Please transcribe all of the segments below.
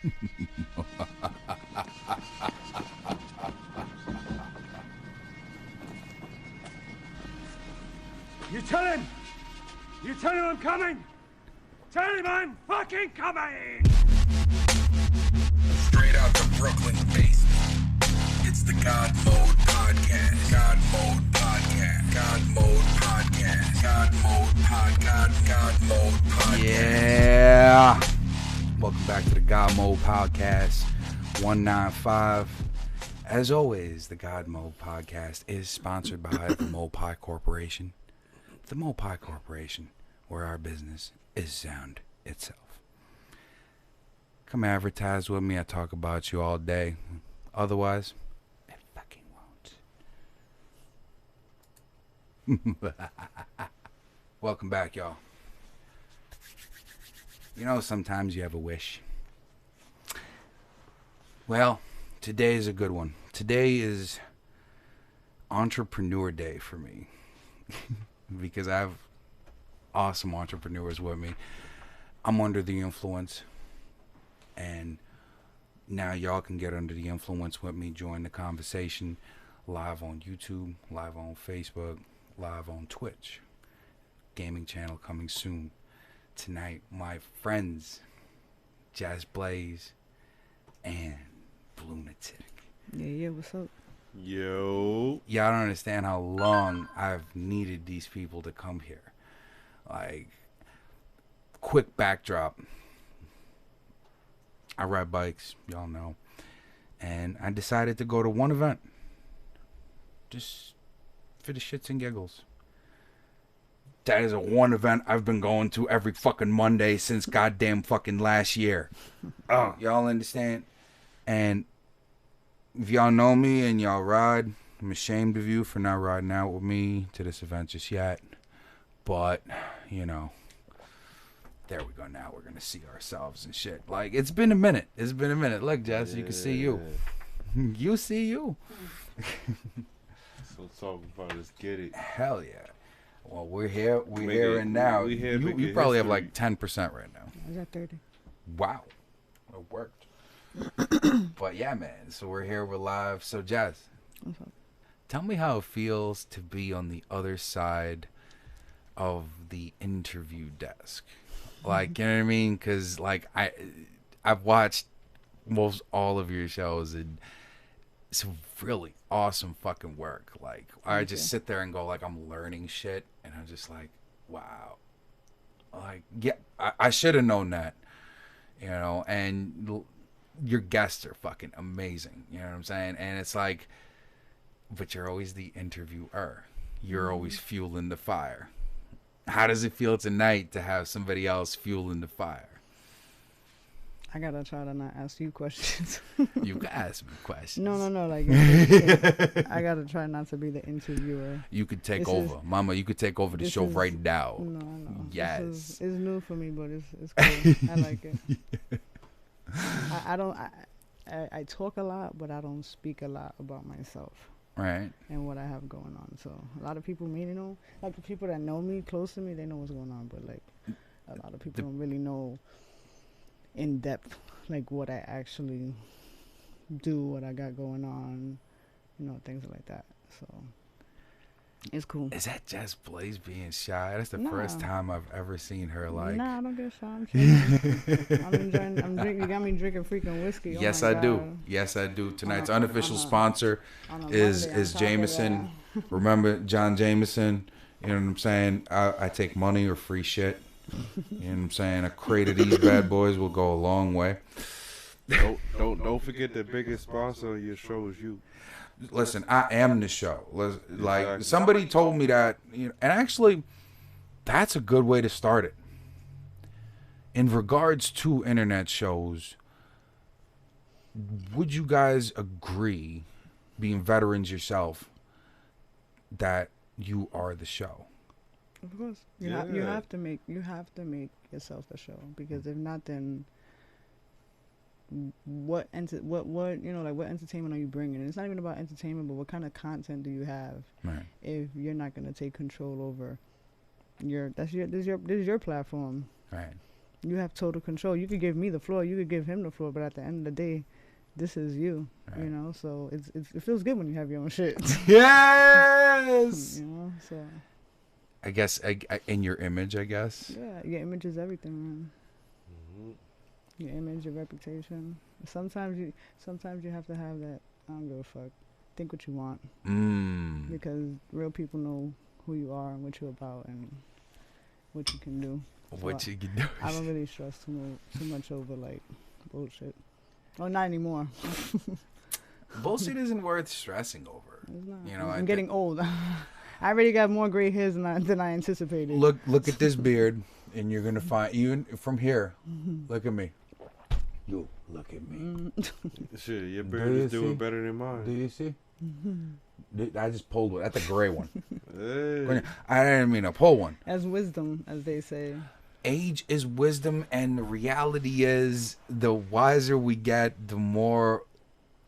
You tell him! You tell him I'm coming! Tell him I'm fucking coming! Straight out the Brooklyn basement. It's the GodMode Podcast. GodMode Podcast. GodMode Podcast. GodMode Podcast. GodMode Podcast. Yeah. Welcome back to the GodMode Podcast 195. As always, the GodMode Podcast is sponsored by the Mopai Corporation. The Mopai Corporation, where our business is sound itself. Come advertise with me. I talk about you all day. Otherwise, I fucking won't. Welcome back, y'all. You know, sometimes you have a wish. Well, today is a good one. Today is Entrepreneur Day for me. Because I have awesome entrepreneurs with me. I'm under the influence. And now y'all can get under the influence with me. Join the conversation live on YouTube, live on Facebook, live on Twitch. Gaming channel coming soon. Tonight, my friends, JesBlaze and Blunatic. Yeah, what's up? Yo. Y'all don't understand how long I've needed these people to come here. Like, quick backdrop. I ride bikes, y'all know. And I decided to go to one event. Just for the shits and giggles. That is a one event I've been going to every fucking Monday since goddamn fucking last year. Oh, y'all understand? And if y'all know me and y'all ride, I'm ashamed of you for not riding out with me to this event just yet. But, you know, there we go. Now we're going to see ourselves and shit. Like, it's been a minute. It's been a minute. Look, Jess, you can see you. You see you. So talk about let's get it. Hell yeah. Well, we're here. We're here and now. You probably have like 10% right now. I was at 30. Wow. It worked. But yeah, man. So we're here. We're live. So, Jess, tell me how it feels to be on the other side of the interview desk. Like, you know what I mean? Because, like, I've watched most all of your shows, and it's really awesome fucking work. Like, I just sit there and go, like, I'm learning shit, and I'm just like, wow. Like, yeah, I should have known that, you know, and your guests are fucking amazing, you know what I'm saying? And it's like, but you're always the interviewer. You're always fueling the fire. How does it feel tonight to have somebody else fueling the fire? I gotta try to not ask you questions. You can ask me questions. No. Like, I gotta try not to be the interviewer. You could take over, Mama. You could take over the show right now. No. Yes. It's new for me, but it's cool. I like it. I talk a lot, but I don't speak a lot about myself. Right. And what I have going on. So a lot of people may know, like the people that know me, close to me, they know what's going on. But like a lot of people don't really know in depth, like what I actually do, what I got going on, you know, things like that. So it's cool. Is that JesBlaze being shy? That's the first time I've ever seen her like. Nah, I don't get shy. I'm chilling. I'm enjoying. You got me drinking freaking whiskey. Yes, oh I God. do. Yes, I do. Tonight's unofficial sponsor is Jameson. Remember John Jameson? You know what I'm saying? I take money or free shit. You know what I'm saying? A crate of these bad boys will go a long way. Don't forget the biggest sponsor of your show is you. Listen, I am the show. Like Exactly. somebody told me that, you know, and actually, that's a good way to start it. In regards to internet shows, would you guys agree, being veterans yourself, that you are the show? Of course, you have to make yourself the show, because if not, then what entertainment are you bringing? And it's not even about entertainment, but what kind of content do you have? Right. If you're not going to take control over this is your platform. Right. You have total control. You could give me the floor. You could give him the floor. But at the end of the day, this is you. Right. You know. So it feels good when you have your own shit. Yes. You know. So. I guess in your image, I guess. Yeah, your image is everything, man. Mm-hmm. Your image, your reputation. Sometimes you have to have that. I don't give a fuck. Think what you want. Because real people know who you are and what you're about and what you can do. What So you can do. I don't really stress too much over like bullshit. Oh, not anymore. Bullshit isn't worth stressing over. It's not. You know, I'm getting old. I already got more gray hairs than I anticipated. Look at this beard, and you're gonna find even from here. Look at me. You look at me. Shit, your beard is doing better than Do mine. you see? I just pulled one. That's a gray one. Hey. I didn't mean to pull one. As wisdom, as they say. Age is wisdom, and the reality is, the wiser we get, the more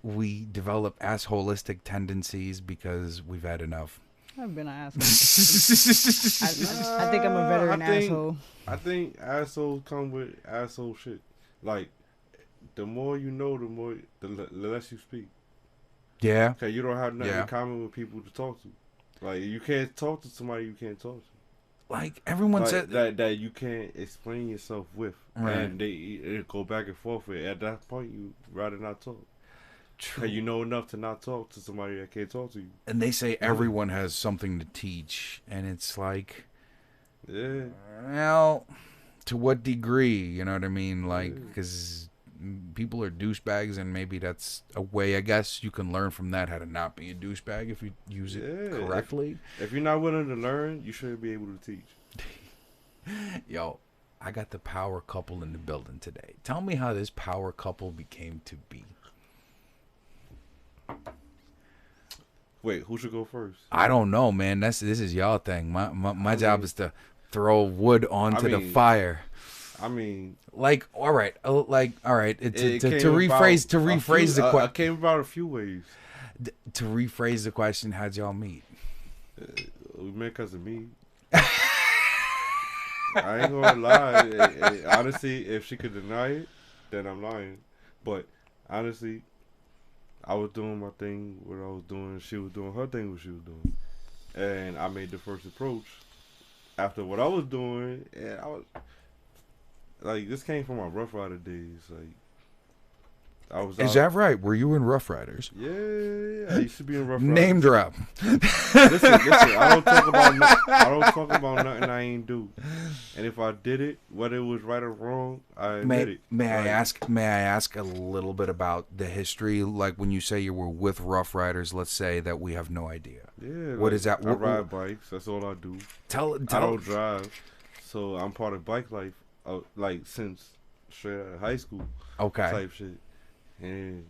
we develop assholistic tendencies because we've had enough. I've been an asshole. I think I'm a veteran asshole. I think assholes come with asshole shit. Like, the more you know, the less you speak. Yeah. Okay, you don't have nothing Yeah. in common with people to talk to. Like, you can't talk to somebody you can't talk to. Like everyone Like, said that you can't explain yourself with, Right. and it go back and forth. At that point, you rather not talk. True. 'Cause you know enough to not talk to somebody that can't talk to you. And they say everyone has something to teach, and it's like, Yeah, well, to what degree? You know what I mean? Like, because people are douchebags, and maybe that's a way, I guess, you can learn from that how to not be a douchebag if you use it Yeah. correctly. if you're not willing to learn, you shouldn't be able to teach. Yo, I got the power couple in the building today. Tell me how this power couple became to be. Wait, who should go first? I don't know, man. This is y'all thing. My job is to throw wood onto the fire. I mean, Like, all right. To it came rephrase about the question. came about a few ways. To rephrase the question, how'd y'all meet? We met because of me. I ain't gonna lie. Honestly, if she could deny it, then I'm lying. But honestly, I was doing my thing, what I was doing. She was doing her thing, what she was doing. And I made the first approach after what I was doing. And I was like, this came from my Rough Rider days. Like, I was. Is that right? Were you in Rough Riders? Yeah, I used to be in Rough Riders. Name drop. Listen. I don't talk about nothing I ain't do. And if I did it, whether it was right or wrong, I admit it. May I ask a little bit about the history? Like when you say you were with Rough Riders, let's say that we have no idea. Yeah. What is that? I ride bikes. That's all I do. Tell. I don't drive, so I'm part of bike life. Like since straight out of high school. Okay. Type shit, and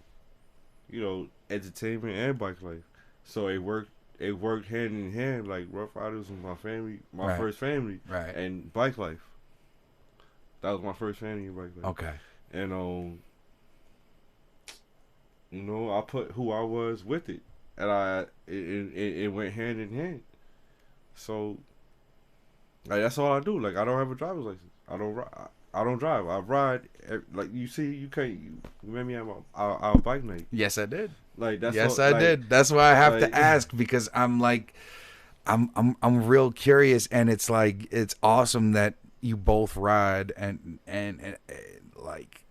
entertainment and bike life. So it worked hand in hand. Like Rough Riders was my family, my first family, Right. and bike life. That was my first family in bike life. Okay. And I put who I was with it, and it went hand in hand. So, like, that's all I do. Like, I don't have a driver's license. I don't drive. I ride. Like, you see, you met me at our bike night. Yes, I did. Like, that's Yes, all, I like, did. That's why I have like- to ask, because I'm like, I'm real curious, and it's like, it's awesome that you both ride, and like,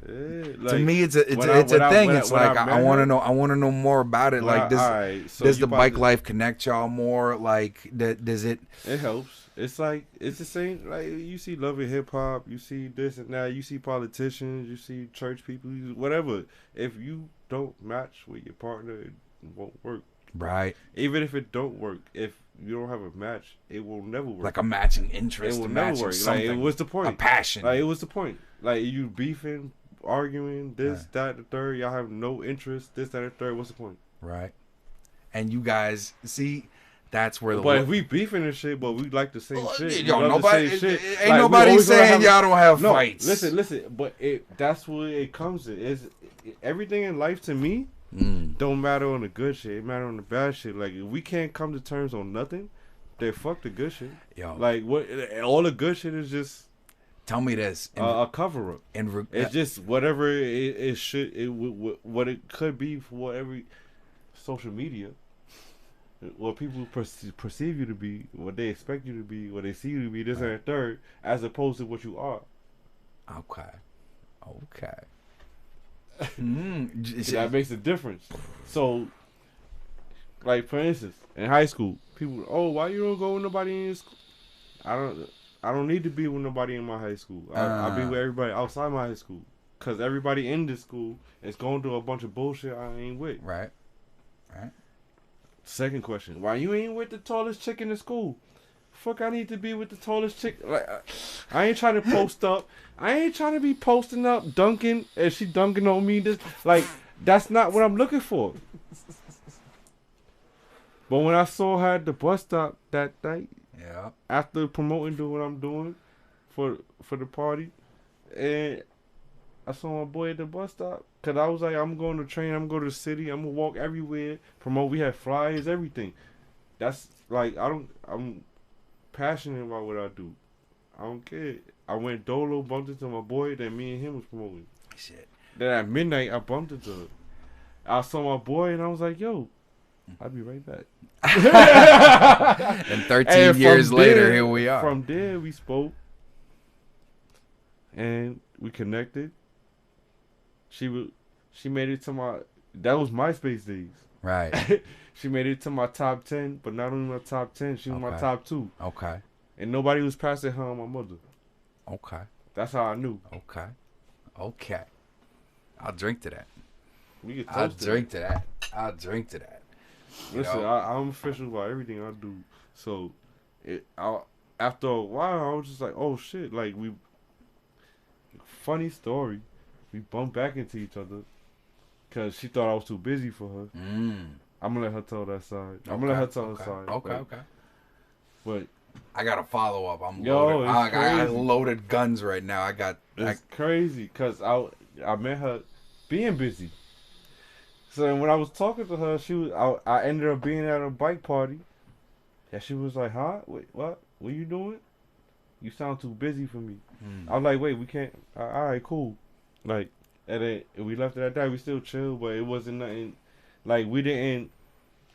Yeah, to like, me, it's a when I- thing. when It's when like, I want to met know. I want to know more about it. her, Like, does alright, so does you the bike about life connect y'all more? Like, does it? to- It helps. It's like, it's the same. Like, you see love and hip hop. You see this and that. You see politicians. You see church people. Whatever. If you don't match with your partner, it won't work. Right. Even if it don't work, if you don't have a match, it will never work. Like a matching It interest, will a never matching work. something, Like, what's the point? a passion. Like, it was the point. Like, you beefing, arguing, this, Right. that, the third. Y'all have no interest. This, that, the third. What's the point? Right. And you guys see, that's where the But if we beefing and shit, but we like the same shit. Yo, we love nobody, the same shit. ain't Like, we nobody always gonna saying y'all don't have No, fights. listen. But that's where it comes in. Is everything in life to me don't matter on the good shit. It matter on the bad shit. Like, if we can't come to terms on nothing, then fuck the good shit. Yo. Like, what? All the good shit is just Tell me this. A cover up. And It's just whatever what it could be for whatever social media, what people perceive you to be, what they expect you to be, what they see you to be, this and that third, as opposed to what you are. Okay. That makes a difference. So, like for instance, in high school, people, oh, why you don't go with nobody in your school? I don't need to be with nobody in my high school. I'll be with everybody outside my high school. Because everybody in this school is going through a bunch of bullshit I ain't with. Right. Second question. Why you ain't with the tallest chick in the school? Fuck, I need to be with the tallest chick. Like, I ain't trying to post up. I ain't trying to be posting up, dunking, and she dunking on me. Like, that's not what I'm looking for. But when I saw her at the bus stop that night, yeah, after promoting, doing what I'm doing for the party, and I saw my boy at the bus stop, cause I was like, I'm going to train, I'm going to the city, I'm gonna walk everywhere, promote. We had flyers, everything. That's like I'm passionate about what I do. I don't care. I went dolo, bumped into my boy, then me and him was promoting. Shit. Then at midnight, I bumped into her. I saw my boy, and I was like, yo, I'll be right back. And 13 years later, here we are. From there, we spoke. And we connected. She made it to my... That was MySpace days. Right. She made it to my top 10, but not only my top 10, she was my top 2. Okay. And nobody was passing her on my mother. Okay. That's how I knew. Okay. I'll drink to that. I'll drink to that. Listen, I'm official about everything I do. So, after a while, I was just like, oh shit. Like, funny story. We bumped back into each other. Because she thought I was too busy for her. I'm going to let her tell that side. I'm going to let her tell her side. Okay. But I got to follow up. I'm loaded. Loaded. I got loaded guns right now. It's crazy because I met her being busy. So when I was talking to her, I ended up being at a bike party. And she was like, huh? Wait, what? What you doing? You sound too busy for me. I was like, wait, we can't. All right, cool. Like, and then we left it at that. We still chill, but it wasn't nothing. Like, we didn't.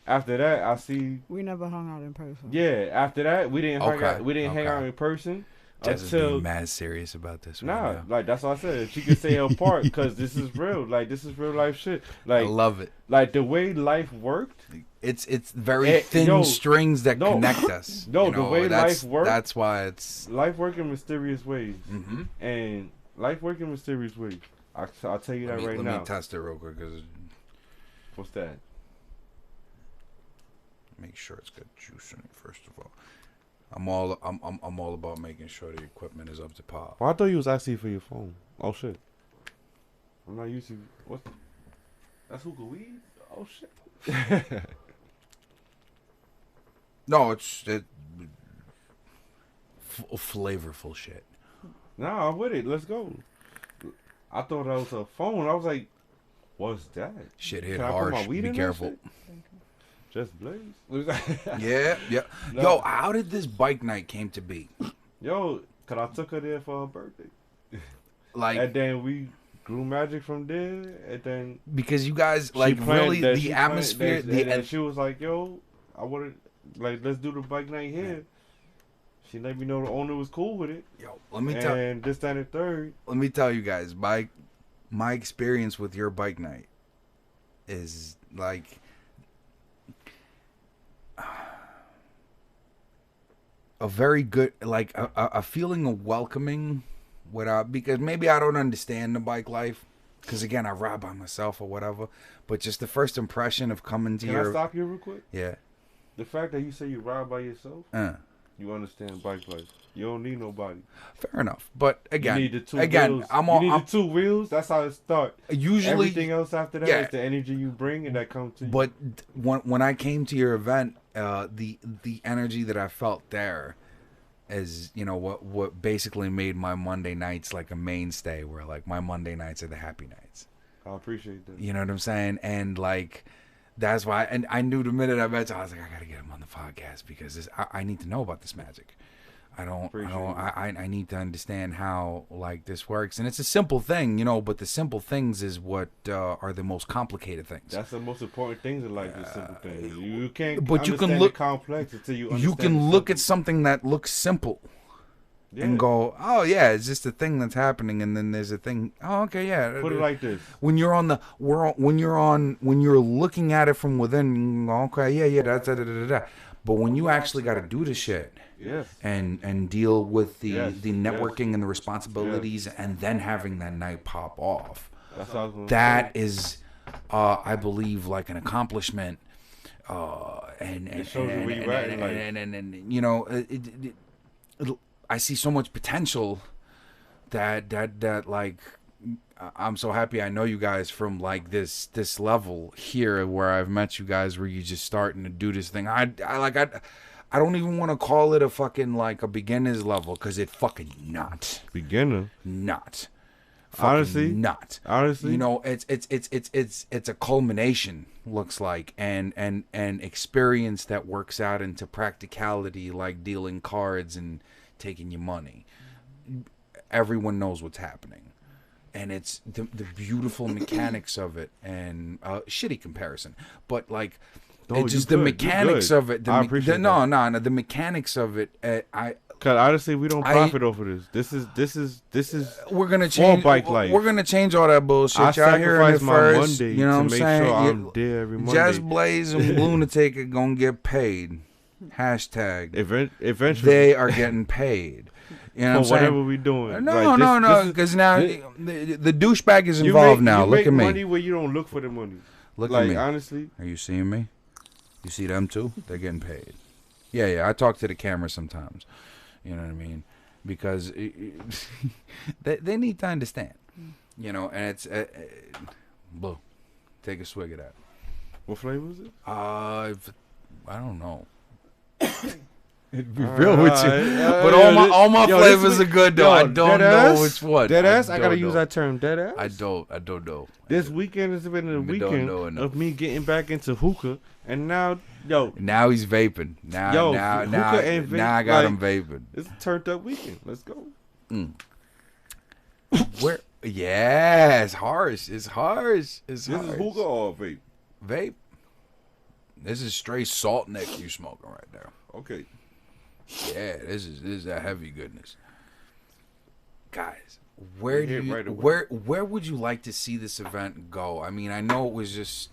After that, we never hung out in person. Yeah, after that, we didn't hang out. We didn't hang out in person. Jess is being mad serious about this. Right now. Like that's what I said. She could stay apart because this is real. Like this is real life shit. Like I love it. Like the way life worked. It's very thin strings that connect us. No, the way life worked. That's why it's life works in mysterious ways. And life works in mysterious ways. I'll tell you that right now. Let me test it real quick. What's that? Make sure it's got juice in it first of all. I'm all about making sure the equipment is up to par. Well, I thought you was asking for your phone. Oh shit. I'm not used to what? That's hookah weed? Oh shit. No, it's flavorful shit. Nah, I'm with it. Let's go. I thought that was a phone. I was like, what's that? Shit hit hard. Be careful. JesBlaze? Yeah. No. Yo, how did this bike night came to be? Yo, cause I took her there for her birthday. Like, and then we grew magic from there, and then because you guys like really the atmosphere. And she was like, "Yo, I want to let's do the bike night here." She let me know the owner was cool with it. Yo, let me tell. And this, that, and third. Let me tell you guys, my experience with your bike night is like. A very good, like a feeling of welcoming, without because maybe I don't understand the bike life, because again I ride by myself or whatever. But just the first impression of coming to Can I stop you real quick? Yeah. The fact that you say you ride by yourself, you understand bike life. You don't need nobody. Fair enough, but again, you need the two wheels. You need the two wheels. That's how it starts. Usually, everything else after that is the energy you bring and that comes to you. But when I came to your event, the energy that I felt there is, you know, what basically made my Monday nights like a mainstay. Where like my Monday nights are the happy nights. I appreciate that. You know what I'm saying? And like. That's why, and I knew the minute I met you, I was like, I gotta get him on the podcast because I need to know about this magic. I need to understand how like this works, and it's a simple thing, you know. But the simple things is what are the most complicated things. That's the most important things in life. The simple things. You can't. But you can understand look the complex until you. You Understand can the look at simple. something that looks simple and go, oh yeah, it's just a thing that's happening, and then there's a thing. Oh, okay, yeah. Put it like this. When you're when you're looking at it from within, you go, okay, yeah, that's da. But when you actually got to do the shit. Yes. And deal with the Yes, networking and the responsibilities, and then having that night pop off. That is, I believe, like an accomplishment. And it shows you where you're at in life. And you know, I see so much potential that like. I'm so happy I know you guys from like this level here where I've met you guys where you just starting to do this thing. I don't even want to call it a fucking like a beginner's level, because it fucking not beginner. Not. Honestly, not. Honestly, you know, it's a culmination, looks like, and experience that works out into practicality, like dealing cards and taking your money. Everyone knows what's happening. And it's the beautiful mechanics of it, and shitty comparison, but like it's just the mechanics of it. I appreciate no, the mechanics of it. Cause honestly, we don't profit off of this. This is. We're gonna change. Bike life. We're gonna change all that bullshit. Y'all hearing it first. Monday you know what I'm make saying? Sure I'm there every Monday. JesBlaze and Blunatic are gonna get paid. Hashtag. Eventually, they are getting paid. You know what I'm saying? Whatever we doing. No, because now the douchebag is involved now. Look at me. You make money where you don't look for the money. Look at me. Honestly. Are you seeing me? You see them too? They're getting paid. Yeah. I talk to the camera sometimes. You know what I mean? Because they need to understand. You know, and it's Blue. Take a swig of that. What flavor is it? I don't know. Be real with you, but all my flavors are good though. I don't know which one. Dead ass. I gotta use that term. Dead ass. I don't know. This weekend has been a weekend of me getting back into hookah, and now he's vaping. Now I got him vaping. It's a turned up weekend. Let's go. Where? Yeah, it's harsh. This is hookah or vape? Vape. This is straight salt neck you smoking right there. Okay. Yeah, this is a heavy goodness. Guys, where would you like to see this event go? I mean, I know it was just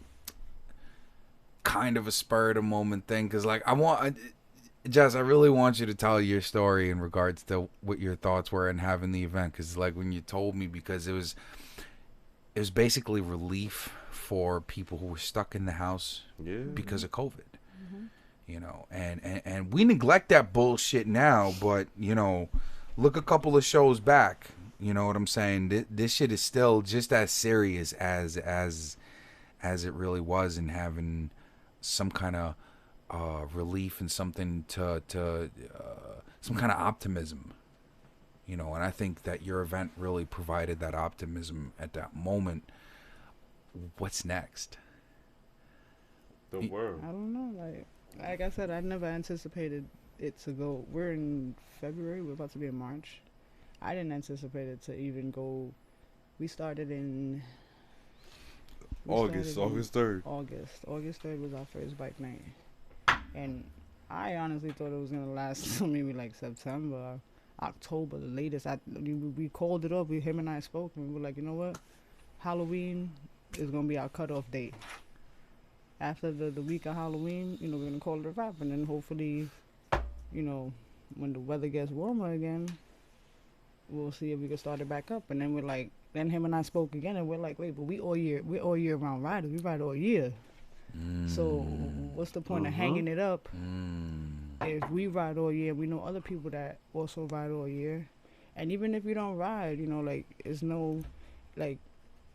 kind of a spur of the moment thing, because like Jess, I really want you to tell your story in regards to what your thoughts were in having the event, because like when you told me, because it was basically relief for people who were stuck in the house because of COVID. You know, and we neglect that bullshit now, but you know, look a couple of shows back. You know what I'm saying? This shit is still just as serious as it really was, in having some kind of relief and something to some kind of optimism. You know, and I think that your event really provided that optimism at that moment. What's next? The world. I don't know, like I said, I never anticipated it to go. We're in February. We're about to be in March. I didn't anticipate it to even go. We started in August 3rd. August 3rd was our first bike night. And I honestly thought it was going to last until maybe like September, October, the latest. We called it up. Him and I spoke, and we were like, you know what? Halloween is going to be our cutoff date. After the week of Halloween, you know, we're going to call it a wrap. And then hopefully, you know, when the weather gets warmer again, we'll see if we can start it back up. And then we're like, then him and I spoke again, and we're like, wait, but we're all year round riders. We ride all year. So what's the point of hanging it up if we ride all year? We know other people that also ride all year. And even if you don't ride, you know, like, it's no, like,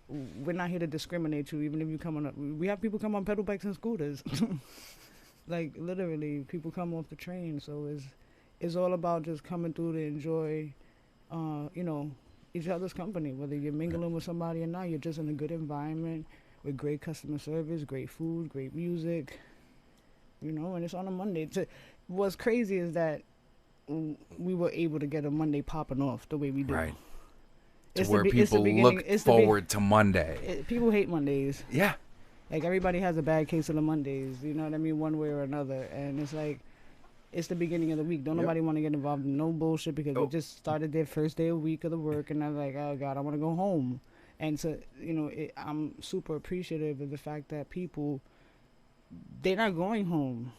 we're not here to discriminate you. Even if you come on, we have people come on pedal bikes and scooters. Like, literally, people come off the train. So it's all about just coming through to enjoy, you know, each other's company. Whether you're mingling with somebody or not, you're just in a good environment with great customer service, great food, great music. You know, and it's on a Monday. What's crazy is that we were able to get a Monday popping off the way we do. Right. To It's where the be- it's the people beginning- look it's the be- forward to Monday. People hate Mondays. Yeah. Like, everybody has a bad case of the Mondays, you know what I mean, one way or another. And it's like, it's the beginning of the week. Don't nobody want to get involved in no bullshit because they just started their first day of week of the work, and they're like, oh, God, I want to go home. And so, you know, I'm super appreciative of the fact that people, they're not going home.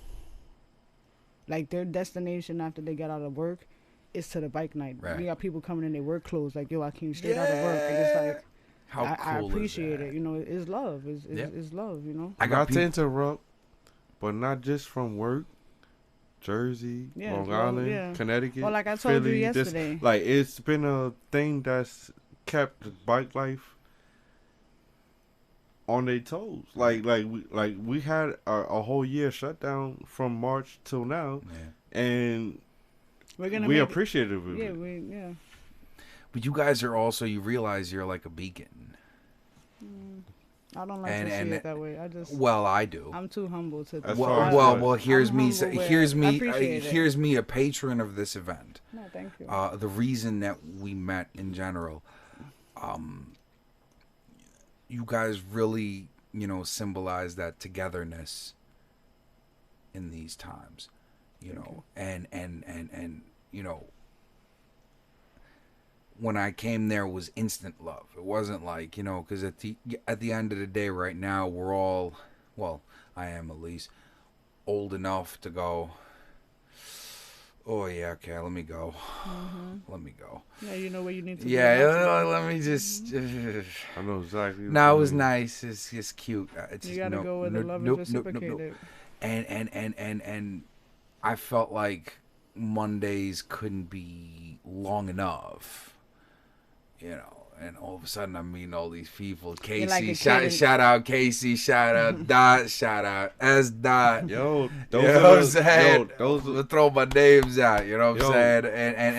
Like, their destination after they get out of work is to the bike night. Right. We got people coming in their work clothes, like, yo, I came straight out of work. And it's like, How I cool appreciate is that? it. You know, it's love. It's love, you know? I got Not to people. interrupt, but not just from work. Jersey, Yeah, Long well, Island, yeah. Connecticut. Well, like I told you Philly, yesterday. like, it's been a thing that's kept the bike life on their toes. Like we had a whole year shutdown from March till now, and we appreciative of it. Yeah. But you guys are also, you realize you're like a beacon. I don't like to see it that way. Well, I do. I'm too humble to. As Well, far as well, what? well, here's I'm me. humble where- Here's I me. appreciate it. Here's me, a patron of this event. No, thank you. The reason that we met in general, you guys really, you know, symbolize that togetherness in these times, you know, and you know, when I came there was instant love. It wasn't like, you know, because at the end of the day, right now we're all, well, I am at least old enough to go, oh yeah, okay, let me go. Let me go. Yeah, you know where you need to. Yeah, let me just. I know exactly. No, it was nice. It's just cute. It's You just, gotta go where the love is reciprocated. And I felt like Mondays couldn't be long enough, you know. And all of a sudden, I'm meeting all these people. Casey, like a shout out Casey, shout out Dot, shout out S Dot. Yo, You know what I'm those saying? those I'm gonna throw my names out. You know what I'm saying?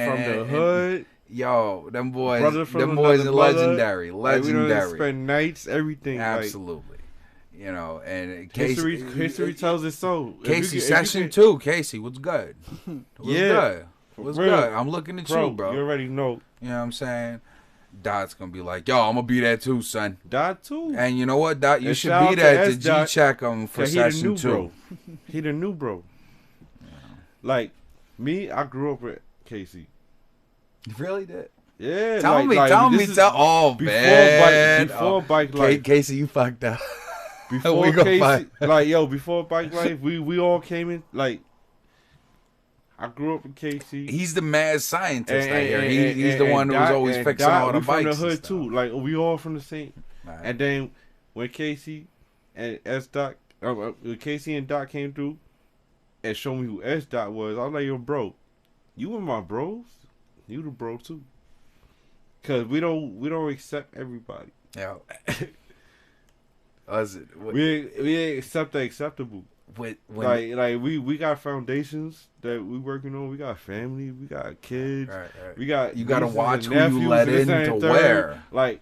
from the hood. Yo, them boys, Brother from them boys are another brother. legendary, Like, we legendary. don't spend nights, everything. Absolutely. You know, and Like, Casey, history tells it so. Casey session 2. Casey, what's good? What's Yeah. good? What's real. good? I'm looking at you, bro. You already know. You know what I'm saying? Dot's gonna be like, yo, I'm gonna be there too, son. Dot too. And you know what, Dot? You And should shout be out to there to S-Dot, G-check him for 'Cause he the session new 2. bro. He the new bro. Like me, I grew up with Casey. You really did? Yeah. Tell me. this is Oh, before man. before bike life. Casey, you fucked up. Before We gonna Casey, fight. before bike life, we all came in. Like, I grew up with Casey. He's the mad scientist out here. He's the one who was always fixing all the we bikes. from the hood and stuff. too. Like, we all from the same. Right. And then when Casey and Casey and Doc came through and showed me who S Dot was, I was like, yo, bro, you and my bros, you the bro too. Cause we don't accept everybody. Yeah. Listen, We ain't accept the acceptable. when Like we got foundations that we working on. We got family. We got kids. Right. We got You gotta nieces watch and who you nephews let and this in and to third. where. Like,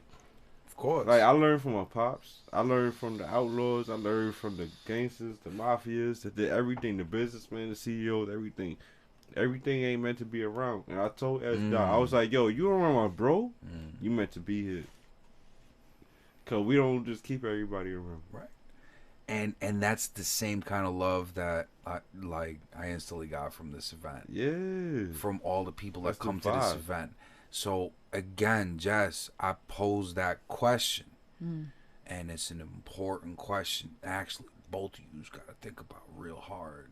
of course. I learned from my pops. I learned from the outlaws. I learned from the gangsters, the mafias, the everything, the businessmen, the CEOs, everything. Everything ain't meant to be around. And I told S Dot, I was like, yo, you around my bro? You meant to be here. Cause we don't just keep everybody around. Right. And that's the same kind of love that I instantly got from this event. Yeah. From all the people That's that the come to this vibe. event. So again, Jess, I posed that question. And it's an important question. Actually, both of you's got to think about real hard.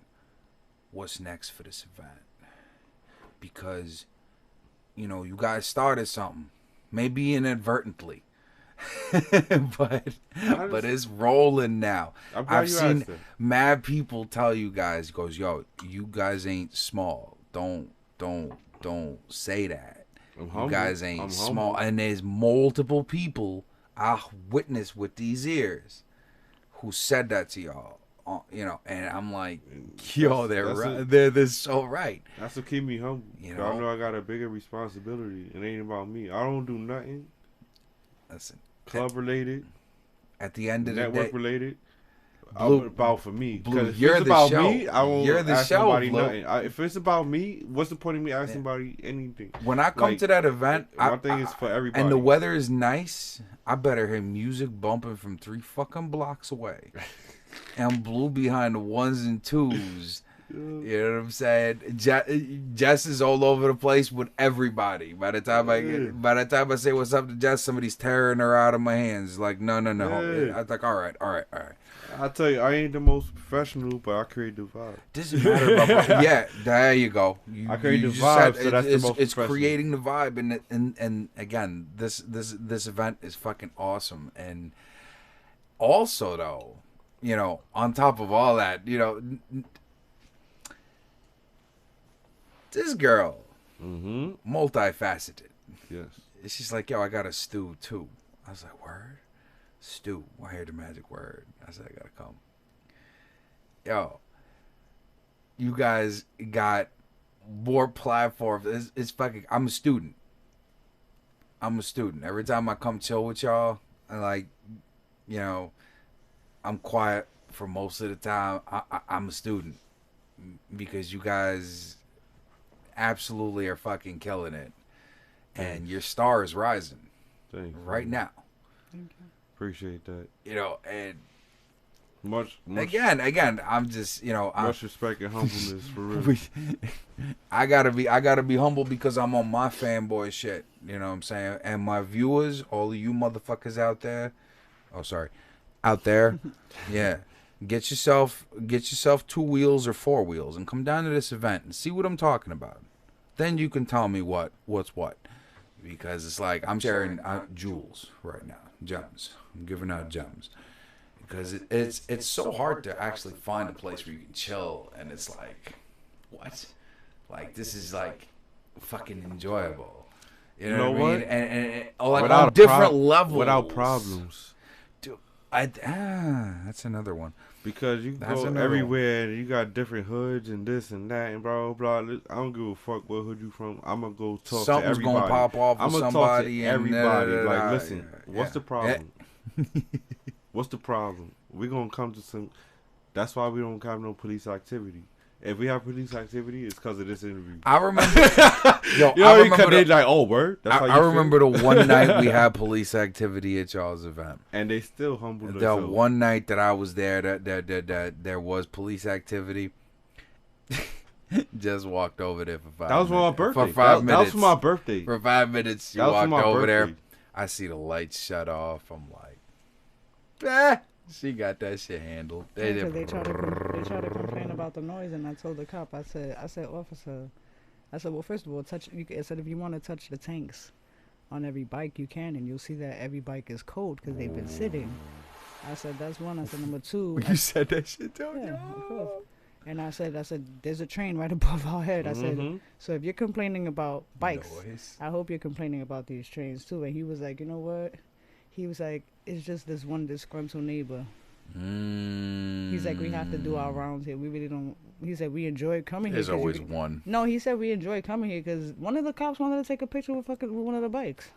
What's next for this event? Because, you know, you guys started something. Maybe inadvertently. but it's rolling now. I'm glad I've you seen asked it. mad people tell you guys, goes, yo, you guys ain't small. Don't say that. I'm You humble. guys ain't I'm small. humble. And there's multiple people I witnessed with these ears who said that to y'all. You know, and I'm like, yo, they're that's right. it. They're so right. That's what keep me humble. You I know? know I got a bigger responsibility. It ain't about me. I don't do nothing Listen, club related, at the end of the network day, related. about for me. Blue, If you're it's the about show. me, I won't You're the ask show, somebody Blue. nothing. If it's about me, what's the point of me asking somebody anything? When I come Like, to that event, my thing is for everybody. and the weather is nice, I better hear music bumping from 3 fucking blocks away. And Blue behind the ones and twos. You know what I'm saying? Jess is all over the place with everybody. By the time I say what's up to Jess, somebody's tearing her out of my hands. Like, no. Yeah. I was like, all right. I tell you, I ain't the most professional, but I create the vibe. Doesn't matter about yeah, there you go. I create the just vibe, said so that's the most it's professional. creating the vibe, and again, this event is fucking awesome. And also, though, you know, on top of all that, you know, this girl, multifaceted. Yes. It's just like, yo, I got a stew too. I was like, word? Stew. I heard the magic word. I said, I gotta come. Yo, you guys got more platforms. It's fucking, I'm a student. Every time I come chill with y'all, I like, you know, I'm quiet for most of the time. I'm a student because you guys absolutely are fucking killing it. And your star is rising right now. Thank you. Appreciate that. You know, and Much again, I'm just, you know, much respect and humbleness for real. I gotta be humble because I'm on my fanboy shit. You know what I'm saying? And my viewers, all of you motherfuckers out there, yeah, get yourself 2 wheels or 4 wheels and come down to this event and see what I'm talking about. Then you can tell me what's what, because it's like I'm sharing jewels right now, gems. I'm giving out gems. Because it's so hard to actually find a place where you can chill, and it's like, what? Like, this is like fucking enjoyable. You know what I mean? And like without on different levels, without problems. Dude, that's another one. Because you can go everywhere and you got different hoods and this and that and blah blah. I don't give a fuck what hood you from. I'm gonna go talk to everybody. Something's gonna pop off with somebody. Talk to everybody. And like, listen, what's the problem? What's the problem? We're going to come to some... That's why we don't have no police activity. If we have police activity, it's because of this interview. I remember... They like, oh, word? That's how I remember the one night we had police activity at y'all's event. And they still humbled The themselves. one night that I was there, that there was police activity, just walked over there for 5 minutes. That was for my birthday. For 5 minutes. That was for my birthday. For 5 minutes, you That was for walked my over there. birthday. I see the lights shut off. I'm like, she got that shit handled. They try to complain about the noise, and I told the cop, I said, officer, well, first of all, I said, if you want to touch the tanks on every bike, you can, and you'll see that every bike is cold because they've been sitting. I said, that's one. I said, number 2. You said that shit, too? Yeah, of course. And I said, there's a train right above our head. I said, so if you're complaining about bikes, I hope you're complaining about these trains too. And he was like, you know what? He was like, it's just this one disgruntled neighbor. He's like, we have to do our rounds here. We really don't. He said, we enjoy coming here. There's always one. No, he said, we enjoy coming here because one of the cops wanted to take a picture with one of the bikes.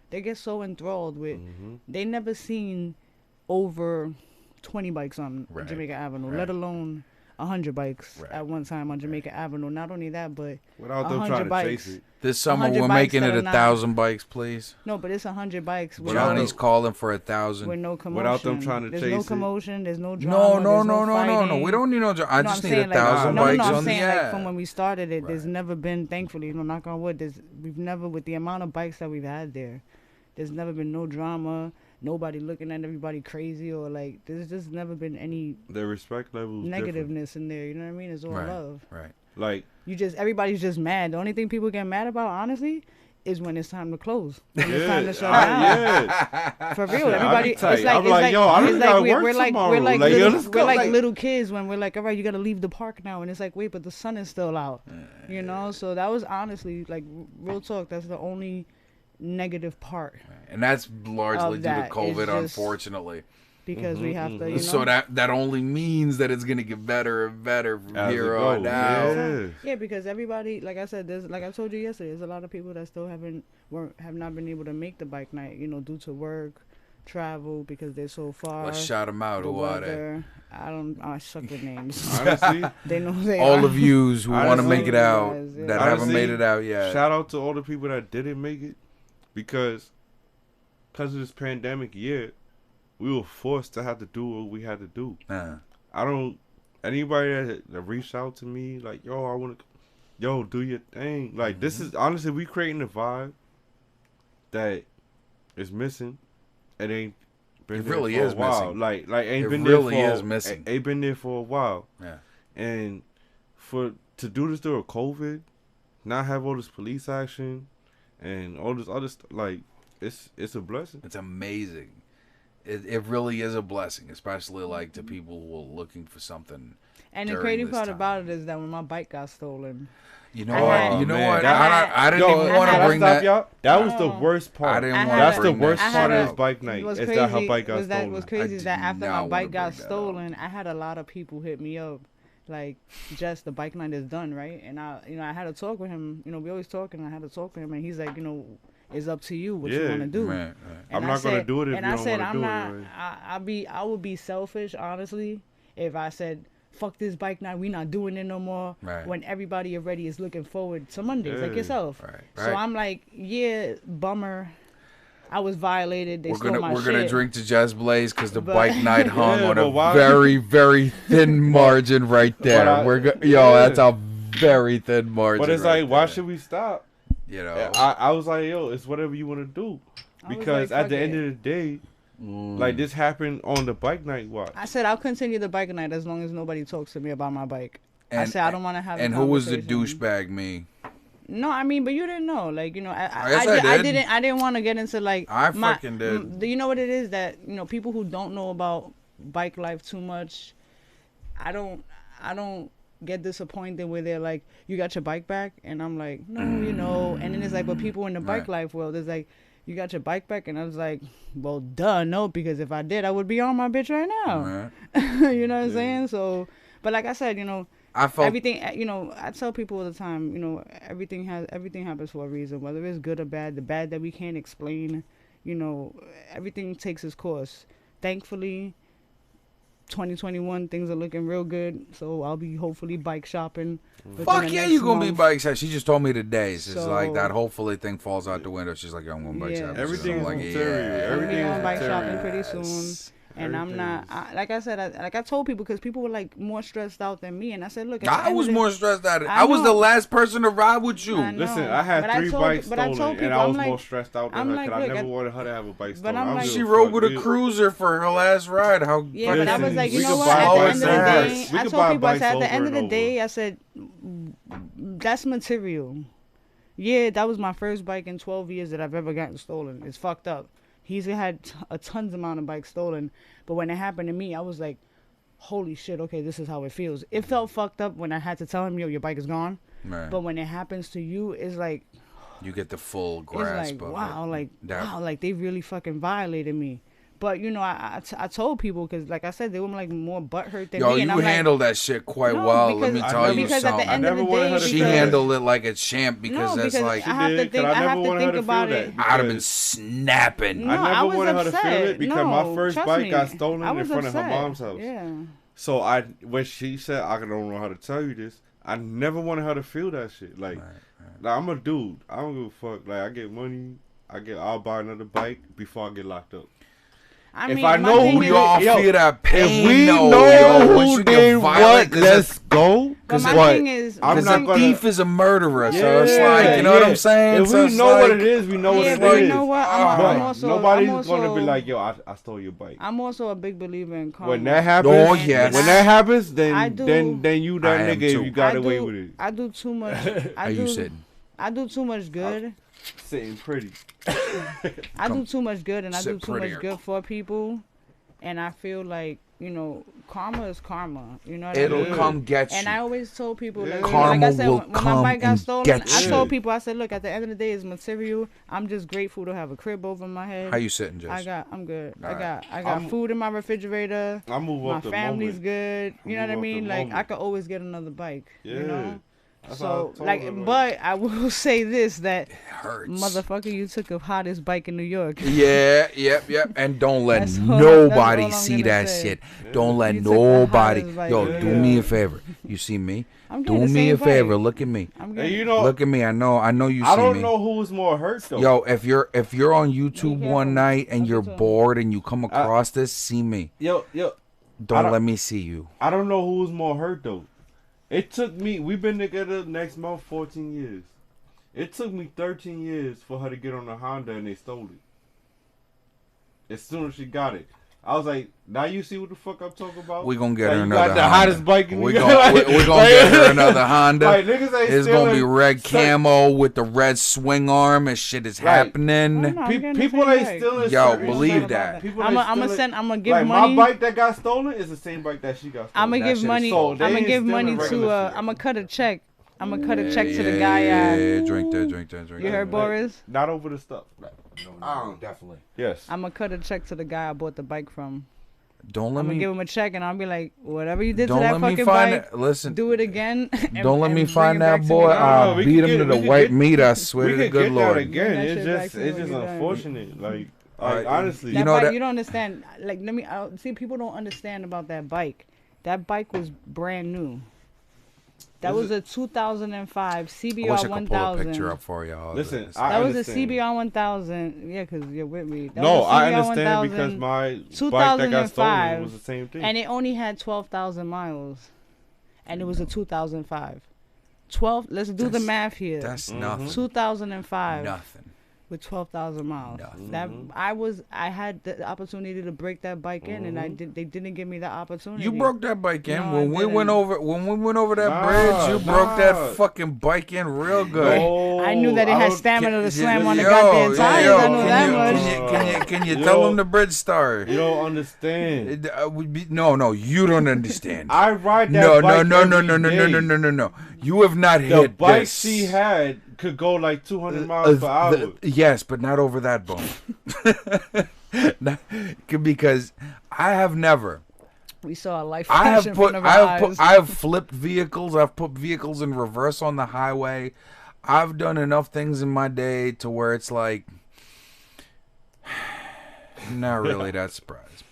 They get so enthralled with, they never seen over 20 bikes on Jamaica Avenue, let alone 100 bikes at one time on Jamaica Avenue. Not only that, but without them trying to chase it. This summer we're making it 1,000 bikes, please. No, but it's 100 bikes. Johnny's calling for 1,000. With no commotion. Without them trying to chase it. There's no commotion. There's no drama. No. We don't need no drama. I just need 1,000 bikes I'm on the saying, like, app. from when we started it, there's never been, thankfully, knock on wood, we've never, with the amount of bikes that we've had there's never been no drama. Nobody looking at everybody crazy, or like, there's just never been any their respect level negativeness in there. You know what I mean? It's all love. Right. Like, everybody's just mad. The only thing people get mad about, honestly, is when it's time to close. When it's time to shut down. For real, everybody. It's like, we're like little kids when we're like, all right, you gotta leave the park now, and it's like, wait, but the sun is still out. You know. So that was honestly, like, real talk. That's the only negative part, and that's largely due to COVID, unfortunately, because we have to, so that only means that it's gonna get better and better from here on out. Yeah, because everybody, like I said, like I told you yesterday, there's a lot of people that still have not been able to make the bike night, due to work, travel because they're so far. Let's shout them out. The Who are they? weather. I suck with names. Honestly, They know they All are. of yous who want to Honestly, make it out guys, yeah. that Honestly, haven't made it out yet. shout out to all the people that didn't make it because of this pandemic year, we were forced to have to do what we had to do. Anybody that reached out to me like, yo, I want to, yo, do your thing. Like, this is, honestly, we creating a vibe that is missing. It ain't been It there really for is a while. missing. Like ain't It been really there for, is missing. Ain't been there for a while. Yeah. And to do this through COVID, not have all this police action and all this other stuff, like, it's a blessing. It's amazing. It really is a blessing, especially like to people who are looking for something. And the during crazy this part time. about it is that when my bike got stolen, You know I what? had- You know man, what? that- I didn't even I want had- to bring that. Y'all? That was the No. worst part. I didn't I want had- to That's the bring worst that part shit of this up. bike night. What's Is crazy that her bike got was that stolen. what's crazy is did that after not my wanna bike got bring that up. stolen, I had a lot of people hit me up, like, Jess, the bike night is done, right? And I had to talk with him. We always talk, and I had to talk with him, and he's like, it's up to you what you Yeah. want to do. Right, right. And I'm I not gonna said- do it if and you I don't said, wanna I'm do it, not. right? I would be selfish, honestly, if I said, fuck this bike night, we not doing it no more. Right. When everybody already is looking forward to Mondays, like Yeah. yourself. Right, So right. I'm like, yeah, bummer. I was violated. They We're stole gonna my we're shit. gonna drink to JesBlaze because the But- bike night hung Yeah, on but a why- very very thin margin right there. But yeah. That's a very thin margin. But it's right like, why there. should we stop? You know? I was like, yo, it's whatever you want to do. I was Because like, at the fuck end it. of the day, like, this happened on the bike night watch. I said I'll continue the bike night as long as nobody talks to me about my bike. I said I don't want to have. And a who was the conversation. douchebag? Me. No, I mean, but you didn't know. Like, Yes, I did. I didn't want to get into like. I fucking did. You know what it is that people who don't know about bike life too much. I don't get disappointed where they're like, you got your bike back, and I'm like, no, and then it's like, but people in the bike Right. life world, it's like, you got your bike back, and I was like, well, duh, no, because if I did, I would be on my bitch right now. Right. You know what I'm saying? So, but like I said, I felt everything, I tell people all the time, everything happens for a reason, whether it's good or bad, the bad that we can't explain, everything takes its course. Thankfully, 2021, things are looking real good, so I'll be hopefully bike shopping. within fuck the yeah, next you gonna be month. bike shopping. She just told me today. She's like So- that. Hopefully, thing falls out the window. She's like, I'm going bike Yeah. shopping. Everything I'm is like, material. yeah. Everything I'm is going bike shopping material. pretty soon. And I'm Everything not, is- like I said, I told people, because people were like more stressed out than me, and I said, look, at the I end was of the- more stressed out. I I was the know. last person to ride with you. I know. Listen, I had But I 3 told- bikes but I stolen, told and people, I was I'm more like- stressed out I'm than her like, because I look, never wanted her to have a bike but stolen. I'm I don't like- give She a rode fuck. with a We- cruiser for her last ride. How? Yeah, but I was Listen, like, we you know could what? buy At the bikes end of the over. day, We I could told buy people, I said, at bikes the end over of the and day, I said, that's material. Yeah, that was my first bike in 12 years that I've ever gotten stolen. It's fucked up. He's had a tons amount of bikes stolen, but when it happened to me, I was like, holy shit, okay, this is how it feels. It felt fucked up when I had to tell him, yo, your bike is gone. Right. But when it happens to you, it's like, You get the full it's grasp like, of wow, it. like, That- wow, like they really fucking violated me. But, I told people, because like I said, they were like more butthurt than Yo, me. And you I'm handled that shit quite No, well. Let because- me I tell never- you because at the something. end I of the never wanted day, her to She feel that. handled it like a champ because that's like I have to did, 'cause think. I I never have to wanted her think to feel about that. it. I'd have been because- snapping. No, I never was wanted her to feel upset. it because my No, first trust bike me. got stolen I in was front of her upset. mom's house. Yeah. So when she said, I don't know how to tell you this, I never wanted her to feel that shit. Like, I'm a dude. I don't give a fuck. Like, I get money. I'll buy another bike before I get locked up. I If mean, I my know thing who is- We all Yo, feel that pain. If we though, know yo, once who you did get violent, what, let's go. But my But thing is, I'm because not a gonna- thief is a murderer, so it's Yeah, like, you know what yeah. I'm saying? If So we it's know what like- it is, we know what yeah, it but is. you know what? But I'm also, nobody's I'm also, gonna be like, yo, I stole your bike. I'm also a big believer in karma. When that happens, Oh, yes. when that happens, then I do- then you that I am nigga if too. you got I away do- with it. I do too much. Are you sitting? I do too much good. Sitting pretty. I do too much good, and I do sit too prettier. much good for people. And I feel like, karma is karma. You know what It'll I mean? come get you. And I always told people, Yeah. like Karma I said, will when my come bike got and stolen, get I you. told people, I said, look, at the end of the day, it's material. I'm just grateful to have a crib over my head. How you sitting, Jess? I'm good. All right. I got I'm- food in my refrigerator. I move My up the family's moment. good. You know what I Move up the mean? Like, I moment. could always get another bike. Yeah. You know? That's what I So, told like, her, but I will say this, that Hurts. motherfucker, you took the hottest bike in New York. Yeah, yep. And don't let That's all- nobody that's all I'm see gonna that say. shit. Don't let You took the nobody. hottest bike. Yo, Yeah. do me a favor. You see me? I'm getting Do the me same a favor. bike. Look at me. I'm And getting, you know, Look at me. I know you see I don't me. know who was more hurt though. Yo, if you're on YouTube careful. one night and Look you're at you. bored and you come across this, see me. Yo. Don't don't- let me see you. I don't know who was more hurt though. It took me. We've been together next month 14 years. It took me 13 years for her to get on the Honda and they stole it. As soon as she got it, I was like, "Now you see what the fuck I'm talking about." We gonna get Like, her you another got the Honda. hottest bike in We the gonna get her another Honda. Like niggas ain't It's gonna be stealing red certain- camo with the red swing arm and shit is Right. happening. Oh, no, I'm getting the People same ain't bike. stealing. Yo, certain believe shit. that. People I'm ain't gonna stealing- I'm gonna give like money. my bike that got stolen is the same bike that she got stolen. I'm gonna That give shit is money. sold. I'm They gonna ain't give stealing money to. regular shit. I'm gonna cut a check. I'm gonna cut a check to the guy. Yeah, drink that. You heard Boris? Not over the stuff. No, definitely. Yes. I'm gonna cut a check to the guy I bought the bike from. Don't let I'm gonna me. give him a check and I'll be like, whatever you did to Don't that let me fucking find bike, it. Listen. do it again. and- Don't let and me bring find it back that to boy. me. I'll we beat can him get- to we the can white get- meat. I swear We to the could good get Lord. that again. Bring that It's shit back just to me it's when just you're done. unfortunate. Like Alright, honestly, That You know bike, that- you don't understand. Like, let me see. People don't understand about that bike. That bike was brand new. That Is was it- a 2005 I wish CBR I could pull a 1000. picture up for y'all. Listen, It's- I That was a understand. CBR 1000. Yeah, because you're with me. That no, was a I CBR understand 1000, because my bike that got stolen 2005, was the same thing. and it only had 12,000 miles, and it was a 2005. 12. Let's do the That's- math here. That's Mhm. nothing. 2005 Nothing. with 12,000 miles. Nothing. That Mhm. I had the opportunity to break that bike in, and they didn't give me the opportunity. You broke that bike in No, when I we went didn't. over that Nah, bridge. You broke nah. that fucking bike in real good. No, I knew that it I had don't- stamina to slam on the Yo, goddamn tires. yo, I know that much. Can you Yo. tell him the bridge story? You don't understand. No, you don't understand. I ride that No, bike no. every day. You have not The hit bike this. she had could go like 200 miles per hour. Yes, but not over that bone. Because I have never. We saw a life I flash have in put. front of our eyes. I have flipped vehicles. I've put vehicles in reverse on the highway. I've done enough things in my day to where it's like, not really that surprised.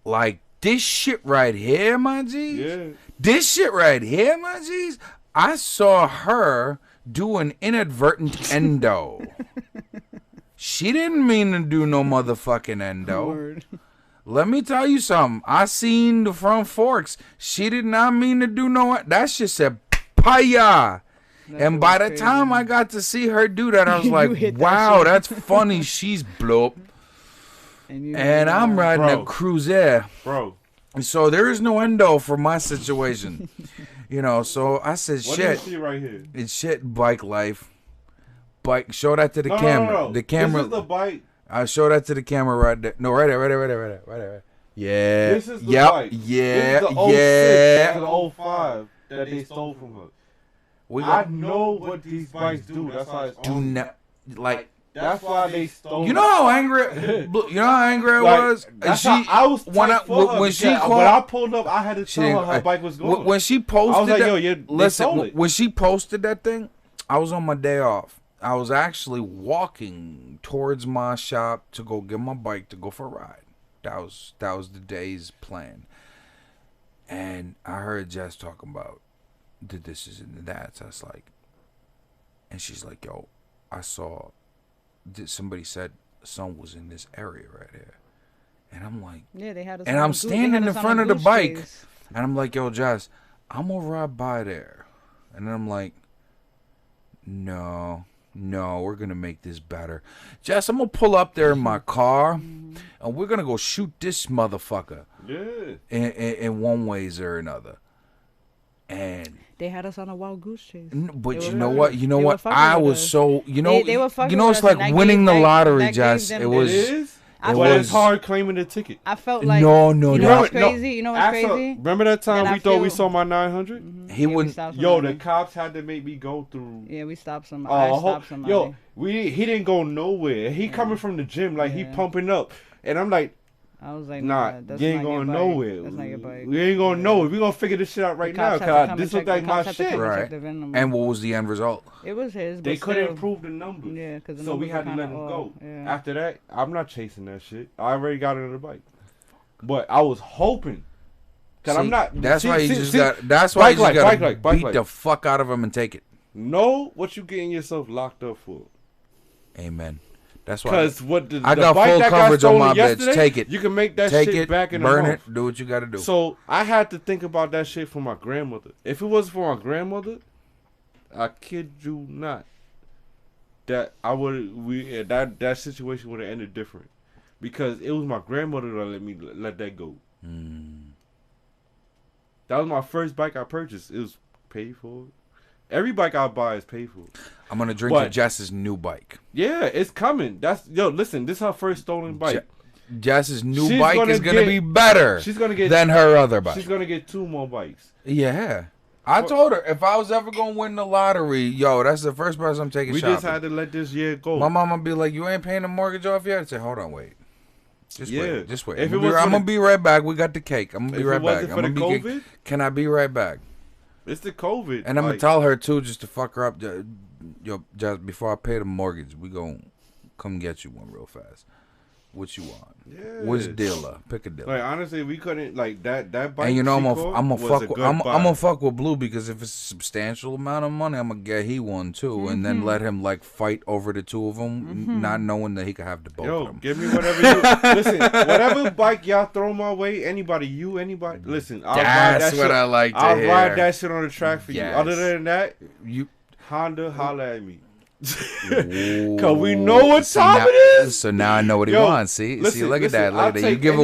Like this shit right here, my G's. Yeah. This shit right here, my G's. I saw her do an inadvertent endo. She didn't mean to do no motherfucking endo. Word. Let me tell you something. I seen the front forks. She did not mean to do no. That shit said paya. That And shit by was the crazy. time I got to see her do that, I was You like, hit that wow, shit. that's funny. She's bloop. And, And I'm riding Bro. a cruiser. Bro, So there is no endo for my situation. So I said, what shit. do you see right here? It's shit, bike life. Bike, show that to the No, camera. no. The camera. This is the bike. I'll show that to the camera right there. No, right there. Yeah. This is the yep. bike. Yeah. This is the 06 yeah. to the 05 that they stole from her. We I got, know what these bikes do. That's why it's do on. not like. That's why they stole. You know how angry. You know how angry I Like, was. That's She how I was when tight I for her when she because called. when I pulled up, I had to She tell didn't- her bike was going. When she posted I was like, that, yo, they listen, stole it. when she posted that thing, I was on my day off. I was actually walking towards my shop to go get my bike to go for a ride. That was the day's plan. And I heard Jess talking about the this is and the that. So I was like, and she's like, yo, I saw somebody said son was in this area right here. And I'm like, yeah, they had us and on I'm a goose- they standing had in us on a front of the goose bike. chase. And I'm like, yo, Jess, I'm gonna ride by there. And then I'm like, no, we're gonna make this better. Jess, I'm gonna pull up there in my car and we're gonna go shoot this motherfucker Yeah. in one ways or another. And They had us on a wild goose chase. but They you were- know what? You know they were what? fucking I with was us. so They were fucking it's with us, like and that winning gave- the that- lottery, that gave Jess. them It the- was It is. I But was- it's hard claiming the ticket. I felt like no. You know what's crazy? You know what's Ask her- crazy? Remember that time That we I thought we feel- saw my 900? He Yeah, we wouldn't. stopped Yo, somebody. the cops had to make me go through. Yeah, we stopped somebody. I stopped somebody. Yo, he didn't go nowhere. He coming from the gym like he Yeah. pumping up, and I'm like, I was like, Nah, that's you ain't not your going bike. nowhere. That's not your bike. We ain't going nowhere. We gonna figure this shit out right now. Cause this look like my shit. Right. And what was the end result? It was his. They but couldn't still, prove the numbers. Yeah, because so we had to let him go. Yeah. After that, I'm not chasing that shit. I already got another bike. But I was hoping. Cause I'm not. That's why you just got. That's why you just got beat the fuck out of him and take it. Know what you getting yourself locked up for. Amen. That's why. Because what I got full coverage on my bitch. Take it. You can make that take shit it, back in burn the it. Do what you got to do. So I had to think about that shit for my grandmother. If it wasn't for my grandmother, I kid you not, that I would that situation would have ended different, because it was my grandmother that let that go. That was my first bike I purchased. It was paid for. Every bike I buy is paid for. I'm gonna drink to Jess's new bike. Yeah, it's coming. Listen, this is her first stolen bike. Jess's new bike is gonna be better. She's gonna get than her other bike. She's gonna get 2 more bikes. Yeah. I told her if I was ever gonna win the lottery, that's the first person I'm taking. We shopping. just had to let this year go. My mama be like, "You ain't paying the mortgage off yet?" I'd say, "Hold on, wait. Just wait. If I'm gonna be right back. We got the cake. I'm gonna be right back. For the COVID? Can I be right back?" It's the COVID. And I'm gonna tell her too, just to fuck her up. Yo, just before I pay the mortgage, we gonna come get you one real fast. What you want? Yeah. Which dealer? Pick a dealer. Like honestly, we couldn't like that bike. And I'm gonna fuck with Blue, because if it's a substantial amount of money, I'm gonna get one too, and then let him like fight over the 2 of them, not knowing that he could have the both of them. Give me whatever you listen. Whatever bike y'all throw my way, anybody. Listen, I'll ride that shit. I like to I'll hear. ride that shit on the track for you. Other than that, Honda, holla at me. Cause we know what time it is. So now I know what he wants. See, look at that, lady. You give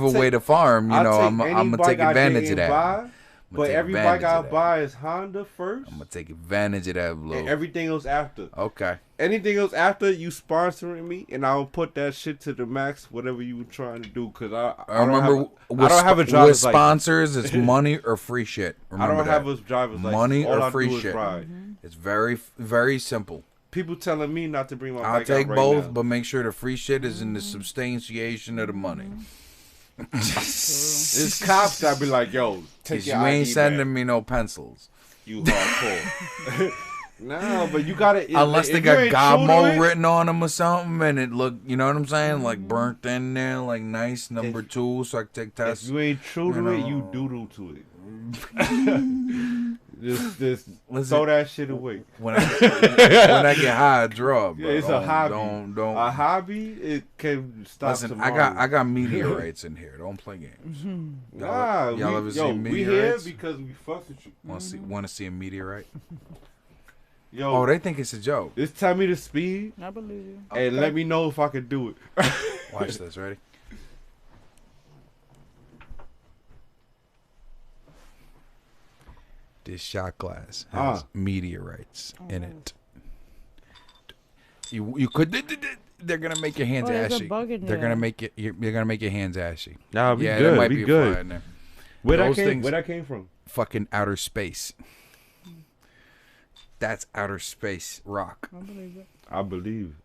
away the farm. I'm gonna take advantage of that. But every bike I buy is Honda first. I'm gonna take advantage of that, Blue. And everything else after. Okay. Anything else after, you sponsoring me, and I'll put that shit to the max. Whatever you were trying to do, cause I remember I don't have a driver's license. Sponsors, it's money or free shit. Remember I don't have a driver's license. Money All or free shit. It's very, very simple. People telling me not to bring my bike I'll take out both, now. but make sure the free shit is in the substantiation of the money. It's cops that be like, yo, take your you ain't ID sending back. me no pencils. You hardcore. No, but you gotta. Unless they got GodMode written on them or something, and it look, you know what I'm saying, like burnt in there, like nice number 2, so I can take tests. If you ain't true to it, you doodle to it. Just throw that shit away. When I get high, I draw. Yeah, it's a hobby. Don't. A hobby, it can stop. Listen, tomorrow. I got meteorites in here. Don't play games. Y'all ever seen we meteorites? here because we fuck with you. Want to see a meteorite? Yo, they think it's a joke. Just tell me the speed. I believe you. And let me know if I can do it. Watch this. Ready? This shot glass has meteorites in it. You could. They're gonna make your hands ashy. They're gonna make it. They're gonna make your hands ashy. Nah, we good. There might be be good. a fly in there. Where that came from? Fucking outer space. That's outer space rock. I believe it. I believe.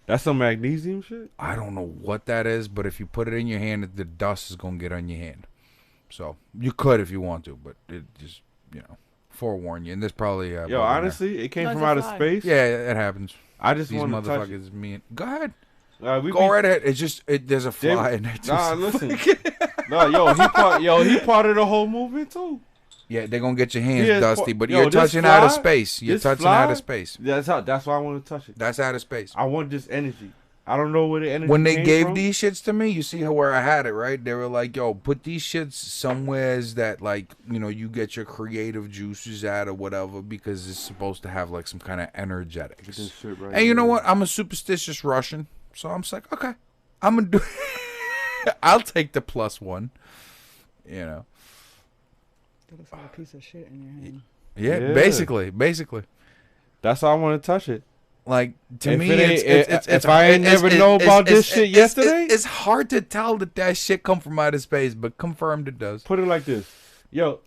That's some magnesium shit? I don't know what that is, but if you put it in your hand, the dust is gonna get on your hand. So you could if you want to, but it just forewarn you. And there's probably yo, honestly, it came from outer space. Yeah, it happens. I just these want to motherfuckers. touch Me and go ahead. Go right ahead. It's just there's a fly in there too. Nah, listen. He part of the whole movement too. Yeah, they're gonna get your hands dusty, but you're touching outer space. You're touching outer space. That's why I want to touch it. That's outer space. I want this energy. I don't know where the energy when they gave from. these shits to me, you see where I had it, right? They were like, yo, put these shits somewheres that, like, you get your creative juices out or whatever, because it's supposed to have, like, some kind of energetics. Right, and you know what? I'm a superstitious Russian, so I'm just like, okay, I'm going to do I'll take the +1, That looks like a piece of shit in your hand. Yeah. basically. That's why I want to touch it. Like, to if me, if I ain't never know about this shit yesterday, it's hard to tell that shit come from outer space, but confirmed it does. Put it like this, yo,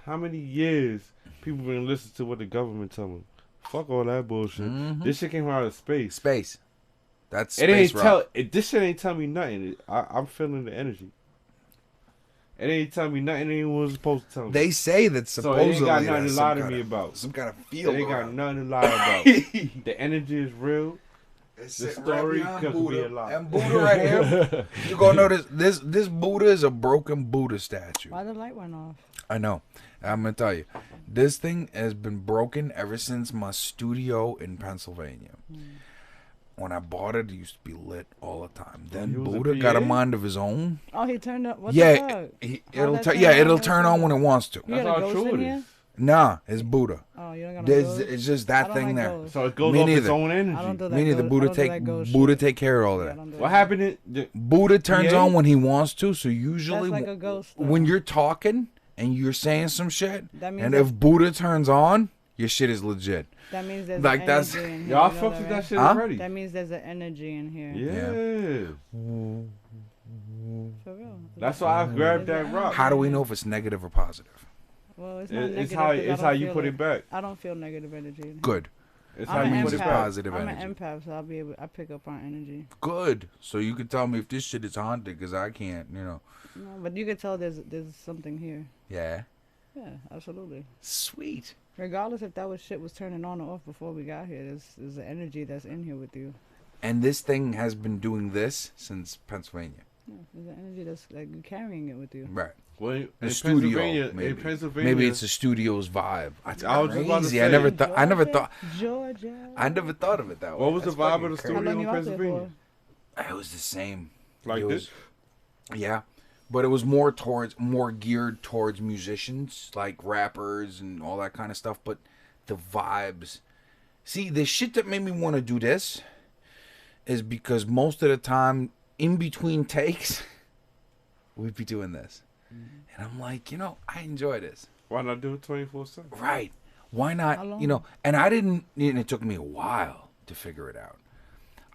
how many years people been listening to what the government tell them? Fuck all that bullshit. This shit came out of space. That's It ain't space rock. this shit ain't tell me nothing. I'm feeling the energy. It ain't tell me nothing anyone was supposed to tell me. They say that so supposedly it ain't got nothing to that's lie to me about. some kind of feel. It ain't got around. nothing to lie about. The energy is real. It's The sitting story behind could Buddha. be a lie. And Buddha right here. You gonna notice this Buddha is a broken Buddha statue. Why the light went off? I know. I'm gonna tell you, this thing has been broken ever since my studio in Pennsylvania. When I bought it, it used to be lit all the time. Then he was a Buddha got a PA? mind of his own. Oh, he turned up. What the Yeah, fuck? it'll that turn it'll on? turn on when it wants to. You That's got a how ghost true in it here? is. Nah, it's Buddha. Oh, you don't got no There's, ghost? it's just I that don't thing like there. ghosts. So it goes Me off its neither. own I don't energy. do that. Me neither. ghost- Buddha I don't do take that ghost Buddha shit. take care of all of Yeah, I that. don't do What that. happened? Buddha turns PA? on when he wants to. So usually, That's like a ghost, though. when you're talking and you're saying some shit, That means and that- if Buddha turns on, your shit is legit. That means there's Like, an that's- energy in here. Y'all you know fucked with that right? shit Huh? already. That means there's an energy in here. Yeah. For real. That's why I grabbed There's that an rock. How do we know if it's negative or positive? Well, it's not It's negative how 'cause I it's don't how you feel put it back. I don't feel negative energy. Good. It's I'm how an you means put it it's empath. back. positive I'm energy. an empath, so I pick up on energy. Good. So you can tell me if this shit is haunted, because I can't, No, but you can tell there's something here. Yeah. Yeah, absolutely. Sweet. Regardless if that was shit was turning on or off before we got here, there's an energy that's in here with you. And this thing has been doing this since Pennsylvania. Yeah, there's an energy that's like you're carrying it with you. Right. Well, A in studio, Pennsylvania, maybe. in Pennsylvania, Maybe it's a studio's vibe. That's I was just about to crazy. say. I never thought. Georgia. I never thought of it that way. What was the That's vibe fucking of the crazy. How studio long in you out there Pennsylvania? for? It was the same. Like It this? Yeah, but it was more geared towards musicians, like rappers and all that kind of stuff. But the vibes, see, the shit that made me want to do this is because most of the time, in between takes, we'd be doing this, and I'm like, I enjoy this. Why not do it 24/7? Right? Why not? How long? And I didn't. And it took me a while to figure it out.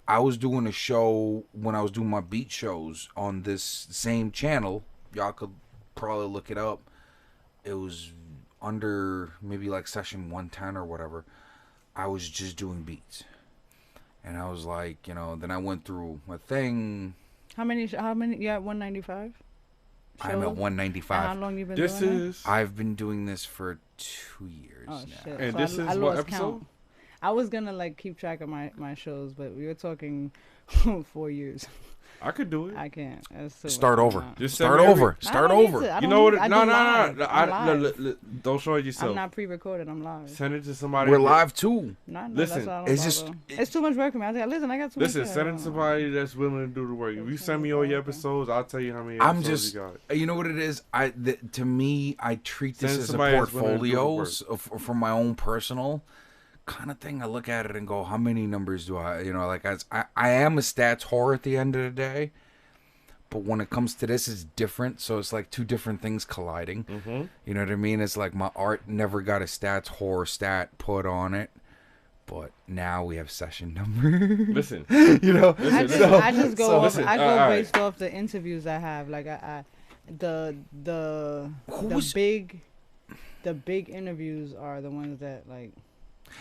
I was doing a show when I was doing my beat shows on this same channel. Y'all could probably look it up. It was under maybe like session 110 or whatever. I was just doing beats. And I was like, then I went through my thing. How many? You at 195? I'm at Shows? 195. And how long you been This doing is I've been doing this for 2 years that? Oh now. shit! And So this is I what lost episode? count. I was gonna keep track of my shows, but we were talking 4 years. I could do it. I can't. That's too Start much. over. I'm Just Start send me over. every- Start I don't need over. to. I You don't know what? need- I No, do no, live. no. I'm live. Look, don't show it yourself. I'm not pre-recorded. I'm live. Send it to somebody. We're that- live too. No, Listen, that's why I don't it's just- bother. It's too much work for me. I was like, listen, I got too Listen, much. send it to somebody that's willing to do the work. If you send me all your episodes, I'll tell you how many I'm episodes just, you got. you know what it is? To me, I treat this Send as a somebody that's willing to do the portfolio work. for my own personal kind of thing. I look at it and go, how many numbers do I, I am a stats whore at the end of the day. But when it comes to this, it's different. So it's like two different things colliding. Mm-hmm. You know what I mean? It's like my art never got a stats whore stat put on it. But now we have session number. Listen, I just go off. listen, I go all right. based off the interviews I have. Like the Who's- big interviews are the ones that like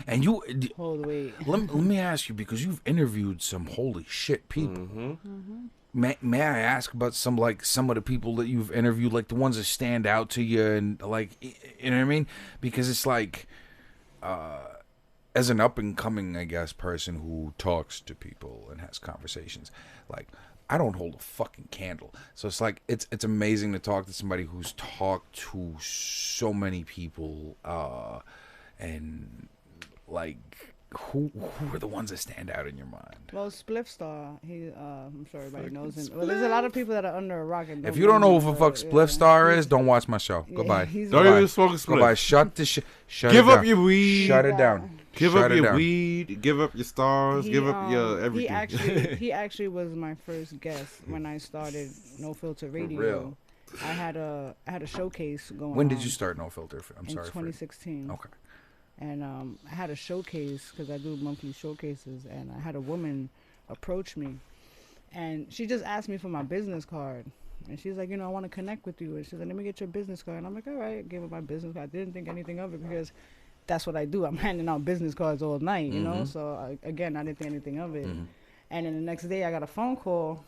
And you, hold weight. let me ask you, because you've interviewed some holy shit people. Mm-hmm. May I ask about some of the people that you've interviewed, like the ones that stand out to you, and like, you know what I mean? Because it's like, as an up and coming, I guess, person who talks to people and has conversations, like, I don't hold a fucking candle. So it's like, it's amazing to talk to somebody who's talked to so many people, and like, who are the ones that stand out in your mind? Well, Spliff Star, I'm sure everybody knows him. Well, there's a lot of people that are under a rock. And If you don't know who the fuck yeah. Spliff Star is, don't watch my show. Goodbye. he's- Don't Goodbye. even smoke a Goodbye. split. Shut the shit. Shut Give it up down. your weed. Shut it down. Give Shut up it your down. weed. Give up your stars. give up your everything. He actually was my first guest when I started No Filter Radio. real? I had a showcase going. When on did you start No Filter? I'm in sorry. 2016. Okay. And I had a showcase because I do monthly showcases, and I had a woman approach me, and she just asked me for my business card, and she's like, I want to connect with you, and she's like, let me get your business card, and I'm like, all right, I gave her my business card. I didn't think anything of it because that's what I do. I'm handing out business cards all night, you know. So I didn't think anything of it. And then the next day I got a phone call,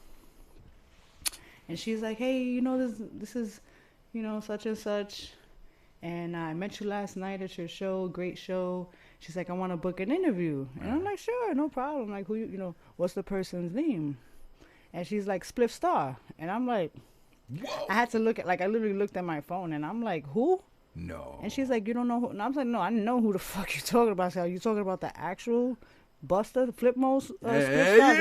and she's like, hey, you know, this is, you know, such and such, and I met you last night at your show, great show. She's like, I want to book an interview. And I'm like, sure, no problem. Like, who, you know, what's the person's name? And she's like, Spliff Star. And I'm like, whoa. I had to look at, like, I literally looked at my phone, and I'm like, who? No. And she's like, you don't know who? And I was like, no, I know who the fuck you talking about. So you talking about the actual Buster, the Flipmos Spliff Star?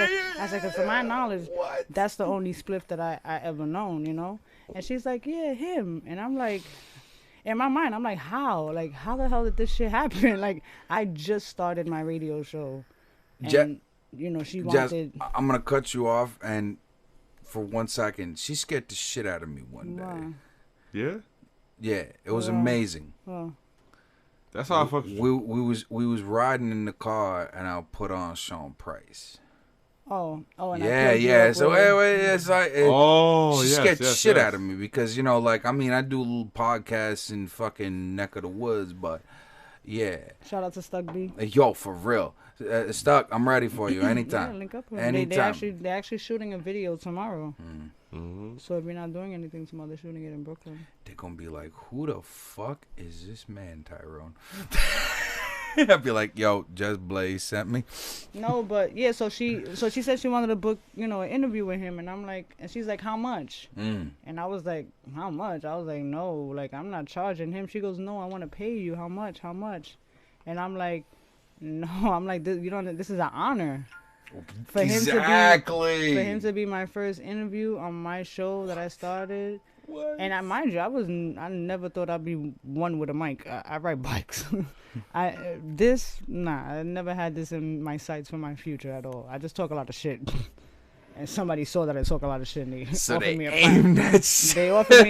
I was like, 'cause to my knowledge, that's the only Spliff that I ever known, you know? And she's like, yeah, him. And I'm like, in my mind, I'm like, how? Like, how the hell did this shit happen? Like, I just started my radio show. And, you know, she wanted... I'm going to cut you off, and for 1 second, she scared the shit out of me one day. Wow. Yeah? Yeah, it was amazing. Well, That's how I fuck with you. We was riding in the car, and I put on Sean Price. and Yeah. So it's like she scared the shit yes. out of me because, you know, like, I mean, I do little podcasts in fucking neck of the woods, but yeah. Shout out to Stuck B. Yo, for real, Stuck, I'm ready for you anytime. Yeah, link up with Anytime. They're actually shooting a video tomorrow. Mm-hmm. So if you're not doing anything tomorrow, they're shooting it in Brooklyn. They're gonna be like, who the fuck is this man, Tyrone? I'd be like, yo, JesBlaze sent me. No, but yeah, so she said she wanted to book, you know, an interview with him, and I'm like, and she's like, how much? And I was like, how much? I was like, no, like, I'm not charging him. She goes, no, I want to pay you. How much? And I'm like, no, I'm like, this is an honor. For him to be my first interview on my show that I started. What? And mind you, I never thought I'd be one with a mic. I ride bikes. I never had this in my sights for my future at all. I just talk a lot of shit. And somebody saw that I talk a lot of shit, and they offered me a platform. They offered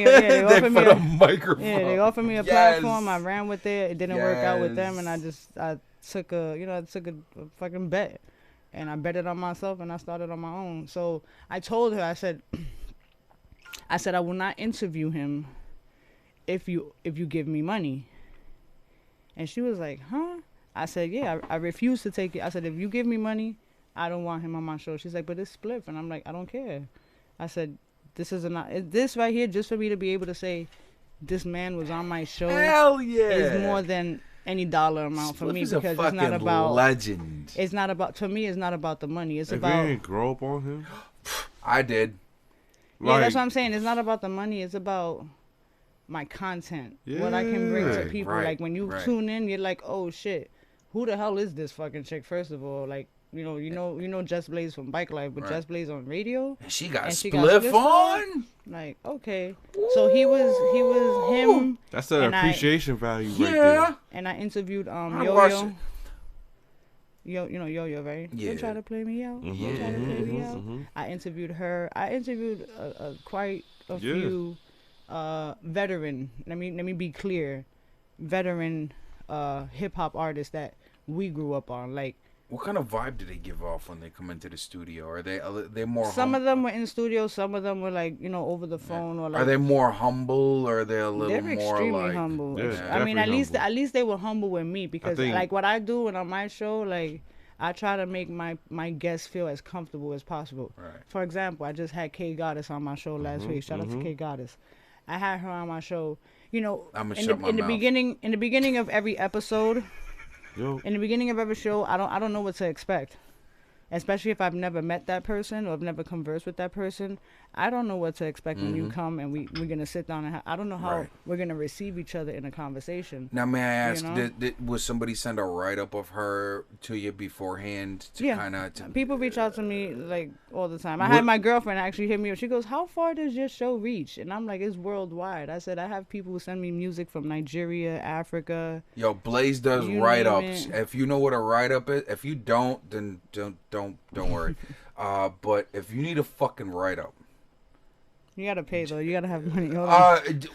me a microphone. Yeah, they offered me a platform. I ran with it. It didn't work out with them, and I took a fucking bet. And I betted on myself, and I started on my own. So I told her, I said, I will not interview him if you give me money. And she was like, huh? I said, yeah, I refuse to take it. I said, if you give me money, I don't want him on my show. She's like, but it's Spliff. And I'm like, I don't care. I said, this right here, just for me to be able to say this man was on my show. Hell yeah. Is more than any dollar amount for me, because it's not about legend. It's not about, to me, it's not about the money. It's if about. You didn't grow up on him. I did. Yeah, that's what I'm saying. It's not about the money. It's about my content, what I can bring to people. Like when you tune in, you're like, oh shit, who the hell is this fucking chick? First of all, like, you know JesBlaze from Bike Life, but JesBlaze on radio. And she got Spliff on. Like, okay, so he was him. That's the appreciation value right there. And I interviewed Yo-Yo. Yo-Yo, right? Yeah. Don't try to play me out. Yeah. Don't try to play me out. I interviewed her. I interviewed quite a few veteran. Let me be clear, veteran hip hop artists that we grew up on. Like, what kind of vibe do they give off when they come into the studio? Are they more? Some of them were in studio. Some of them were like, over the phone or like. Are they more humble, or are they a little more? They're extremely like, humble. Yeah, I mean, at humble. least they were humble with me, because like what I do and on my show, like, I try to make my guests feel as comfortable as possible. Right. For example, I just had K Goddess on my show last week. Shout out to K Goddess. I had her on my show. In the beginning of every episode. In the beginning of every show, I don't know what to expect, especially if I've never met that person or I've never conversed with that person. I don't know what to expect when you come and we're gonna sit down and I don't know how we're gonna receive each other in a conversation. Now, may I ask, would somebody send a write up of her to you beforehand? People reach out to me like all the time. I had my girlfriend actually hit me up. She goes, "How far does your show reach?" And I'm like, "It's worldwide." I said, "I have people who send me music from Nigeria, Africa." Yo, Blaze does write ups. If you know what a write up is, if you don't, then don't worry. But if you need a fucking write up. You gotta pay though. You gotta have money.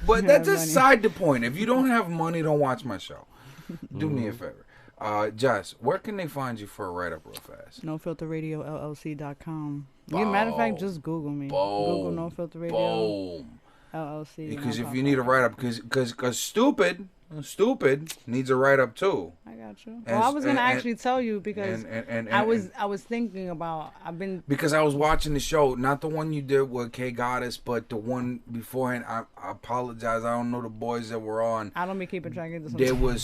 But that's aside the point. If you don't have money, don't watch my show. Do me a favor. Jess, where can they find you for a write up real fast? NoFilterRadioLLC.com. Matter of fact, just Google me. Google No Filter Radio LLC. Because if you need a write up, because Stupid, Stupid needs a write up too. I got you. And- Well, I was gonna and- actually tell you because and I was thinking about. I've been. because I was watching the show, not the one you did with K Goddess, but the one beforehand. I apologize. I don't know the boys that were on. I don't be keeping track of this.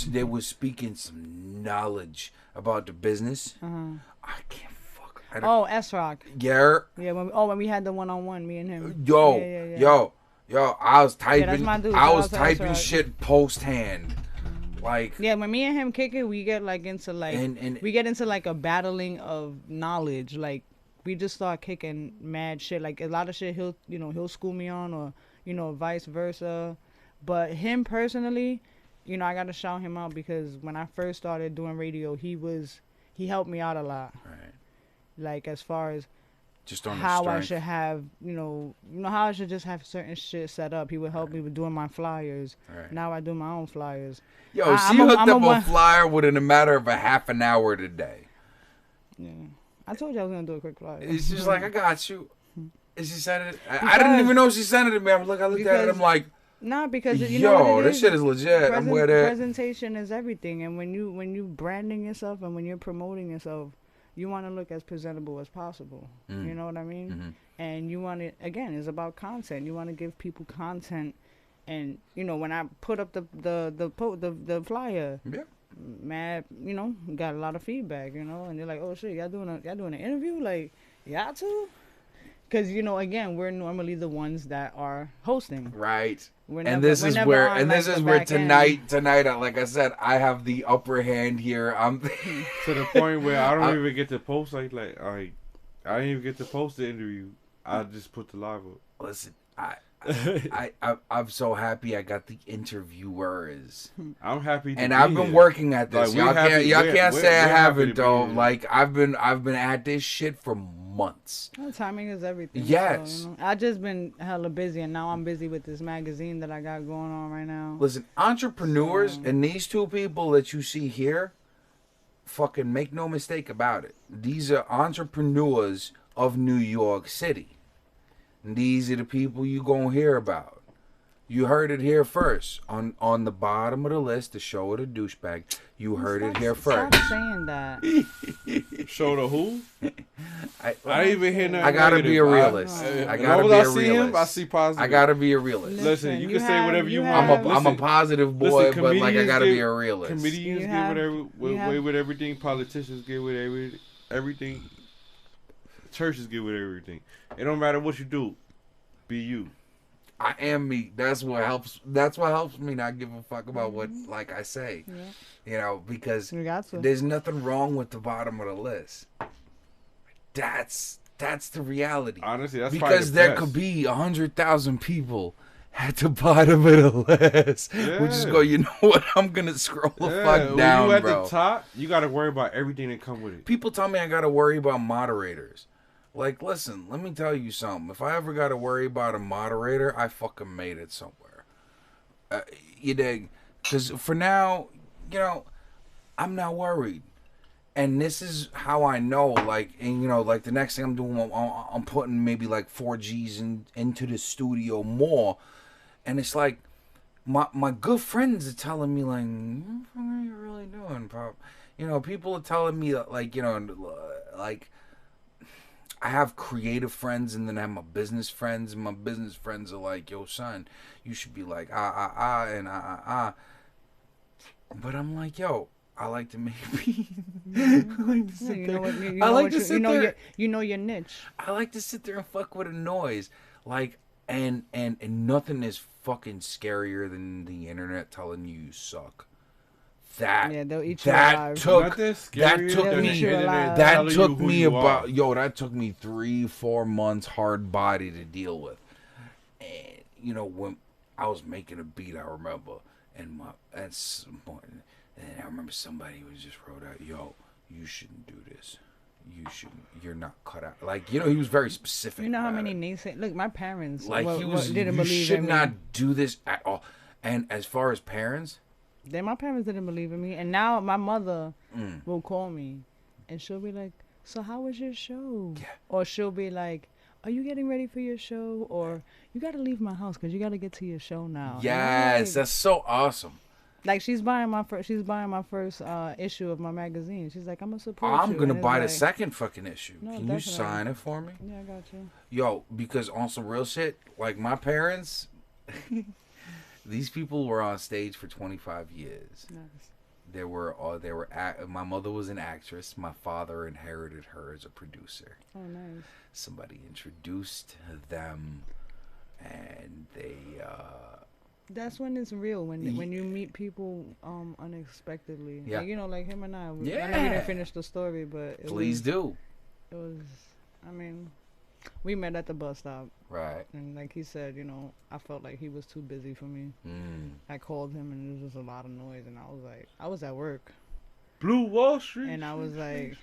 They was speaking some knowledge about the business. I can't fuck. I don't, Oh, S Rock. yeah. Yeah. When we had the 1-on-1, me and him. Yo, Yeah. yo. I was typing. that's my dude. I Shout was out to us, typing right? shit post hand. Like, Yeah, when me and him kick it, we get like into like And- we get into like a battling of knowledge. Like we just start kicking mad shit. Like a lot of shit he'll school me on, or vice versa. But him personally, I gotta shout him out because when I first started doing radio, he helped me out a lot. right. Like as far as Just on how the I strength. should have, how I should just have certain shit set up. He would help me with doing my flyers. Right. Now I do my own flyers. Yo, I'm she a- hooked I'm a up a one- flyer within a matter of a half an hour today. Yeah. I told you I was gonna do a quick flyer. It's just like, I got you. And she said it. I Because- didn't even know she sent it to me. I looked at it. Because- I'm like, Nah, because you know what yo, it this is? shit is legit. I'm with it. Presentation is everything, and when you branding yourself and when you're promoting yourself, you want to look as presentable as possible. You know what I mean? Mhm. And you want it again. It's about content. You want to give people content, and when I put up the flyer, Yeah. mad, got a lot of feedback, and they're like, oh shit, y'all doing an interview, like y'all too, because again, we're normally the ones that are hosting. Right. We're And never- this we're is never where, on, and like, this the is where back end. tonight, like I said, I have the upper hand here. I'm. To the point where I don't even get to post I didn't even get to post the interview. I just put the live up. Listen, I'm so happy I got the interviewers, I'm happy to and be I've been here. working at this. Like, y'all we're happy- y'all we're- can't we're- say I we're happy haven't to be though. here. Like I've been at this shit for months. Well, timing is everything. Yes. So, I just been hella busy, and now I'm busy with this magazine that I got going on right now. Listen, entrepreneurs and these two people that you see here, fucking make no mistake about it. These are entrepreneurs of New York City. And these are the people you gonna hear about. You heard it here first. On the bottom of the list, the show of the douchebag. You heard it here Stop first. saying that. Show the who? I I didn't even hear nothing. I gotta be a negative. realist. As I long gotta as be I a see him, realist. I see positive. I gotta be a realist. Listen, you can say have- whatever you have- want. I'm a positive boy, Listen, but like I comedians gotta get- be a realist. Comedians You get have- whatever you away have- with everything. Politicians get with everything. Churches get with everything. It don't matter what you do. Be you. I am me. That's what helps. That's what helps me not give a fuck about what, like I say, because You got to. there's nothing wrong with the bottom of the list. That's the reality. Honestly, that's Because probably the there best. could be 100,000 people at the bottom of the list. We just Yeah. go, you know what? I'm gonna scroll the fuck when down, you at bro. the top, you got to worry about everything that come with it. People tell me I gotta worry about moderators. Like, listen, let me tell you something. If I ever gotta worry about a moderator, I fucking made it somewhere. You dig? Because for now, I'm not worried. And this is how I know, like, and like the next thing I'm doing, I'm putting maybe like 4 G's into the studio more. And it's like, my good friends are telling me, like, what are you really doing, Pop? People are telling me, like, like, I have creative friends and then I have my business friends. And my business friends are like, yo, son, you should be like, and But I'm like, yo, I like to make beats. I like to sit there. I like to sit there. You know your niche. I like to sit there and fuck with a noise. Like, and nothing is fucking scarier than the internet telling you suck. Yeah, they'll eat you alive. Nothing scarier took than me- the internet That telling took you who me you about are. that took me 3-4 months hard body to deal with. And when I was making a beat, I remember, and at some point, and I remember somebody was just wrote out, "Yo, you shouldn't do this. You're not cut out." Like, he was very specific. You know how about many it. naysayers? Look, my parents Like, he was. didn't You believe should in me. not do this at all. And as far as parents, Then my parents didn't believe in me, and now my mother will call me, and she'll be like, "So how was your show?" Yeah. Or she'll be like, "Are you getting ready for your show?" Or "You got to leave my house because you got to get to your show now." And I'm yes, like, that's so awesome. Like she's buying my first issue of my magazine. She's like, I'm gonna support you. I'm gonna And buy the it's like, second fucking issue. No, Can you definitely. sign it for me? Yeah, I got you. Yo, because on some real shit, like my parents, these people were on stage for 25 years. Nice. My mother was an actress. My father inherited her as a producer. Oh, nice. Somebody introduced them, and they. That's when it's real, when you meet people unexpectedly. Yeah. Like, you know, like him and I. I know you Yeah. didn't finish the story, but Please do. It was, I mean, we met at the bus stop. Right. And like he said, you know, I felt like he was too busy for me. I called him and there was just a lot of noise, and I was at work. Blue Wall Street. And I was like,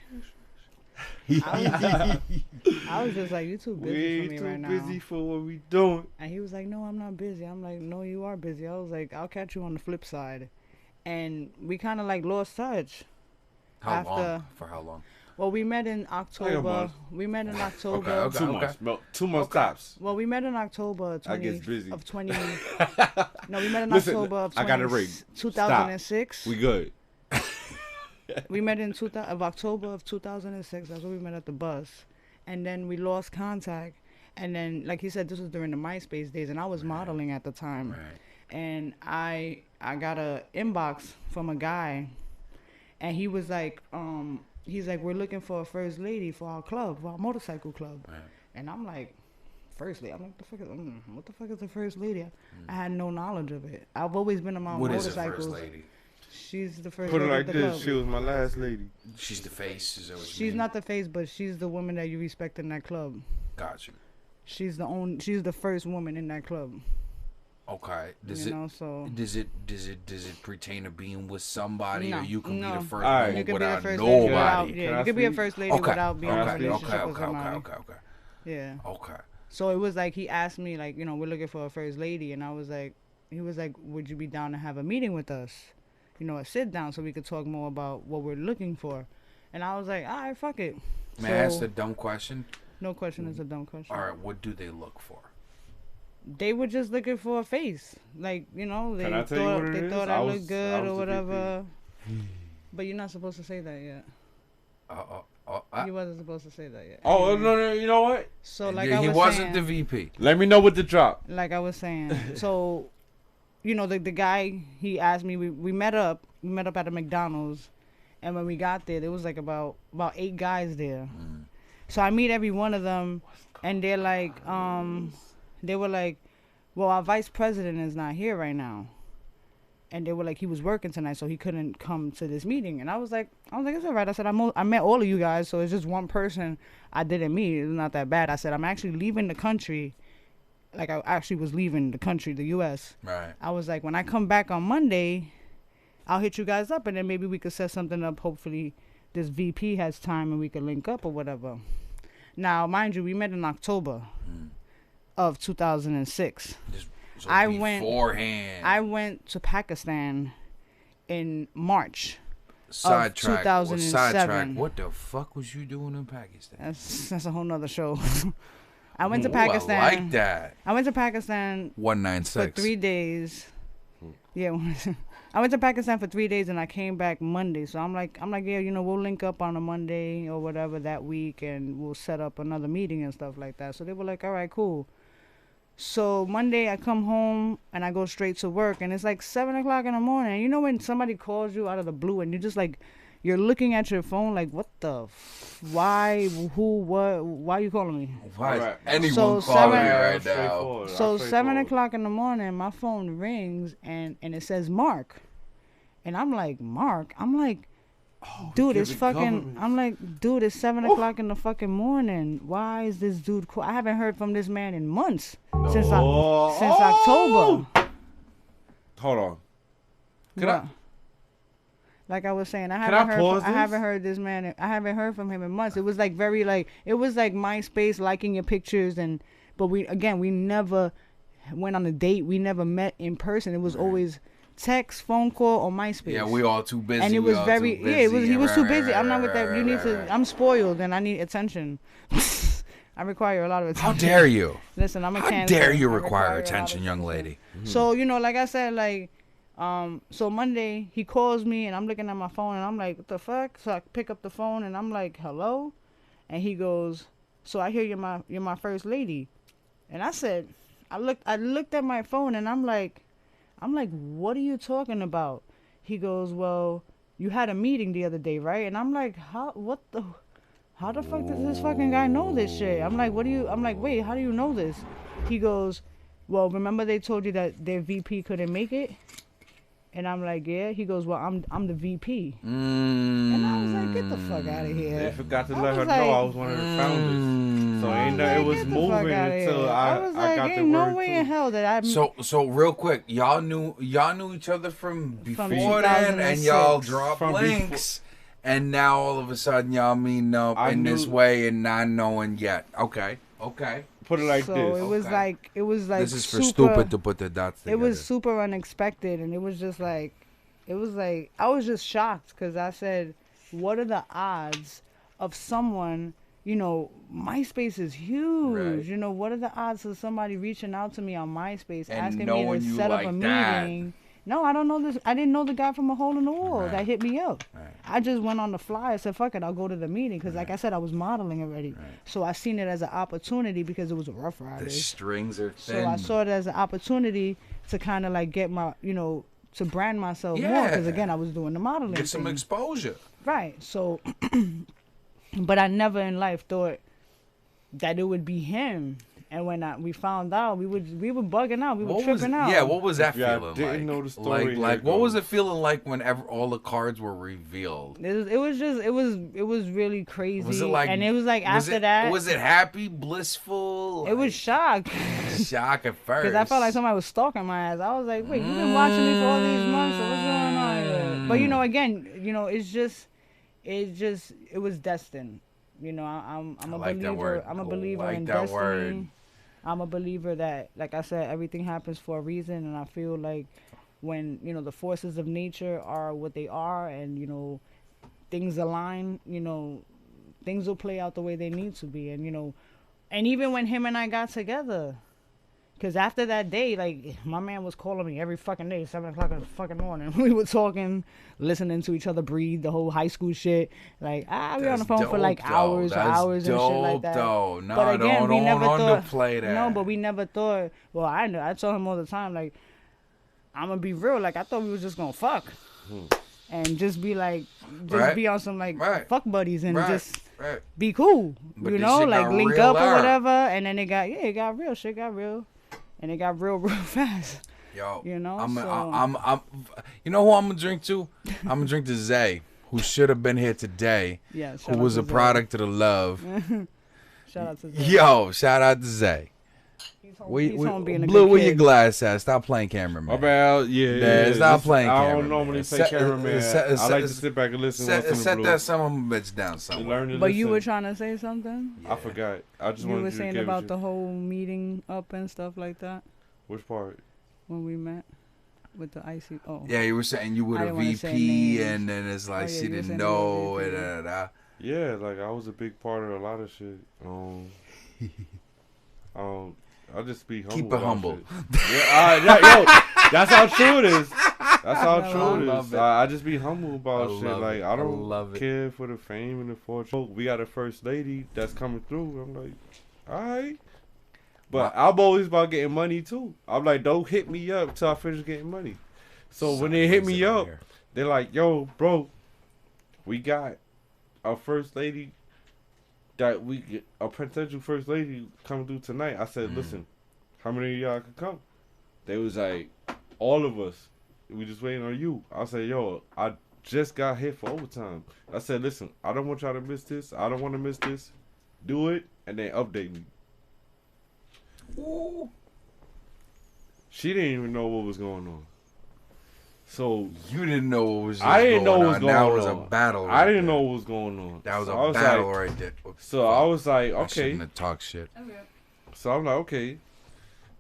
I was just like, you too busy for me right now. We too busy for what we doing. And he was like, no, I'm not busy. I'm like, no, you are busy. I was like, I'll catch you on the flip side. And we kind of like lost touch. How long? For how long? Well, we met in October. We met in October. Okay. 2 months. Well, 2 months tops. Well, we met in October I get busy. of 20. No, we met in Listen, October of 20, I got a ring. 2006. We good. We met in October of 2006. That's when we met at the bus. And then we lost contact. And then, like he said, this was during the MySpace days, and I was modeling at the time. Right. And I got a inbox from a guy, and he was like, he's like, we're looking for a first lady for our club, for our motorcycle club. Right. And I'm like, first lady? I'm like, what the fuck is the first lady? I had no knowledge of it. I've always been around motorcycles. What is a first lady? She's the first Put lady it of like the this. club. She was my last lady. She's the face. Is that what you She's mean? not the face, but she's the woman that you respect in that club. Got you. She's the first woman in that club. Okay. Does it pertain to being with somebody, or you can be the first right. woman You can without be the first lady nobody? you can be a first lady without being in a Okay. relationship with somebody. Okay. Yeah. Okay. So it was like he asked me, like, you know, we're looking for a first lady, and I was like, he was like, would you be down to have a meeting with us? You know, a sit down so we could talk more about what we're looking for. And I was like, all right, fuck it. May I ask a dumb question? No question is a dumb question. All right, what do they look for? They were just looking for a face. Like, you know, they thought I looked good or whatever. But you're not supposed to say that yet. You wasn't supposed to say that yet. Oh, no, you know what? So, like he wasn't the VP. Let me know what the drop. Like I was saying. So, you know, the guy, he asked me, we met up at a McDonald's, and when we got there was like about 8 guys there. So I meet every one of them, and they're like, they were like, well, our vice president is not here right now. And they were like, he was working tonight, so he couldn't come to this meeting. And I was like, it's all right. I said, I met all of you guys, so it's just one person I didn't meet. It's not that bad. I said, I'm actually leaving the country. Like, I actually was leaving the country, the U.S. Right. I was like, when I come back on Monday, I'll hit you guys up, and then maybe we could set something up. Hopefully this VP has time and we could link up or whatever. Now, mind you, we met in October of 2006. So I went to Pakistan in March of 2007. What the fuck was you doing in Pakistan? That's a whole nother show. I went to Pakistan. I like that. I went to Pakistan 196 for 3 days. Yeah, I went to Pakistan for 3 days and I came back Monday. So I'm like, yeah, you know, we'll link up on a Monday or whatever that week, and we'll set up another meeting and stuff like that. So they were like, all right, cool. So Monday I come home and I go straight to work, and it's like 7 o'clock in the morning. You know when somebody calls you out of the blue and you're just like, you're looking at your phone like, what the why, who, what, why are you calling me? Why Right. is anyone So calling me 7 right now? So 7 o'clock in the morning, my phone rings and it says Mark. And I'm like, Mark? I'm like, dude, it's fucking, I'm like, dude, it's 7 o'clock in the fucking morning. Why is this dude I haven't heard from this man in months. Since October. Hold on. Like I was saying, I Can haven't heard this man. I haven't heard from him in months. It was like it was like MySpace, liking your pictures, but we never went on a date. We never met in person. It was always text, phone call, or MySpace. Yeah, we all too busy. And it was he was too busy. I'm not with that. You need to. I'm spoiled and I need attention. I require a lot of attention. How dare you? Listen, I'm a How Cancer. dare you I require a lot of attention, young lady? So, you know, like I said, like, So Monday he calls me and I'm looking at my phone and I'm like, what the fuck? So I pick up the phone and I'm like, hello, and he goes, so I hear you're my first lady, and I said, I looked at my phone and I'm like, what are you talking about? He goes, well, you had a meeting the other day, right? And I'm like, how the fuck does this fucking guy know this shit? I'm like, wait, how do you know this? He goes, well, remember they told you that their VP couldn't make it? And I'm like, yeah. He goes, well, I'm the VP. And I was like, get the fuck out of here. They forgot to I let her was know like- I was one of the founders. So ain't no, it was get the fuck moving outta until here. I was like, got the ain't no word way too. in hell that I'm. So real quick, y'all knew each other from before From then, and y'all 2006. dropped From links, and now all of a sudden y'all meeting up I in this knew- way and not knowing yet. Okay. Put it like so this. it was Okay. like This is for super, stupid to put the dots together. It was super unexpected, and it was like I was just shocked because I said, what are the odds of someone, MySpace is huge. Right. What are the odds of somebody reaching out to me on MySpace And asking me knowing to you set up a like that. meeting? No, I don't know this. I didn't know the guy from a hole in the wall Right. that hit me up. Right. I just went on the fly. I said, fuck it, I'll go to the meeting because, like I said, I was modeling already. Right. So I seen it as an opportunity because it was a Rough The Riders. strings are thin. So I saw it as an opportunity to kind of like get my, to brand myself more because Yeah. again I was doing the modeling. Get some thing. exposure. Right. So, but I never in life thought that it would be him. And when we found out, we were bugging out. We were tripping out. Yeah, what was that If y'all feeling didn't like? know the story, like here what was goes. it feeling like whenever all the cards were revealed? It was really crazy. Was it like? And it was like was after it, that, was it happy, blissful? it was shock. shock at first. Because I felt like somebody was stalking my ass. I was like, wait, you've been watching me for all these months, so what's going on here? But again, it was destined. I'm a like that believer. word. I'm a I believer like in that destiny. word. I'm a believer that, like I said, everything happens for a reason, and I feel like when the forces of nature are what they are, and things align, things will play out the way they need to be, and even when him and I got together. Because after that day, like, my man was calling me every fucking day, 7 o'clock in the fucking morning. We were talking, listening to each other breathe, the whole high school shit. Like, we were on the That's phone for like dope, though. hours That's and shit like dope, that. though. No, But again, we don't never thought. underplay that. No, but we never thought. Well, I know. I told him all the time, like, I'm gonna be real. Like, I thought we was just gonna fuck, and just be like, Right. be on some like Right. fuck buddies and Right. just Right. be cool. But this shit like got link real up or out. whatever. And then it got real. Shit got real. And it got real fast. Yo, You know, I'm, so- I'm, you know who I'm gonna drink to? I'm gonna drink to Zay, who should have been here today, Yeah. who was a product of the love. Shout out to Zay. Yo, shout out to Zay. He's home being a Blue, good where your kid. glass at? Stop playing cameraman. My bad. Yeah. stop This- playing I cameraman. don't normally play Set- cameraman. set- I like to set- sit back and listen. Set, once in a set blue. that son of a bitch down To somewhere. learn to But you listen. were trying to say something? I forgot. I just You wanted were you to saying give about it the whole meeting up and stuff like that which part? when we met with the icy. Oh. Yeah, you were saying you were I the didn't wanna say VP, names. and then it's like Oh, yeah, she you were didn't saying you were know. VP. Yeah, like I was a big part of a lot of shit. I'll just be humble. Keep it about humble. shit. Yo, that's how true it is. That's how I true it love is. it. I just be humble about I shit. love Like it. I don't love it. care for the fame and the fortune. We got a first lady that's coming through. I'm like, all right. But I'm always about getting money too. I'm like, don't hit me up till I finish getting money. So when they hit me up, they're like, yo, bro, we got a first lady that we get a potential first lady coming through tonight. I said, listen, how many of y'all could come? They was like, all of us. We just waiting on you. I said, yo, I just got hit for overtime. I said, listen, I don't want y'all to miss this. I don't want to miss this. Do it and then update me. Ooh. She didn't even know what was going on. So You didn't know what was. I didn't know what was on. going That on. was a battle. I right didn't there. know what was going on. That was So a I was battle like, right there. So I was like, I okay. shouldn't have talked shit. So I'm like, okay.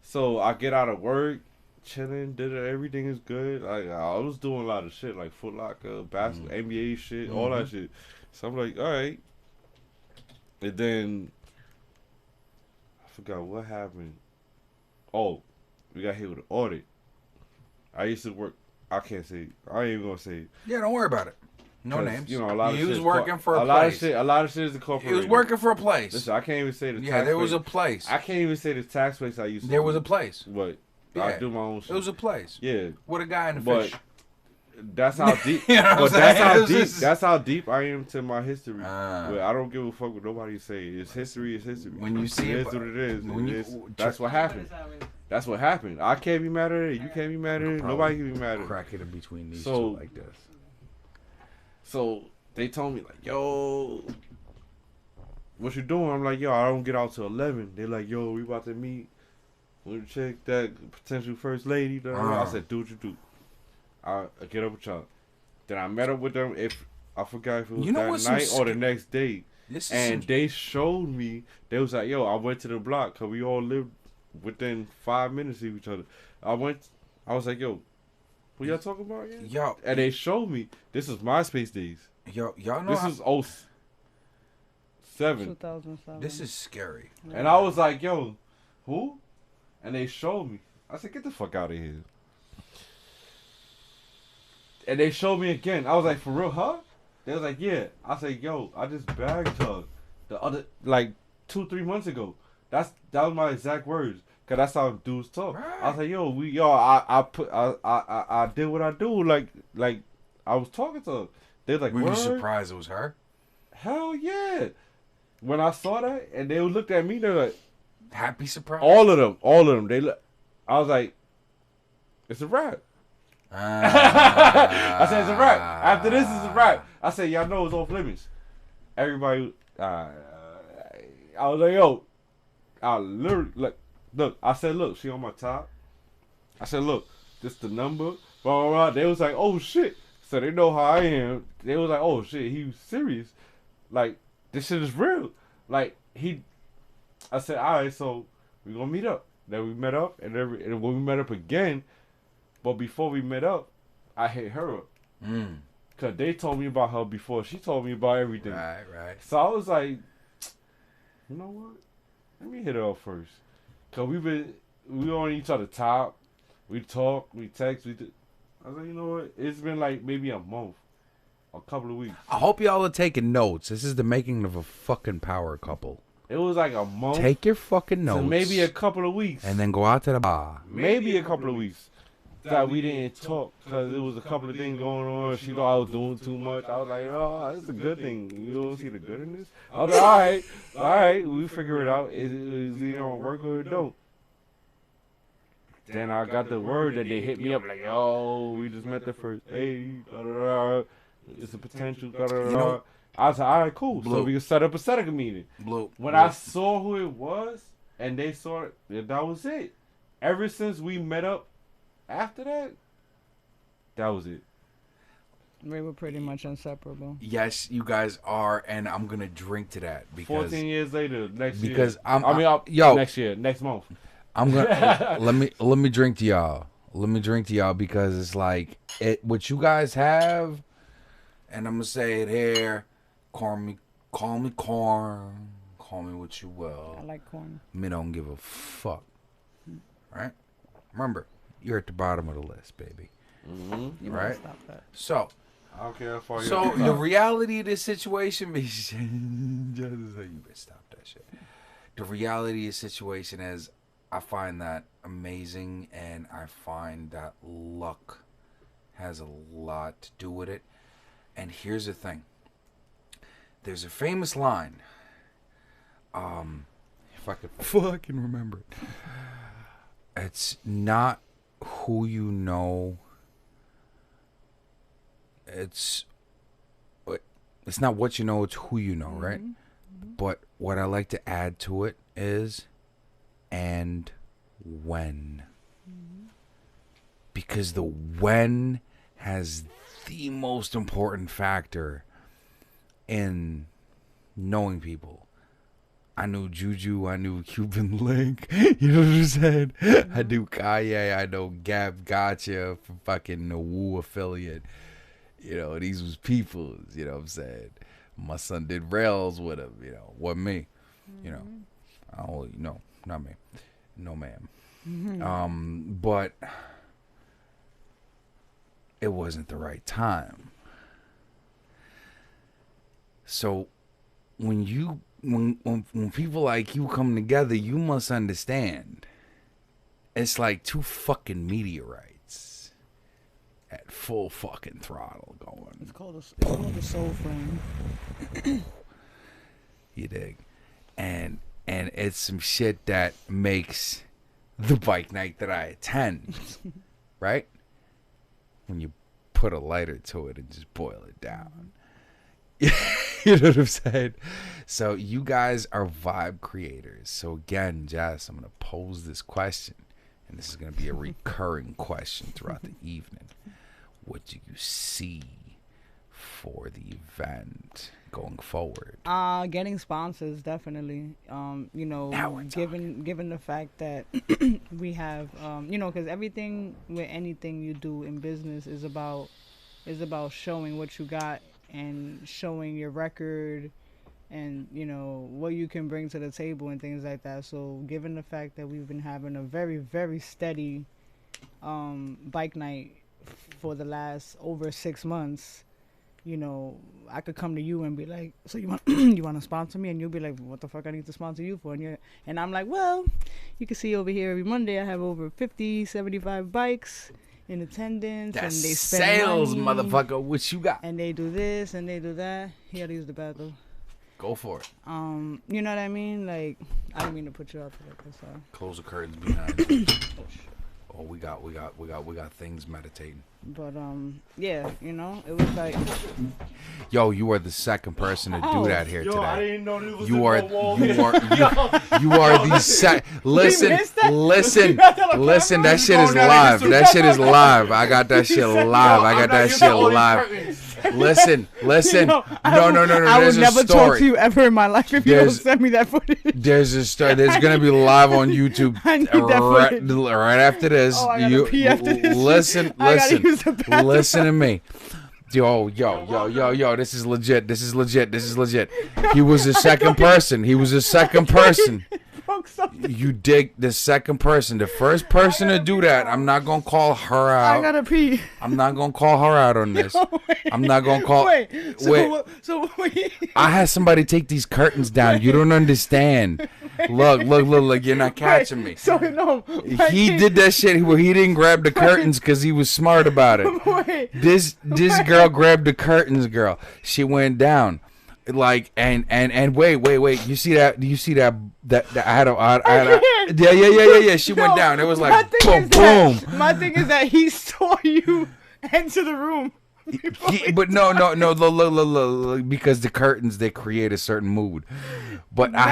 So I get out of work, chilling, everything is good. I was doing a lot of shit like Foot Locker, basketball, NBA shit, all that shit. So I'm like, all right. And then I forgot what happened. Oh, we got hit with an audit. I used to work I can't say. I ain't even gonna say it. Yeah, don't worry about it. No 'Cause, names. You know, a lot of he was shit working for a lot of place. shit. A lot of shit is He incorporated. was working for a place. Listen, I can't even say the. Yeah, tax there was place. a place. I can't even say the tax place I used to. There was a place. What? Yeah. I do my own shit. It was a place. Yeah, With a guy in the but fish. that's how deep. You know what But I'm that's saying? how It was deep. just- That's how deep I am to my history. Ah. But I don't give a fuck what nobody say. It's history. It's history. When you see it it, is what it is. when you- That's what happened. That's what happened. I can't be mad at it. You can't be mad at it. Nobody can be mad at it. Crack it in between these So- two like this. So they told me like, yo, what you doing? I'm like, yo, I don't get out till 11. They're like, yo, we about to meet with a chick, that potential first lady. I said, do what you do. I get up with y'all. Then I met up with them. If I forgot if it was You know that what's night some or the next day. This is And some- they showed me. They was like, yo, I went to the block because we all lived within 5 minutes of each other. I was like, yo, what y'all talking about again? yo, And they showed me. This is MySpace days. y'all know This how- is 07. 2007. this is scary. And I was like, yo, who? And they showed me. I said, get the fuck out of here. And they showed me again. I was like, for real, huh? They was like, yeah. I said, yo, I just bagged her the other, like 2-3 months ago. That was my exact words. Cause that's how dudes talk. Right. I was like, yo, I did what I do. Like I was talking to her. They was like, Were you word? surprised it was her? Hell yeah. When I saw that and they looked at me, they're like, Happy surprise? all of them. They look. I was like, it's a wrap. I said it's a wrap. After this is a wrap. I said y'all know it's off limits. Everybody. I was like, yo, I literally look. I said, look, she on my top. I said, look, this the number. Blah blah blah. They was like, oh shit. So they know how I am. They was like, oh shit, he was serious. Like this shit is real. Like I said, all right, so we gonna meet up. Then we met up, and when we met up again, but before we met up, I hit her up. Cause they told me about her before she told me about everything. Right. So I was like, you know what? Let me hit her up first. Cause we on each other top. We talk, we text, I was like, you know what? It's been like maybe a month, a couple of weeks. I hope y'all are taking notes. This is the making of a fucking power couple. It was like a month. Take your fucking notes. So maybe a couple of weeks. and then go out to the bar. Maybe a couple of weeks that we didn't talk because there was a couple of things going on. She thought I was doing too much. I was like, oh, it's a good thing. You don't see the good in this? I was like, all right, we figure it out. Is it gonna work or it don't? Then I got the word that they hit me up like, yo, we just met the first day. It's a potential. You know- I was like, all right, cool. So Blue. we can set up a Seneca meeting. Blue. When I saw who it was, and they saw it, that was it. Ever since we met up, after that was it. We were pretty much inseparable. Yes, you guys are, and I'm gonna drink to that because 14 years later, next year. because yo, next year, next month. I'm gonna let me drink to y'all. Let me drink to y'all because it's like what you guys have, and I'm gonna say it here. Call me corn. Call me what you will. I like corn. Me don't give a fuck. Right? Remember, you're at the bottom of the list, baby. You Right. Right. Stop that. So, I don't care how far you so the reality of this situation, you better stop that shit. The reality of the situation is, I find that amazing, and I find that luck has a lot to do with it. And here's the thing. There's a famous line. If I could fucking remember it. It's not who you know. It's not what you know, it's who you know, right? But what I like to add to it is and when. Because the when has the most important factor in knowing people. I knew Juju, I knew Cuban Link, you know what I'm saying? I knew Kanye, I know Gab Gotcha from fucking the Woo affiliate. You know, these was peoples, you know what I'm saying? My son did rails with him, you know, wasn't me. You know, I don't, no, not me. No, ma'am. But it wasn't the right time. So when people like you come together, you must understand. It's like two fucking meteorites at full fucking throttle going. It's called a soul frame. You dig? And it's some shit that makes the bike night that I attend, right? When you put a lighter to it and just boil it down. You know what I'm saying? So you guys are vibe creators. So again, Jess, I'm going to pose this question. And this is going to be a recurring question throughout the evening. What do you see for the event going forward? Getting sponsors, definitely. You know, given the fact that we have, you know, because everything with anything you do in business is about showing what you got and showing your record and, you know, what you can bring to the table and things like that. So given the fact that we've been having a very, very steady bike night for the last over 6 months, you know, I could come to you and be like, so you want you want to sponsor me? And you'll be like, what the fuck I need to sponsor you for? And I'm like, well, you can see over here every Monday I have over 50, 75 bikes in attendance. That's and they spend sales, money, motherfucker. What you got? and they do this and they do that. He had to use the bathroom. Go for it. You know what I mean? Like, I didn't mean to put you out there. Sorry. Close the curtains behind you. Oh, we got things meditating. But yeah, you know, it was like, Yo, you are the second person to do that here Yo, today. I didn't know there was You a are wall. you are the listen. That shit is live. That shit is live. I got that shit live. I got that shit live. Listen. No. I There's would a never talk story. to you ever in my life if you don't send me that footage. There's a story. There's gonna be live on YouTube I need that footage. right after this. Oh, I gotta pee after this. Listen. I gotta use the bathroom. Listen to me. Yo, this is legit. He was the second person. You dig the second person. The first person to do that, I'm not going to call her out. I gotta pee. I'm not going to call her out on this. I'm not going to call. Wait. Wait. I had somebody take these curtains down. You don't understand. Look. You're not catching me. So, no. He did that shit where he didn't grab the curtains because he was smart about it. Wait. This girl grabbed the curtains, girl. She went down. Like and wait. You see that? Do you see that I had yeah. She went down. It was like boom. My thing is that he saw you enter the room. But no. Look, because the curtains, they create a certain mood. But I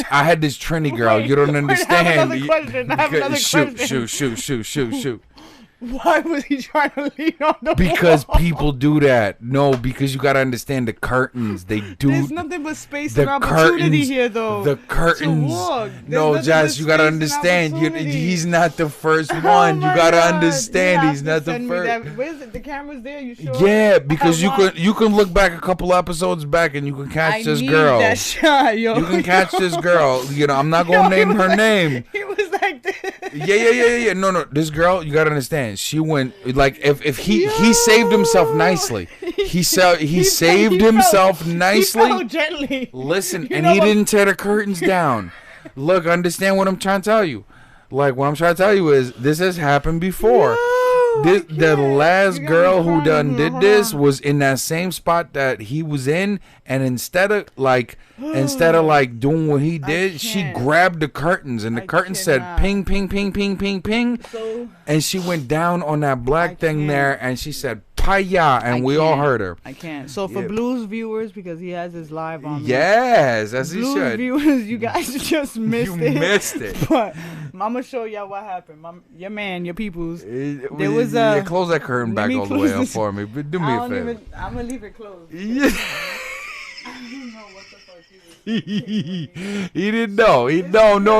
had this Trini girl. You don't understand. I have another question. Shoot. Why was he trying to lean on the Because wall? people do that. No, because you gotta understand the curtains. They do. There's nothing but space and opportunity here, though. The curtains. No, Jazz, you gotta understand. He's not the first one. You gotta understand. He's not the first. Where's it? The camera's there. You sure? Yeah, because you can look back a couple episodes back and you can catch this girl. That shot, yo. You can catch this girl. You know, I'm not gonna name her name. He was like this. Yeah. No. This girl, you gotta understand. She went like if he saved himself nicely. He saved himself nicely. He fell gently. Listen, and he didn't tear the curtains down. Look, understand what I'm trying to tell you. Like what I'm trying to tell you is this has happened before. The last girl who did this was in that same spot that he was in, and instead of doing what he did, she grabbed the curtains, and the curtains said ping, ping, ping, ping, ping, ping, and she went down on that black thing there, and she said paya, and we all heard her. I can't. So for Blues viewers, because he has his live on. Yes, as he Blues should. viewers, you guys just missed it. You missed it. But I'm gonna show y'all what happened. Your peoples. There was a. Close that curtain back all the way up for me. But do me a favor. I'm gonna leave it closed. Yeah. I don't know what the fuck he was. He didn't know.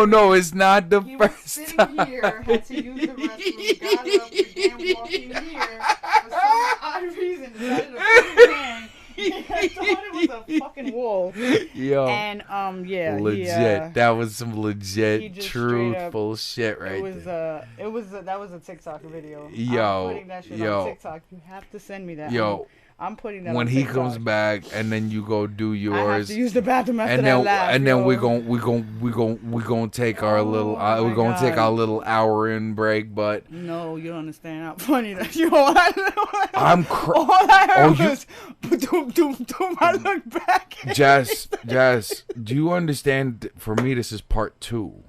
No. It's not the He was first sitting time. here, had to use the restroom, got up, began walking here for some odd reason, decided to put his hand I thought it was a fucking wall. Yo. And yeah, Legit. That was some he legit, just straight up- truthful shit right there. that was a TikTok video. Yo, I'm putting that shit yo. on TikTok. You have to send me that. Yo. I'm putting that When on he TikTok. comes back and then you go do I have yours. to use the bathroom after And that then, laugh, and then yo. we gon' take our little Oh we're my gonna take God. our little hour in break, but No, you don't understand how funny that. Yo, all I Oh, heard you- was doom, doom, doom. I look back. Jess, do you understand? For me, this is part 2.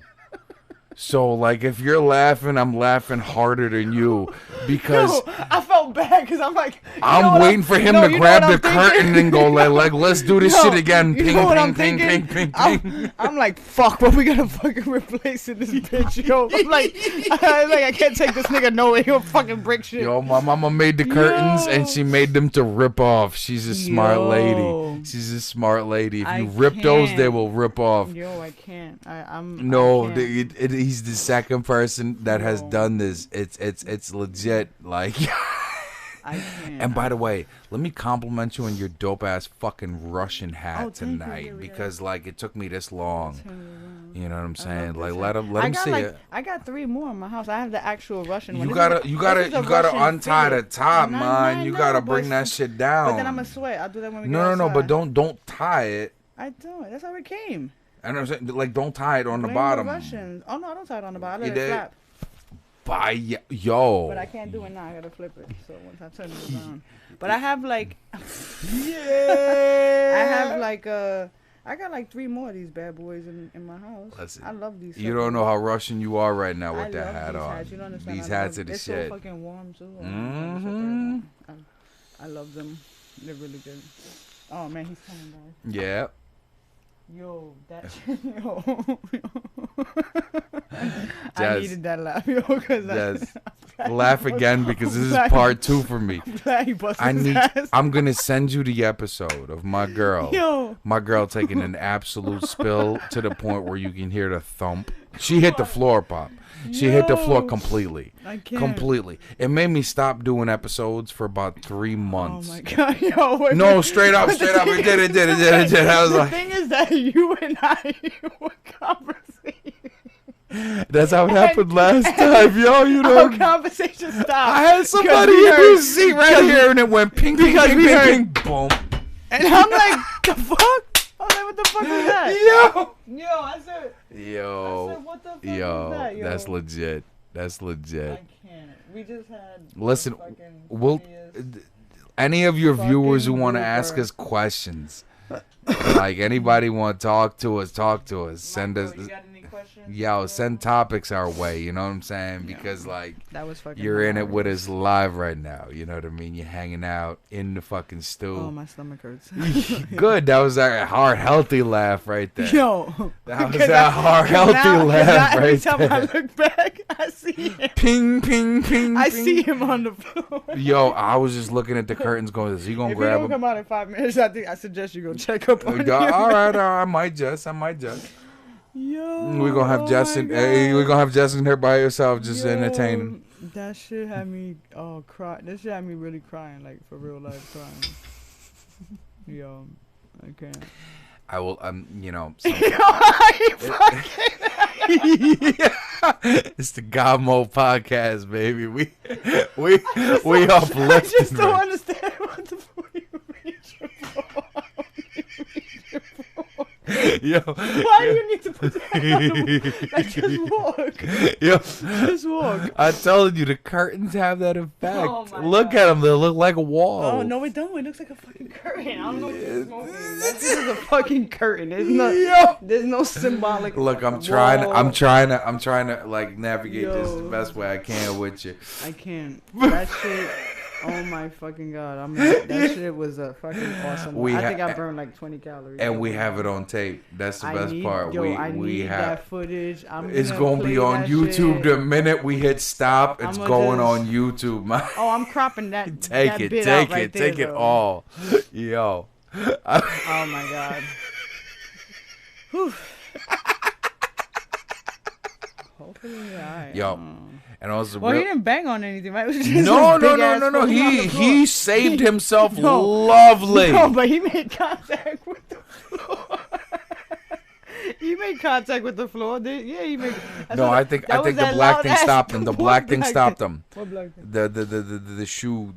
So, like, if you're laughing, I'm laughing harder than you because No, I felt bad because I'm like, you know I'm what waiting for him no, to you know grab what the I'm thinking? curtain and go like, let's do this No, shit again. you Ping, know what ping, I'm ping, ping, thinking? ping, ping. I'm like, fuck, what we gonna fucking replace in this bitch, yo? I'm like, I can't take this nigga nowhere. He'll fucking break shit. Yo, my mama made the curtains and she made them to rip off. She's a smart Yo. lady. She's a smart lady. If I you rip those, they can't. will rip off. Yo, I can't. No, I can't. he's the second person that has No. done this. It's legit. Like, I can't. and by the way, let me compliment you on your dope ass fucking Russian hat Oh, thank you. tonight Yeah, we because like it took me this long. You know what I'm I saying? love Like this let hat. him let him see it. I got 3 more in my house. I have the actual Russian one. You This is gotta a Russian untie the fit. top, No, man. no, You no, gotta but bring that it's- shit down. But then I'm gonna sweat. I'll do that when we get No, outside. but don't tie it. I don't. That's how it came. I know what I'm saying, like don't tie it on the Blame bottom. Russians. Oh no, I don't tie it on the bottom. I You let it did? flap. Yo. But I can't do it now. I gotta flip it. So once I turn it around. But I have like, Yeah. I have like I got like 3 more of these bad boys in my house. Listen, I love these. You don't know how Russian you are right now I with that love hat these on. hats. You don't understand. These I hats love- are the they're shit. so fucking warm too. Oh, Mhm. I love them. They're really good. Oh man, he's coming by. Yeah. Yo, that yo. I Jazz. needed that laugh, yo, because Jazz. Laugh again because this is glad- part 2 for me. he busted his ass. I'm gonna send you the episode of my girl. Yo. My girl taking an absolute spill to the point where you can hear the thump. She hit the floor, Pop. She hit the floor Yo. completely. I can't. Completely. It made me stop doing episodes for about 3 Oh months. my god, yo. Wait, No, straight up. It did. I was The like, thing is that you and I were conversating. that's how it happened last time, yo. You Our know, conversation stopped. I had because somebody we in heard- the seat right here, and it went ping, ping, because ping, we ping, heard- ping, boom. And I'm like, the fuck? I'm like, what the fuck was that? Yo. Yo, I said, Yo. what the fuck Yo, was that, yo? that's legit. That's legit. I can't. We just had. Listen, the fucking we'll funniest- any of your viewers who fucking want to ask blooper. us questions, like anybody want to talk to us. Send us, Michael, you got any questions? yo, send topics our way. You know what I'm saying? Because like That was fucking. you're in it with hilarious. us live right now. You know what I mean? You're hanging out in the fucking Oh, stew. my stomach hurts. Good. That was a hard, healthy laugh right there. Yo, That was because that hard, healthy laugh every right time there. I look back, I see him. Ping, ping, ping. I ping. see him on the floor. Yo, I was just looking at the curtains, going, "Is he gonna If he grab don't him?" come out in 5 minutes, I suggest you go check up on him. All right, I might just. Yo, We're gonna have oh Jess my in. Hey, we're God. gonna have Jess in here by herself, just Yo, entertaining. That shit had me cry. That shit had me really crying, like for real life crying. Yo, I can't. I will. You know. It's the GodMode podcast, baby. We uplifting. I just don't man. understand what the fuck you reaching for. Yo, Why do you need to put that on the Like, just walk. yo. Just walk. I told you the curtains have that effect. Oh my Look God. at them; they look like a wall. Oh, no, it don't. It looks like a fucking curtain. I don't know what you're smoking. That shit is a fucking curtain. There's no symbolic. Look, I'm wall. trying to like navigate this the Yo. best way I can with you. I can't. That shit. Oh my fucking god! That shit was a fucking awesome. I think I burned like 20 calories. And we have it on tape. That's the best part. I we need have. that footage. It's gonna be on YouTube the minute we hit stop. It's I'ma going just- on YouTube, man. Oh, I'm cropping that. Take that it, bit take out right it, there, take it though. all, yo. Oh my god. Whew. Hopefully, alright. Yo, and And I was Well, he didn't bang on anything, right? It was just no. this big-ass foot on the He floor. saved himself No. lovely. No, but he made contact with the floor. He made contact with the floor. Yeah, he made. No, I think the black thing stopped him. The black thing stopped him. What black thing? The shoe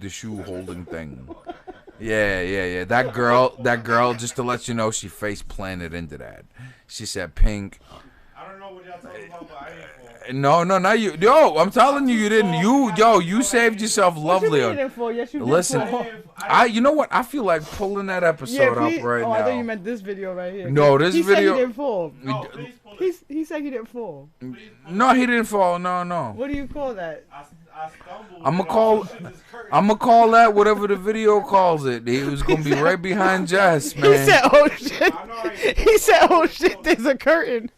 holding thing. Yeah. That girl, just to let you know, she face planted into that. She said pink. I don't know what y'all talking about, but I didn't fall. No, not you. Yo, I'm telling you, you didn't. You saved yourself lovely. What you didn't fall? Yes, you did. Listen, fall. you know what? I feel like pulling that episode up right now. I thought you meant this video right here. No, this he video. Said he didn't fall. No, please pull it. He said he didn't fall. No, he didn't fall. No. What do you call that? I stumbled. I'm gonna call that whatever the video calls it. He was gonna be right behind Jess, man. He said, "Oh shit." He said, "Oh shit." There's a curtain.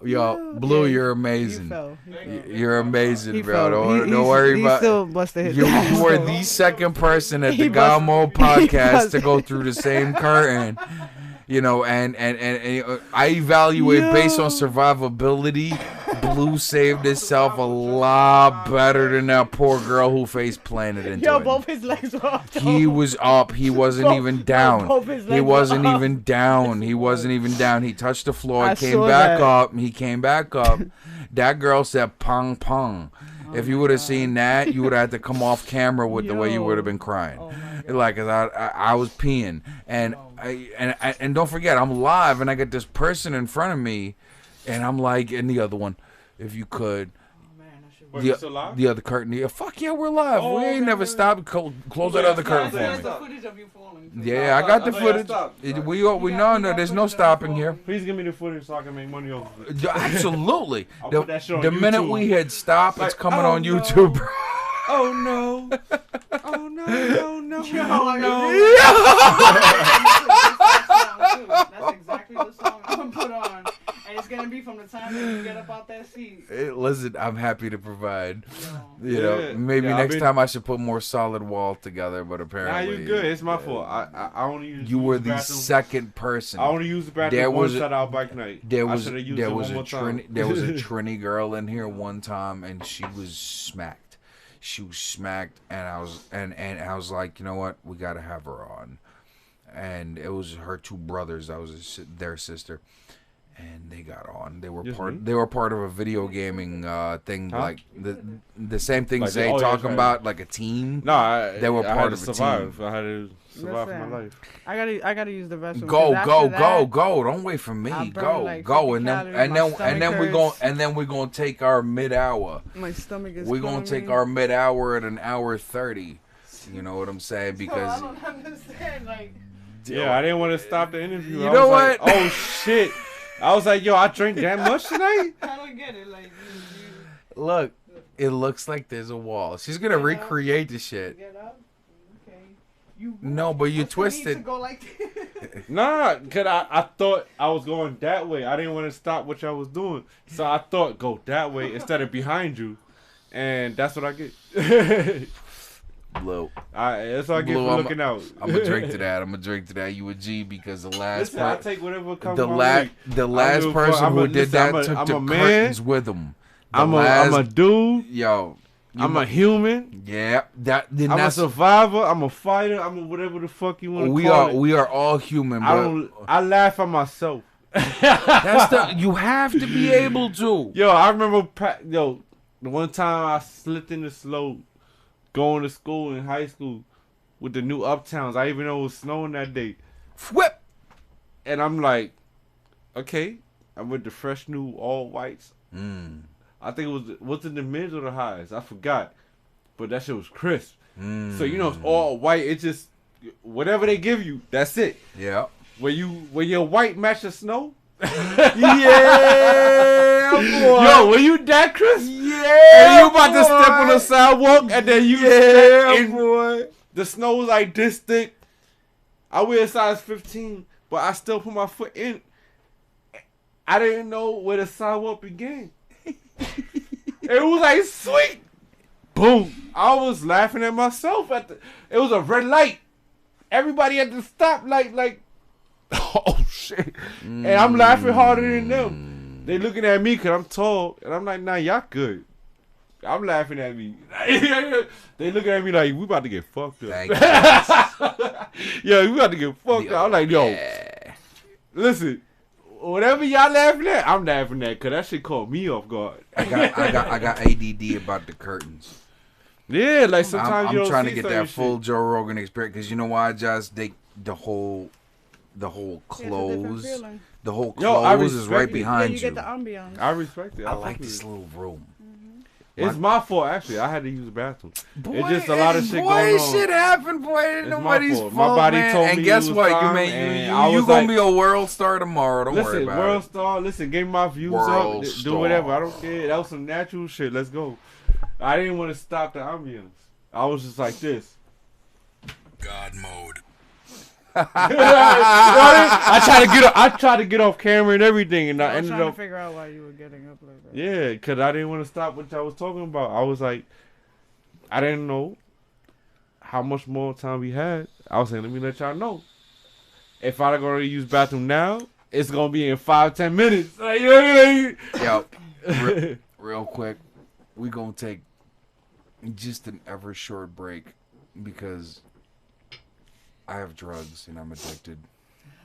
Yo, Blue, you're amazing. You fell. You're amazing, He bro. fell. Don't worry he about. still busted his You ass, were though. the second person at He the GodMode busted- he podcast to go busted. through the same curtain. You know, and I evaluate based on survivability. Blue saved himself a lot better than that poor girl who face planted into Yo, it. both his legs were up. He was up. He wasn't Both- even no, down. both his He legs wasn't were up. even down. He wasn't even down. He touched the floor. I Came saw back that. up. He came back up. That girl said pong pong. If you would have seen that, you would have had to come off camera with the way you Yo. would have been crying. Oh my God. Like, 'cause I was peeing, and and don't forget, I'm live, and I got this person in front of me, and I'm like, and the other one, if you could. Man, I should- Wait, you still live? The other curtain. Yeah, fuck yeah, we're live. Oh, we ain't okay, never okay. stopped. Close that other curtain for There's me. the footage of you falling. Yeah, I got the I thought y'all footage. stopped. We no, there's no stopping here. Please give me the footage so I can make money off of it. Absolutely. I'll The, put that shit on the minute YouTube. we hit stop, it's Like, coming oh, on no. YouTube. Oh no! Oh no! That's exactly the song I'm gonna put on, and it's gonna be from the time that you get up out that seat. Hey, listen, I'm happy to provide. Yo. You know, Yeah. maybe Yeah, next time I should put more solid wall together, but Nah, apparently. you good. It's my fault. I only use. You were the the bathroom. second person. I only used the bathroom There one was a- shot out bike night. There I was should have used there it was one a more time. Trini, there was a Trini girl in here one time, and she was smacked. She was smacked, and I was like, you know what, we gotta have her on. And it was her two brothers. I was their sister, and they got on. They were Just part. me? They were part of a video gaming thing, Huh? like the same thing Like Zay oh, yeah, talking right. about, like a team. No, They were I part had of to a team. survive. I had to survive for Listen. my life. I gotta use the restroom. Go, 'cause go, after go, that, go! Don't wait for me. I burn Go, like go, 50 and then calories, and my then and stomach then we going hurts. and then we're gonna take our mid hour. My stomach is. We're gonna killing take me. our mid hour at an hour 30. You know what I'm saying? So Because I don't understand. Like, Yeah, I didn't want to stop the interview. You I know was like, what? oh shit! I was like, yo, I drank that much tonight. I don't get it. Like, you look, it looks like there's a wall. She's gonna recreate the shit. get up. Okay. You. No, but you What's the need to twisted. go like this? Nah, cause I thought I was going that way. I didn't want to stop what y'all was doing, so I thought go that way instead of behind you, and that's what I get. Blue. That's what I get Blue, for looking out. I'm gonna drink to that. I'm gonna drink to that. You a G because the last Listen, I part. take whatever comes The my last way. the I last don't give a fuck. person I'm who a- did listen, that I'm a- took I'm the a man. curtains with him. The I'm a last- dude. yo. I'm a human. Yeah, then I'm a that's survivor. I'm a fighter. I'm a whatever the fuck you want to call it. we are all human, I but don't. I laugh at myself. that's the you have to be able to. Yo, I remember. The one time I slipped in the slope going to school in high school with the new Uptowns. I even know it was snowing that day, Whip. and I'm like, okay, I'm with the fresh new all whites. I think it was in the mids or the highs. I forgot, but that shit was crisp. So you know it's all white. It just whatever they give you, that's it. Yeah. When your white match the snow. Yeah, boy. Yo, when you that crisp? Yeah. And you about to step on the sidewalk and then you boy. the snow was like this thick. I wear a size 15, but I still put my foot in. I didn't know where the sidewalk began. It was like sweet. Boom. I was laughing at myself it was a red light. Everybody at the stoplight like oh shit. And I'm laughing harder than them. They looking at me because I'm tall, and I'm like, nah, y'all good. I'm laughing at me. They looking at me like, we about to get fucked up. Thank you. Yeah, we about to get fucked up. I'm like, yo, listen, whatever y'all laughing at, I'm laughing at, because that shit caught me off guard. I got ADD about the curtains. Yeah, like sometimes I'm you don't trying to see get certain that full shit. Joe Rogan experience, because you know why, Just the whole close, the whole close is right behind you get the ambiance. I respect it. I like fuck with this it. little room. It's my fault, actually. I had to use the bathroom. Boy, it's just a lot of shit going on. Shit happened, boy. Ain't It's nobody's my fault, fault. My body man. told and me guess it was what? time, You was gonna like, be a world star tomorrow. Don't worry listen, about world it. star. Listen, give me my views World up. star. Do whatever. I don't care. That was some natural shit. Let's go. I didn't want to stop the ambience. I was just like this. God mode. I tried to get off camera and everything, and I I was ended trying up. to figure out why you were getting up like that. Yeah, because I didn't want to stop what I was talking about. I was like, I didn't know how much more time we had. I was saying, let me let y'all know. If I go to use bathroom now, it's going to be in 5-10 minutes. Like, Yo, real quick, we gonna take just an ever short break because I have drugs and I'm addicted.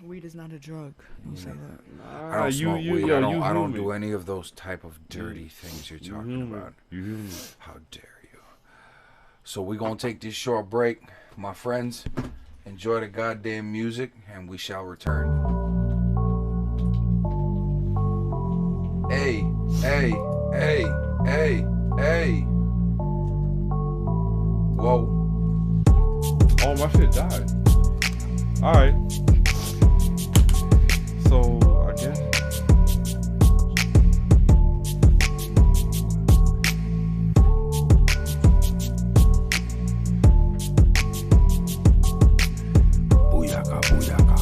Weed is not a drug. Don't say that. I don't smoke weed. yo, I don't human. do any of those type of dirty things you're talking about. You human. How dare you? So we're going to take this short break. My friends, enjoy the goddamn music, and we shall return. Hey, hey, hey, hey, hey. Whoa. Oh, my shit died. Alright. So, I guess. Booyaka, booyaka.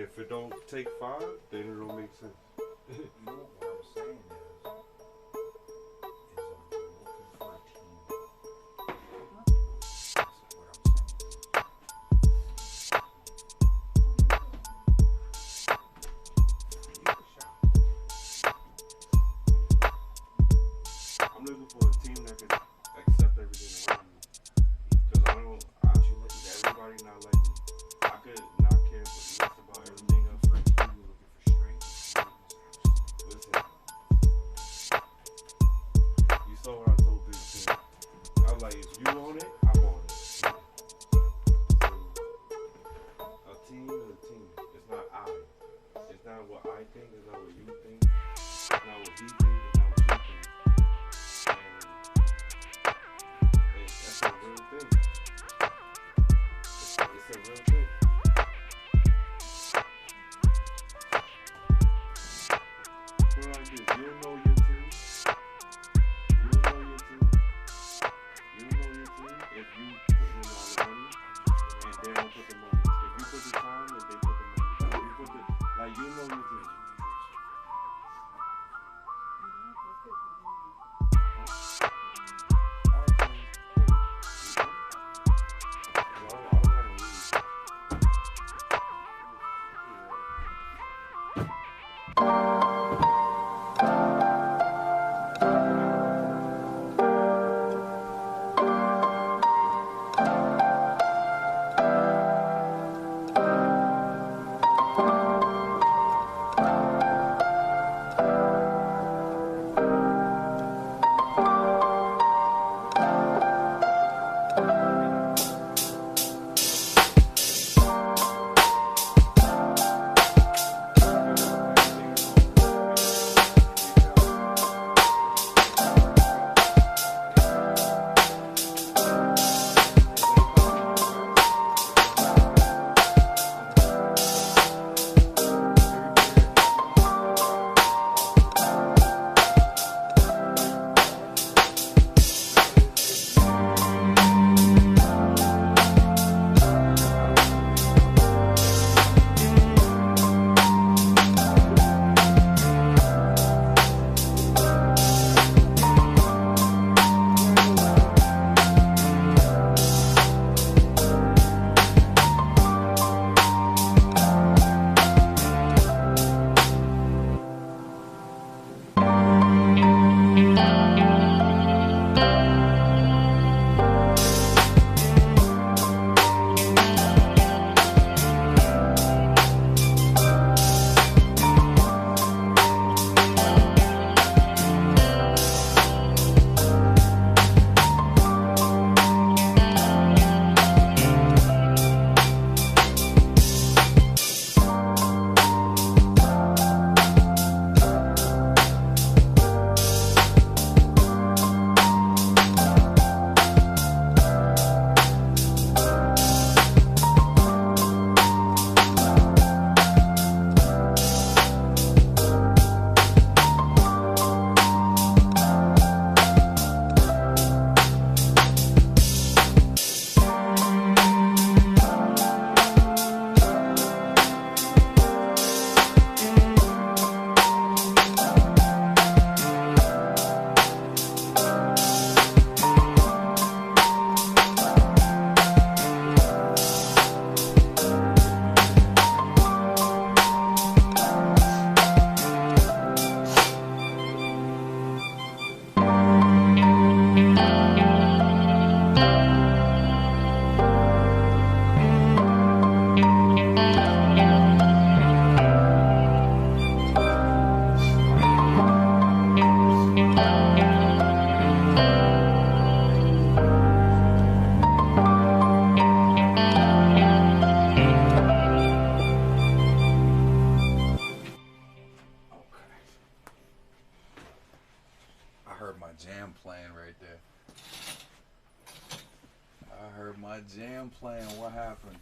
if it don't take 5, then it don't make sense. You know what I'm saying is I'm looking for a team. That's what I'm I'm looking for a team that can accept everything around me. Because I don't, everybody not like me. I could not care less about everything else. Listen, you saw what I told Big Tim. I was like, if you want it, I want it. So, a team is a team. It's not I. It's not what I think. It's not what you think. It's not what he thinks. It's not what you think. And that's a real thing. It's a real thing. Put it like this. You don't know your team. You don't know your team. You don't know your team if you put in all the money and they don't put the money. If you put the time and they put the money. If you put the, like, you know your team. my jam playing. What happened?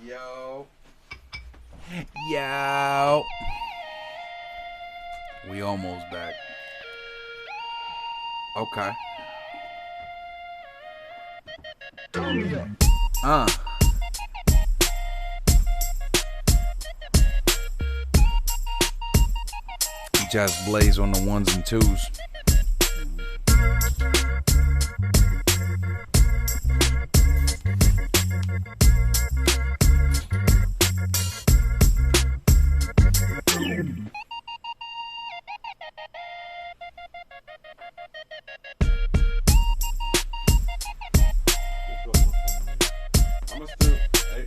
Yo. Yo. We almost back. Okay. JesBlaze on the ones and twos. I'ma still,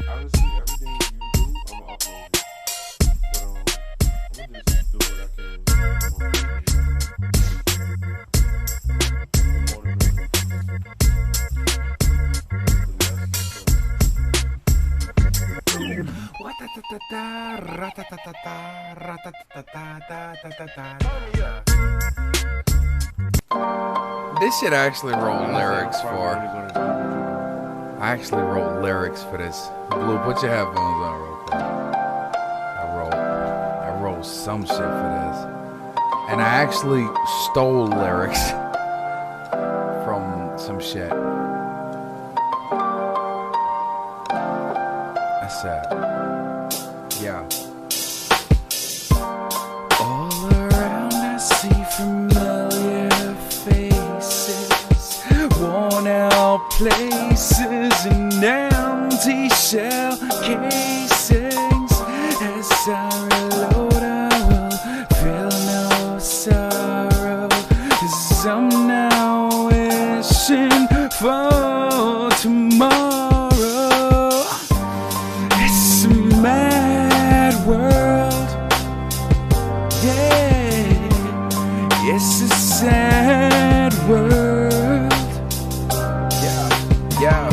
honestly, everything you do, I'ma upload it. But I'ma just do what I can. This shit I actually wrote lyrics for. I actually wrote lyrics for this. Blue, put your headphones on real quick. I wrote some shit for this. And I actually stole lyrics from some shit. I said, yeah. All around I see familiar faces, worn out places and empty shell casings. As I reload, I will feel no sorrow, 'cause I'm now wishing for tomorrow. It's a mad world, yeah. It's a sad world, yeah.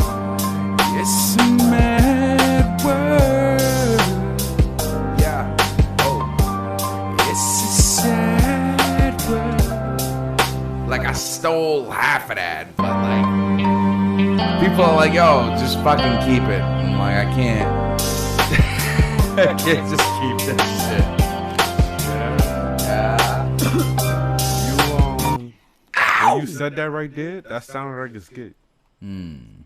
It's a mad world, yeah. Oh, it's a sad world. Like I stole half of that, but like people are like, "Yo, just fucking keep it." I'm like, I can't. I can't just keep that shit. When you said that right there, that sounded like a skit. And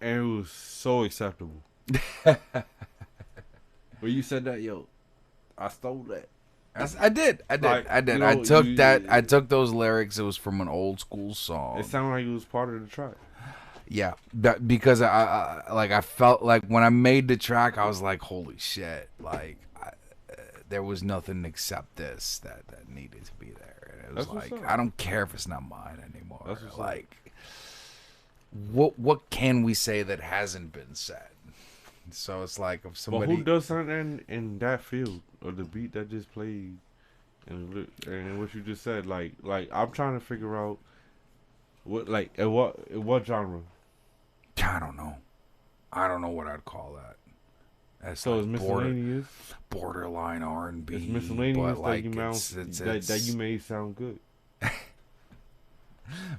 it was so acceptable. When you said that, yo, I stole that. I did. Like, I did. you know, I took that. I took those lyrics. It was from an old school song. It sounded like it was part of the track. Yeah, because I felt like when I made the track, I was like, holy shit! Like there was nothing except this that needed to be there. And it was That's like, I don't care if it's not mine anymore. That's what's like, what can we say that hasn't been said? So it's like if somebody. But who does something in that field or the beat that just played and what you just said? Like I'm trying to figure out what what genre. I don't know. I don't know what I'd call that. That's So like it's miscellaneous. borderline R&B. It's miscellaneous but like that you made sound good.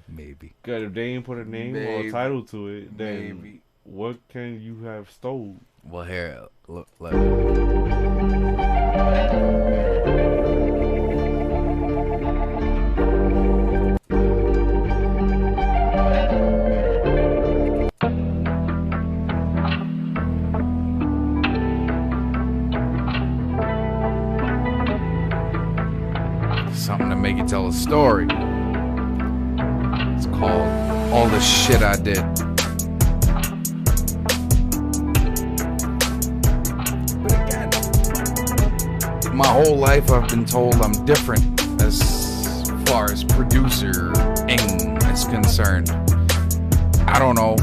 Maybe. Cause if they ain't put a name or Maybe. a title to it, then Maybe. what can you have stole? Well, here, look. Something to make you tell a story. It's called All the Shit I Did. But again, my whole life I've been told I'm different as far as producer-ing is concerned. I don't know.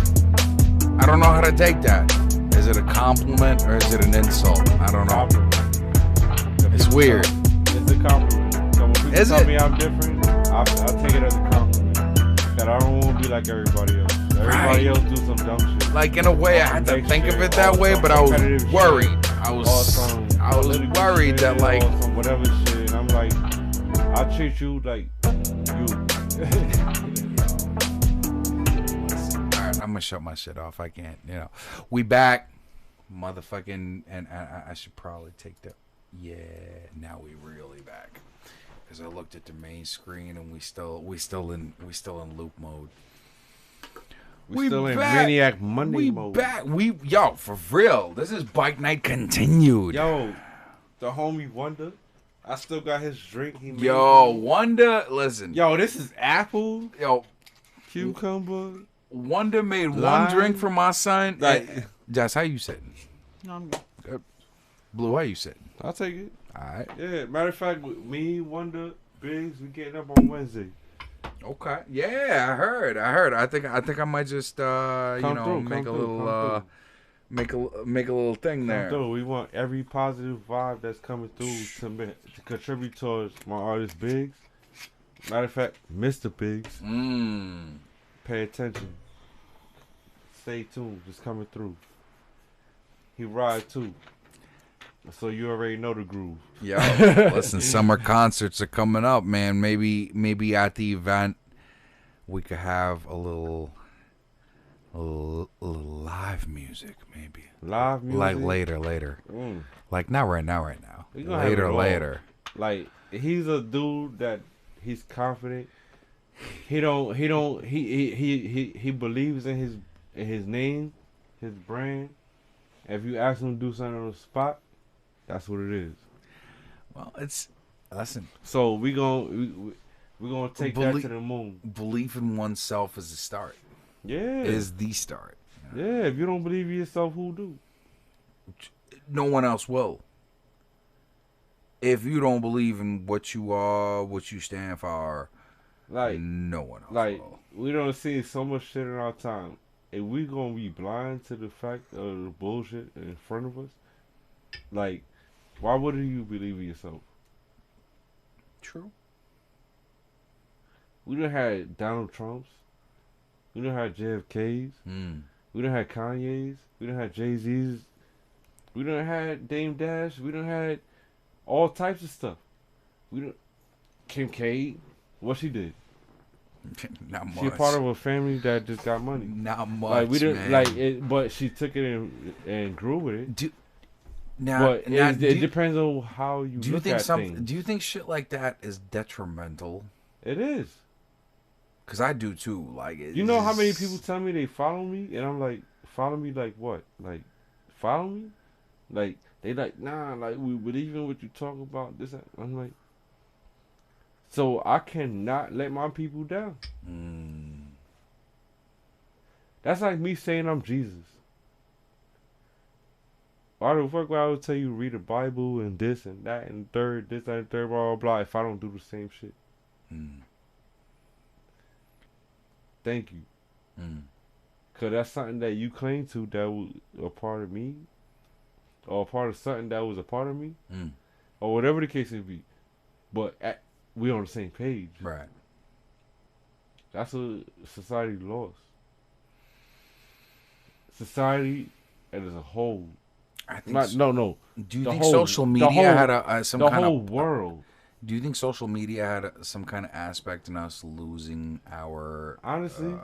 I don't know how to take that. Is it a compliment or is it an insult? I don't know. It's weird. It's a compliment. So when people Is tell it? me I'm different, I take it as a compliment. That I don't want to be like everybody else. Everybody else do some dumb shit. Like in a way, I had to think of it that way, but I was worried. I was worried that like, some whatever shit. And I'm like, I treat you like you. alright, I'm gonna shut my shit off. I can't, We back, motherfucking, and I should probably take the. Yeah, now we really back. Because I looked at the main screen and we still in loop mode. We still in Maniac Monday we mode. Back. Yo, for real. This is Bike Night continued. Yo, the homie Wonder. I still got his drink. He made Yo, Wonder, listen. Yo, this is apple, Yo, cucumber. Wonder made Lime. one drink for my son. Like- Hey, Jess, how you sitting? No, I'm good. Blue, how you sitting? I'll take it. All right. Yeah, matter of fact, with me, Wonder, Biggs, we getting up on Wednesday. Okay. Yeah, I heard. I think I might just make a little make a little thing there. Come through. We want every positive vibe that's coming through to contribute towards my artist Biggs. Matter of fact, Mr. Biggs. Pay attention. Stay tuned. Just coming through. He ride too. So you already know the groove. Yo, listen, summer concerts are coming up, man. Maybe at the event we could have a little live music, maybe. Live music. Like later. Like not right now. We gonna have it all. Later. Like he's a dude that he's confident. He believes in his name, his brand. If you ask him to do something on the spot, that's what it is. Well, listen. So we gonna take that to the moon. Belief in oneself is the start. Yeah. Is the start. Yeah. If you don't believe in yourself, who do? No one else will. If you don't believe in what you are, what you stand for, like no one else will. We don't see so much shit in our time. If we gonna be blind to the fact of the bullshit in front of us, like, why wouldn't you believe in yourself? True. We done had Donald Trumps. We done had JFKs. We done had Kanye's. We done had Jay-Z's. We done had Dame Dash. We done had all types of stuff. We done Kim K. What she did? Not much. She a part of a family that just got money. Not much. Like we didn't man. like it, but she took it and grew with it. But it depends on how you look at things. Do you think shit like that is detrimental? It is. Cause I do too. Like, you know how many people tell me they follow me, and I'm like, follow me like what? Like, follow me? Like they like nah. Like we believe in what you talk about. This I'm like. So I cannot let my people down. That's like me saying I'm Jesus. Why the fuck would I would tell you read the Bible and this and that and third, this and third, blah, blah, blah, if I don't do the same shit? Thank you. Because that's something that you claim to that was a part of me, or a part of something that was a part of me, or whatever the case may be. But we on the same page. Right. That's what society lost. Society as a whole. I think no. Do you think social media had some kind of... The whole world. Do you think social media had some kind of aspect in us losing our... Honestly...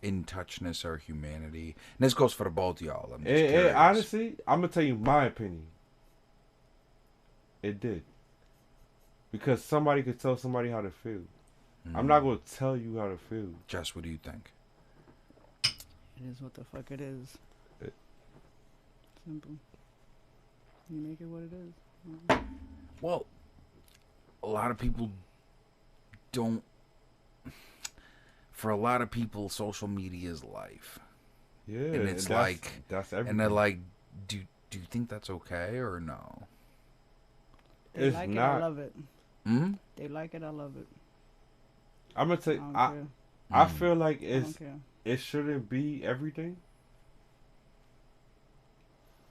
in-touchness or humanity? And this goes for the both of y'all. Honestly, I'm going to tell you my opinion. It did. Because somebody could tell somebody how to feel. I'm not going to tell you how to feel. Jess, what do you think? It is what the fuck it is. Simple. You make it what it is. Well, a lot of people don't... For a lot of people, social media is life. Yeah. And it's that's everything. And they're like, do you think that's okay or no? They like it, I love it. They like it, I love it. I'm gonna tell you, I feel like it shouldn't be everything.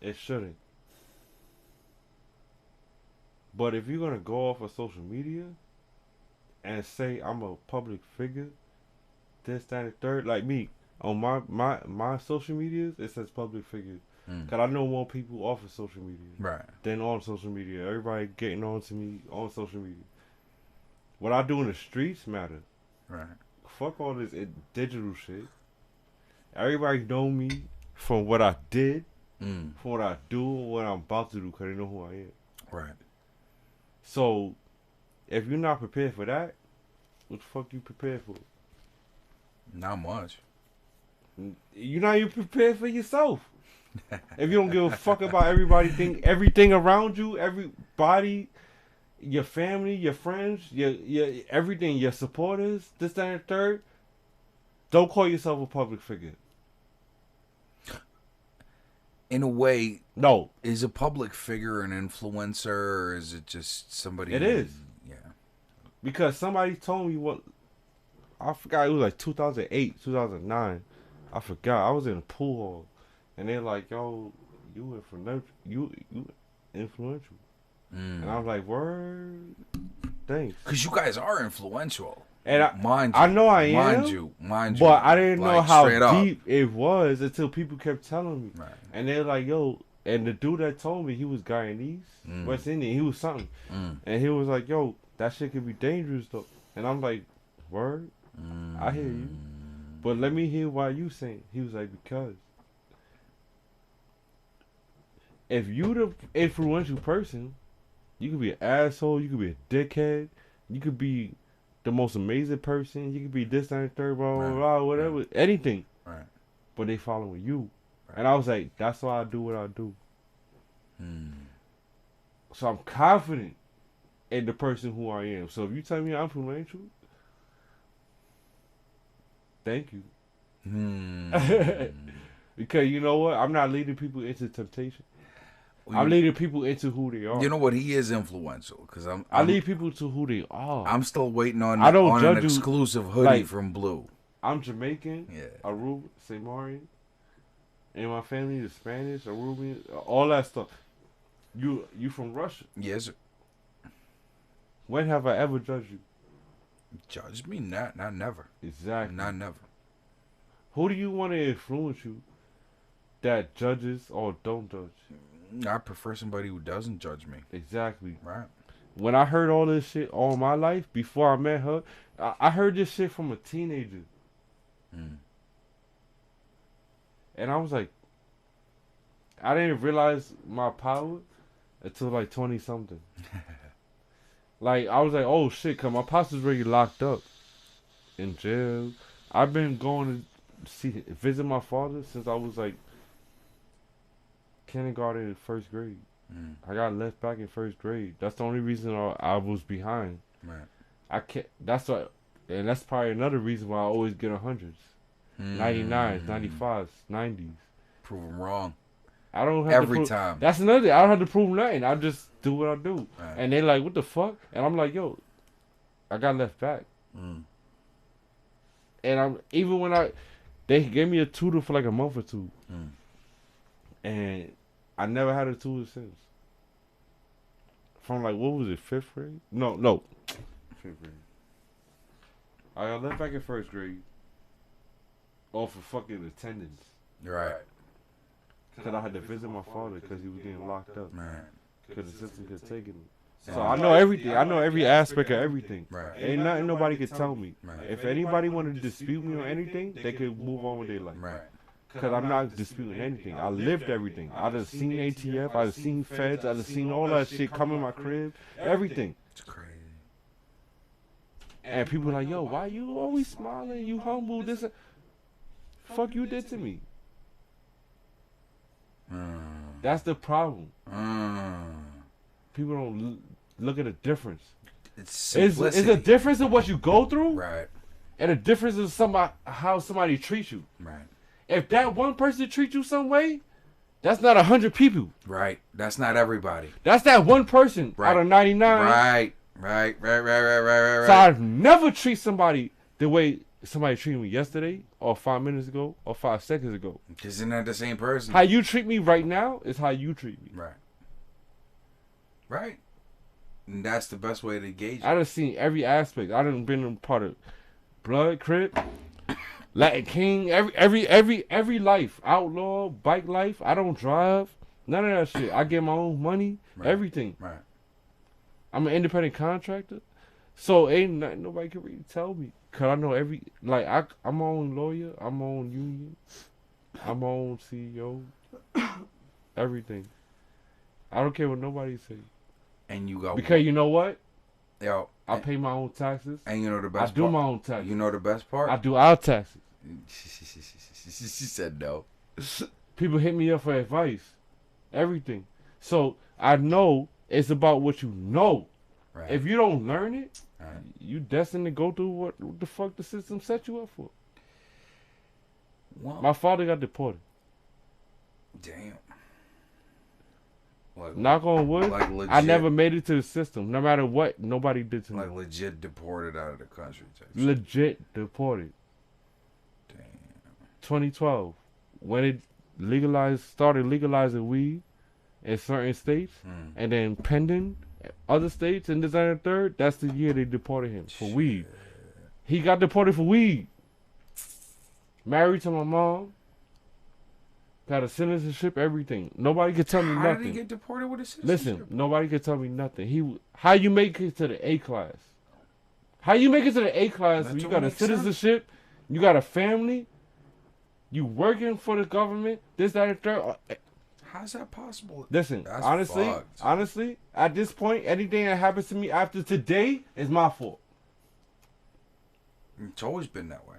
It shouldn't. But if you're gonna go off of social media and say I'm a public figure, this, that, and third, like me on my social medias, it says public figure. Cause I know more people off of social media, right, than on social media. Everybody getting on to me on social media. What I do in the streets matters. Right. Fuck all this digital shit. Everybody know me from what I did, from what I do, and what I'm about to do, cause they know who I am. Right. So, if you're not prepared for that, what the fuck you prepared for? Not much. You're not even prepared for yourself. If you don't give a fuck about everything around you, everybody, your family, your friends, your everything, your supporters, this, that, and third, don't call yourself a public figure. In a way, no. Is a public figure an influencer, or is it just somebody? It is. Yeah. Because somebody told me what, I forgot, it was like 2008, 2009. I forgot. I was in a pool hall, and they're like, "Yo, you influential." And I was like, "Word, thanks." Because you guys are influential. And I know I am. Mind you. But I didn't know how deep up. it was until people kept telling me. Right. And they're like, "Yo," and the dude that told me, he was Guyanese, West Indian. He was something. And he was like, "Yo, that shit could be dangerous though." And I'm like, "Word, I hear you. But let me hear why you saying." He was like, "Because if you the influential person, you could be an asshole, you could be a dickhead, you could be the most amazing person, you could be this, that, and third, blah, blah, blah, whatever, anything. Right. But they following you." Right. And I was like, that's why I do what I do. So I'm confident in the person who I am. So if you tell me I'm influential, thank you. Because you know what? I'm not leading people into temptation. I'm leading people into who they are. You know what? He is influential because I lead people to who they are. I'm still waiting on an exclusive hoodie like, from Blue. I'm Jamaican, Aruba, St. Marian, and my family is Spanish, Aruban, all that stuff. You from Russia? Yes, sir. When have I ever judged you? Judge me? Not never. Exactly. Not never. Who do you want to influence you that judges or don't judge? I prefer somebody who doesn't judge me. Exactly. Right. When I heard all this shit all my life, before I met her, I heard this shit from a teenager. And I was like, I didn't realize my power until like 20-something. Like, I was like, oh shit, cause my pops was already locked up in jail. I've been going to visit my father since I was like kindergarten and first grade. I got left back in first grade. That's the only reason I was behind. Right. I can't. That's why, and that's probably another reason why I always get 100s, 99s, 95s, 90s. Prove them wrong. I don't have every time. That's another thing. I don't have to prove nothing. I just do what I do. Right. And they like, what the fuck? And I'm like, yo, I got left back. And even when they gave me a tutor for like a month or two, and I never had a tutor since. From like, what was it, 5th grade? No, 5th grade. I got left back in first grade off of fucking attendance. Right. Because I had to visit my father because he was getting locked up. Right. Because the system could take him. So I know everything. I know every aspect of everything. Right. Ain't nothing nobody could tell me. Right. If anybody wanted to dispute me on anything, they could move on with their life. Right. Because I'm not disputing anything. I lived everything. I done seen ATF. I done seen feds. I done seen all that shit come in my crib. Everything. It's crazy. And people like, yo, why you always smiling? You humble. This. Fuck you did to me. That's the problem. People don't look at the difference. It's a difference in what you go through. Right. And a difference in how somebody treats you. Right. If that one person treats you some way, that's not 100 people. Right. That's not everybody. That's that one person out of 99. Right. So I'd never treat somebody the way somebody treated me yesterday or 5 minutes ago or 5 seconds ago. Because they're not the same person. How you treat me right now is how you treat me. Right. Right. And that's the best way to gauge it. I done seen every aspect. I done been a part of Blood, Crip, Latin King, every life. Outlaw, bike life. I don't drive. None of that shit. I get my own money. Right. Everything. Right. I'm an independent contractor. So ain't nothing nobody can really tell me. Cause I know I'm my own lawyer. I'm my own union. I'm my own CEO. Everything. I don't care what nobody say. And you go. Because you know what? Yo. I pay my own taxes. And you know the best part? I do my own taxes. You know the best part? I do our taxes. She said no. People hit me up for advice. Everything. So I know it's about what you know. Right. If you don't learn it, Right. you destined to go through what the fuck the system set you up for. Well, My father got deported. damn. Like, Knock on wood. like legit, I never made it to the system. No matter what, nobody did to me. like legit deported out of the country. Type shit. Legit deported. Damn. 2012, when it started legalizing weed in certain states, and then pending other states and this and the third, that's the year they deported him for weed. He got deported for weed. Married to my mom. Got a citizenship, everything. Nobody could tell me How nothing. did he get deported with a citizenship? Listen, nobody could tell me nothing. How you make it to the A class? How you make it to the A class when you got a citizenship, you got a family, you working for the government, this, that, and third. How's that possible? Listen, That's honestly, at this point, anything that happens to me after today is my fault. It's always been that way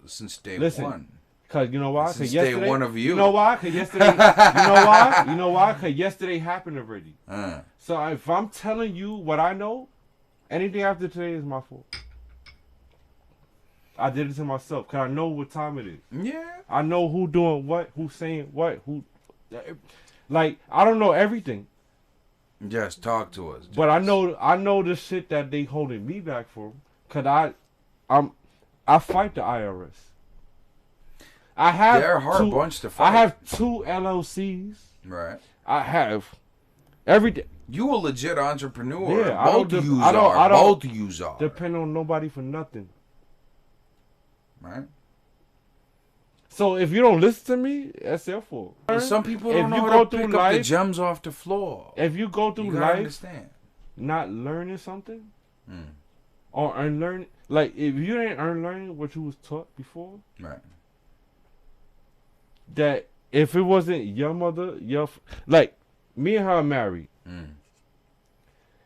since day Listen, one. Cause you know why? Since Cause day yesterday, one of you. You know why? Cause yesterday. You know why? You know why? Cause yesterday happened already. So if I'm telling you what I know, anything after today is my fault. I did it to myself. Cause I know what time it is. Yeah. I know who doing what, who's saying what, who. Like I don't know everything. Just talk to us. But I know the shit that they holding me back for. Cause I fight the IRS. I have They're a hard bunch to fight. I have 2 LLCs. Right. I have everything. You a legit entrepreneur. Yeah, Both of you are. Both of you are. Depend on nobody for nothing. Right. So if you don't listen to me, that's their fault. Well, some people don't know you how go to through pick up the life- gems off the floor. If you go through You gotta life understand. not learning something or unlearning, like if you didn't unlearn what you was taught before, Right. that if it wasn't your mother, like me and her are married.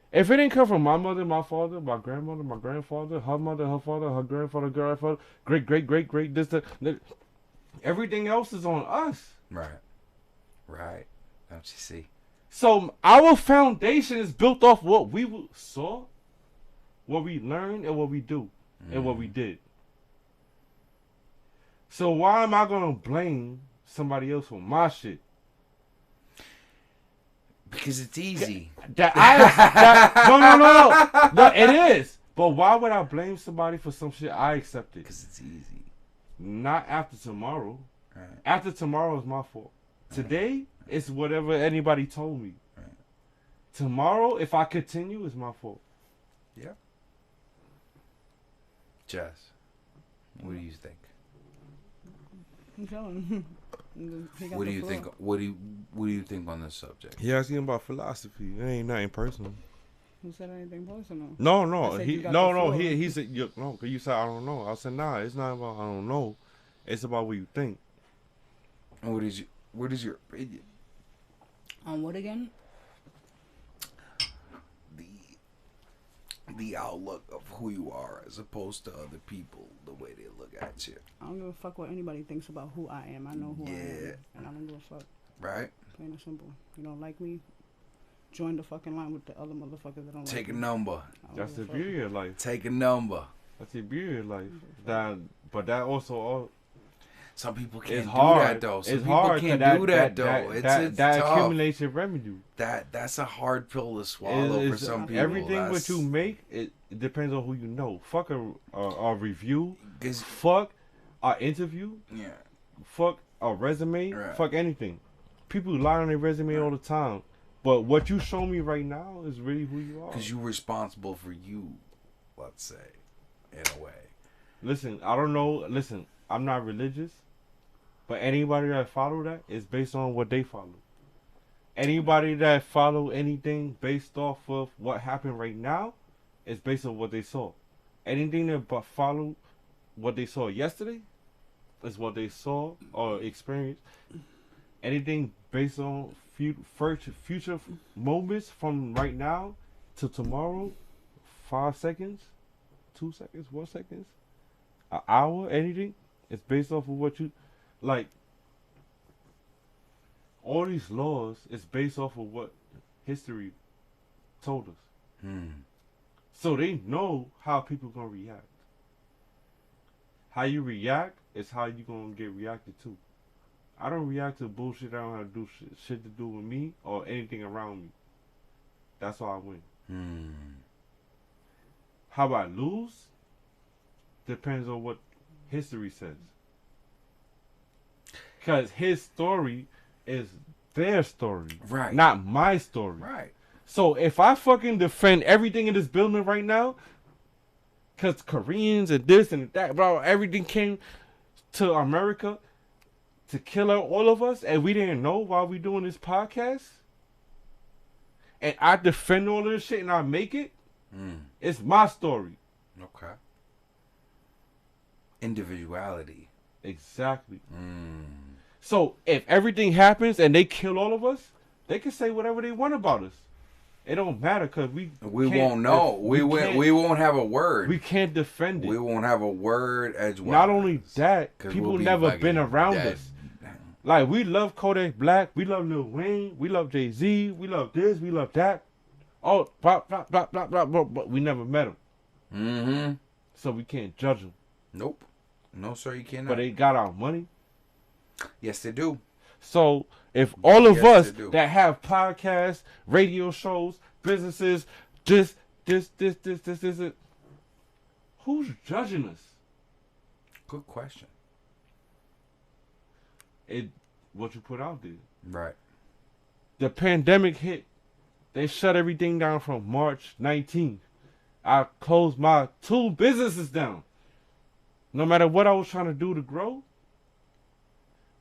If it didn't come from my mother, my father, my grandmother, my grandfather, her mother, her father, her grandfather, great, this, that, everything else is on us. Right. Right. Don't you see? So our foundation is built off what we saw, what we learned, and what we do, and what we did. So why am I gonna blame somebody else for my shit? Because it's easy. No, it is. But why would I blame somebody for some shit I accepted? Because it's easy. Not after tomorrow. Right. After tomorrow is my fault. Today, it's whatever anybody told me. Right. Tomorrow, if I continue, it's my fault. Yeah. Jess, what do you think? I'm chilling. What do you think? What do you think on this subject? He asking about philosophy. It ain't nothing personal. Who said anything personal? No. I said He you got no the no. floor. He said no. Cause you said I don't know. I said nah. It's not about I don't know. It's about what you think. What is your opinion? On what again? The outlook of who you are as opposed to other people, the way they look at you. I don't give a fuck what anybody thinks about who I am. I know who I am, and I don't give a fuck. Right? Plain and simple. You don't like me? Join the fucking line with the other motherfuckers that don't like me. Take a number. I don't That's the give a fuck. beauty of life. Take a number. That's the beauty of life. But that also Some people can't it's do hard. that though. Some It's people hard. can't That, do that though. That It's tough. accumulation revenue. That's a hard pill to swallow for some people. Everything what you make, it depends on who you know. Fuck a review. 'Cause- Fuck a interview. Yeah. Fuck a resume. Right. Fuck anything. People lie on their resume all the time. But what you show me right now is really who you are. Because you're responsible for you, let's say, in a way. Listen, I don't know. Listen, I'm not religious. But anybody that follow that is based on what they follow. Anybody that follow anything based off of what happened right now is based on what they saw. Anything that but follow what they saw yesterday is what they saw or experienced. Anything based on future moments from right now to tomorrow, 5 seconds, 2 seconds, 1 second, an hour, anything, It's based off of what you like. All these laws is based off of what history told us. So they know how people gonna react. How you react is how you gonna get reacted to. I don't react to bullshit I don't have to do shit to do with me or anything around me. That's why I win. How I lose depends on what history says. Because his story is their story, Right. not my story. Right. So if I fucking defend everything in this building right now, because Koreans and this and that, bro, everything came to America to kill all of us, and we didn't know while we doing this podcast, and I defend all this shit and I make it, it's my story. Okay. Individuality. Exactly. So if everything happens and they kill all of us, they can say whatever they want about us. It don't matter because we won't know. We won't have a word. We can't defend it. We won't have a word edgewise. Not only that, people we'll be never fucking been around dead. us. Like, we love Kodak Black, we love Lil Wayne, we love Jay-Z, we love this, we love that. Oh, blah, blah, blah, blah, blah, blah, but we never met them. So we can't judge them. Nope. No, sir, you cannot. But they got our money. Yes, they do. So if all of us they do. that have podcasts, radio shows, businesses, this, who's judging us? Good question. What you put out there. Right. The pandemic hit. They shut everything down from March 19th. I closed my 2 businesses down. No matter what I was trying to do to grow,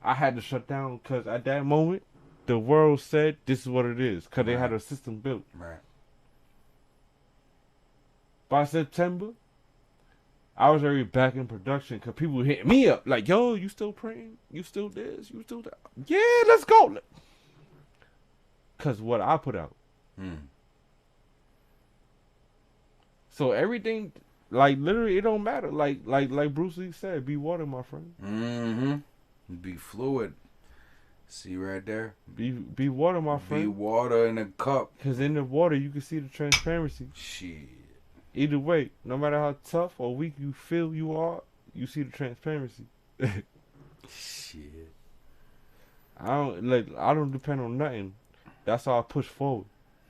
I had to shut down because at that moment, the world said this is what it is because they had a system built. Right. By September, I was already back in production because people hit me up like, yo, you still praying? You still this? You still that? Yeah, let's go. Because what I put out. So everything, like, literally, it don't matter. Like Bruce Lee said, be water, my friend. Be fluid. See right there? Be water, my friend. Be water in a cup. Because in the water, you can see the transparency. Shit. Either way, no matter how tough or weak you feel you are, you see the transparency. Shit. I don't depend on nothing. That's how I push forward.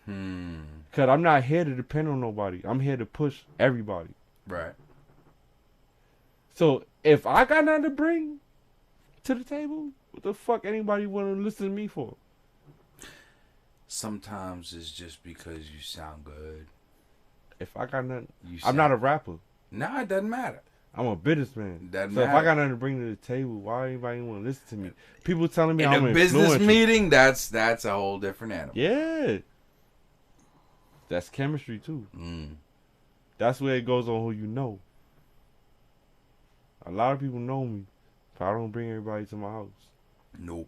Cause I'm not here to depend on nobody. I'm here to push everybody. Right. So if I got nothing to bring to the table, what the fuck anybody want to listen to me for? Sometimes it's just because you sound good. If I got nothing, I'm not a rapper. Nah, it doesn't matter. I'm a businessman. Doesn't so if matter. I got nothing to bring to the table, why anybody want to listen to me? People telling me In I'm a an business influencer. meeting, that's a whole different animal. Yeah. That's chemistry too. That's where it goes on who you know. A lot of people know me, but I don't bring everybody to my house. Nope.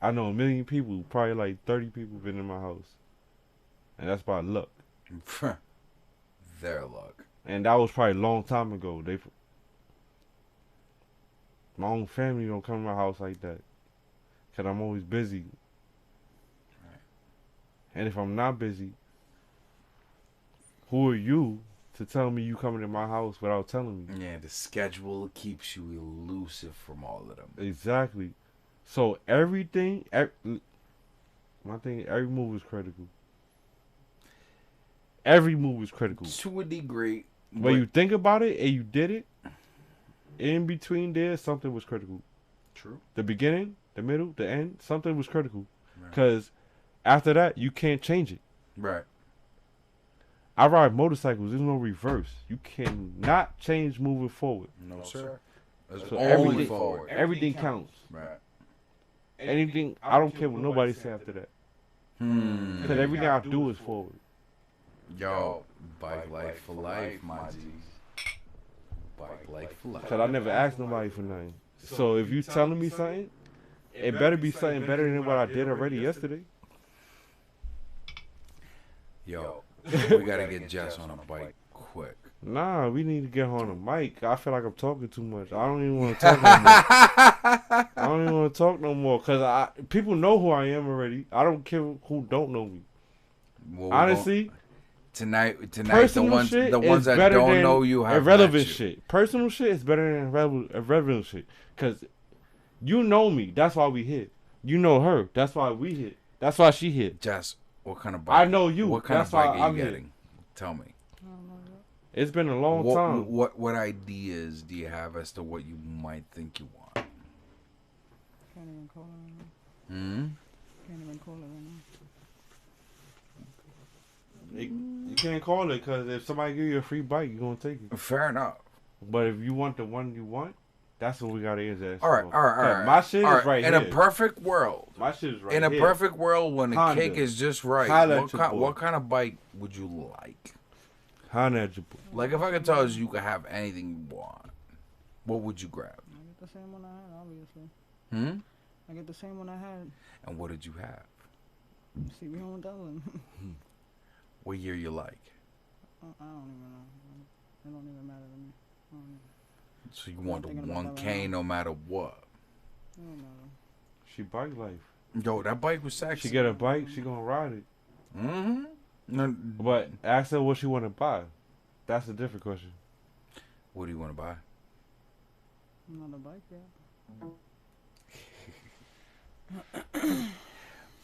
I know 1 million people, probably like 30 people been in my house. And that's by luck. Their luck. And that was probably a long time ago. My own family don't come to my house like that. Because I'm always busy. Right. And if I'm not busy, who are you to tell me you coming to my house without telling me? Yeah, the schedule keeps you elusive from all of them. Exactly. So everything, every move is critical. Every move is critical. To a degree. When you think about it and you did it, in between there, something was critical. True. The beginning, the middle, the end, something was critical. Right. Because after that, you can't change it. Right. I ride motorcycles. There's no reverse. You cannot change moving forward. No, sir. That's So only everything forward. Everything counts. Right. Anything, I don't care what nobody say after that. Because everything I do is forward. Yo, bike life for life, my G. Bike life for life. Because I never asked nobody for nothing. So if you telling me something, it better be something better than what I did already yesterday. Yo, we gotta get Jess on a bike quick. Nah, we need to get her on the mic. I feel like I'm talking too much. I don't even want to talk no more. I don't even want to talk no more because people know who I am already. I don't care who don't know me. Well, Honestly, tonight, personal the shit ones is that better don't than know you have irrelevant met you. shit. Personal shit is better than irrelevant shit because you know me. That's why we hit. You know her. That's why we hit. That's why she hit. Jess, what kind of bike? I know you. What kind That's of bike why are you I'm getting? here. Tell me. It's been a long time. What ideas do you have as to what you might think you want? Can't even call it right now. Hmm? Can't even call it right now. You can't call it because if somebody give you a free bike, you're going to take it. Fair enough. But if you want the one you want, that's what we got to answer. All right. My shit is right in here. a perfect world. My shit is right In a here. perfect world, when the Honda. cake is just right, Highlight what kind of bike would you like? Honda at your boy. Like, if I could tell you could have anything you want, what would you grab? I get the same one I had, obviously. Hmm? I get the same one I had. And what did you have? CB 1000. What year you like? I don't even know. It don't even matter to me. I don't even, So you want the thinking about that 1K right no matter what? it don't matter. She bike life. Yo, that bike was sexy. She get a bike, she gonna ride it. Mm-hmm. No, But ask her what she want to buy. That's a different question. what do you want to buy? I'm not a bike yet.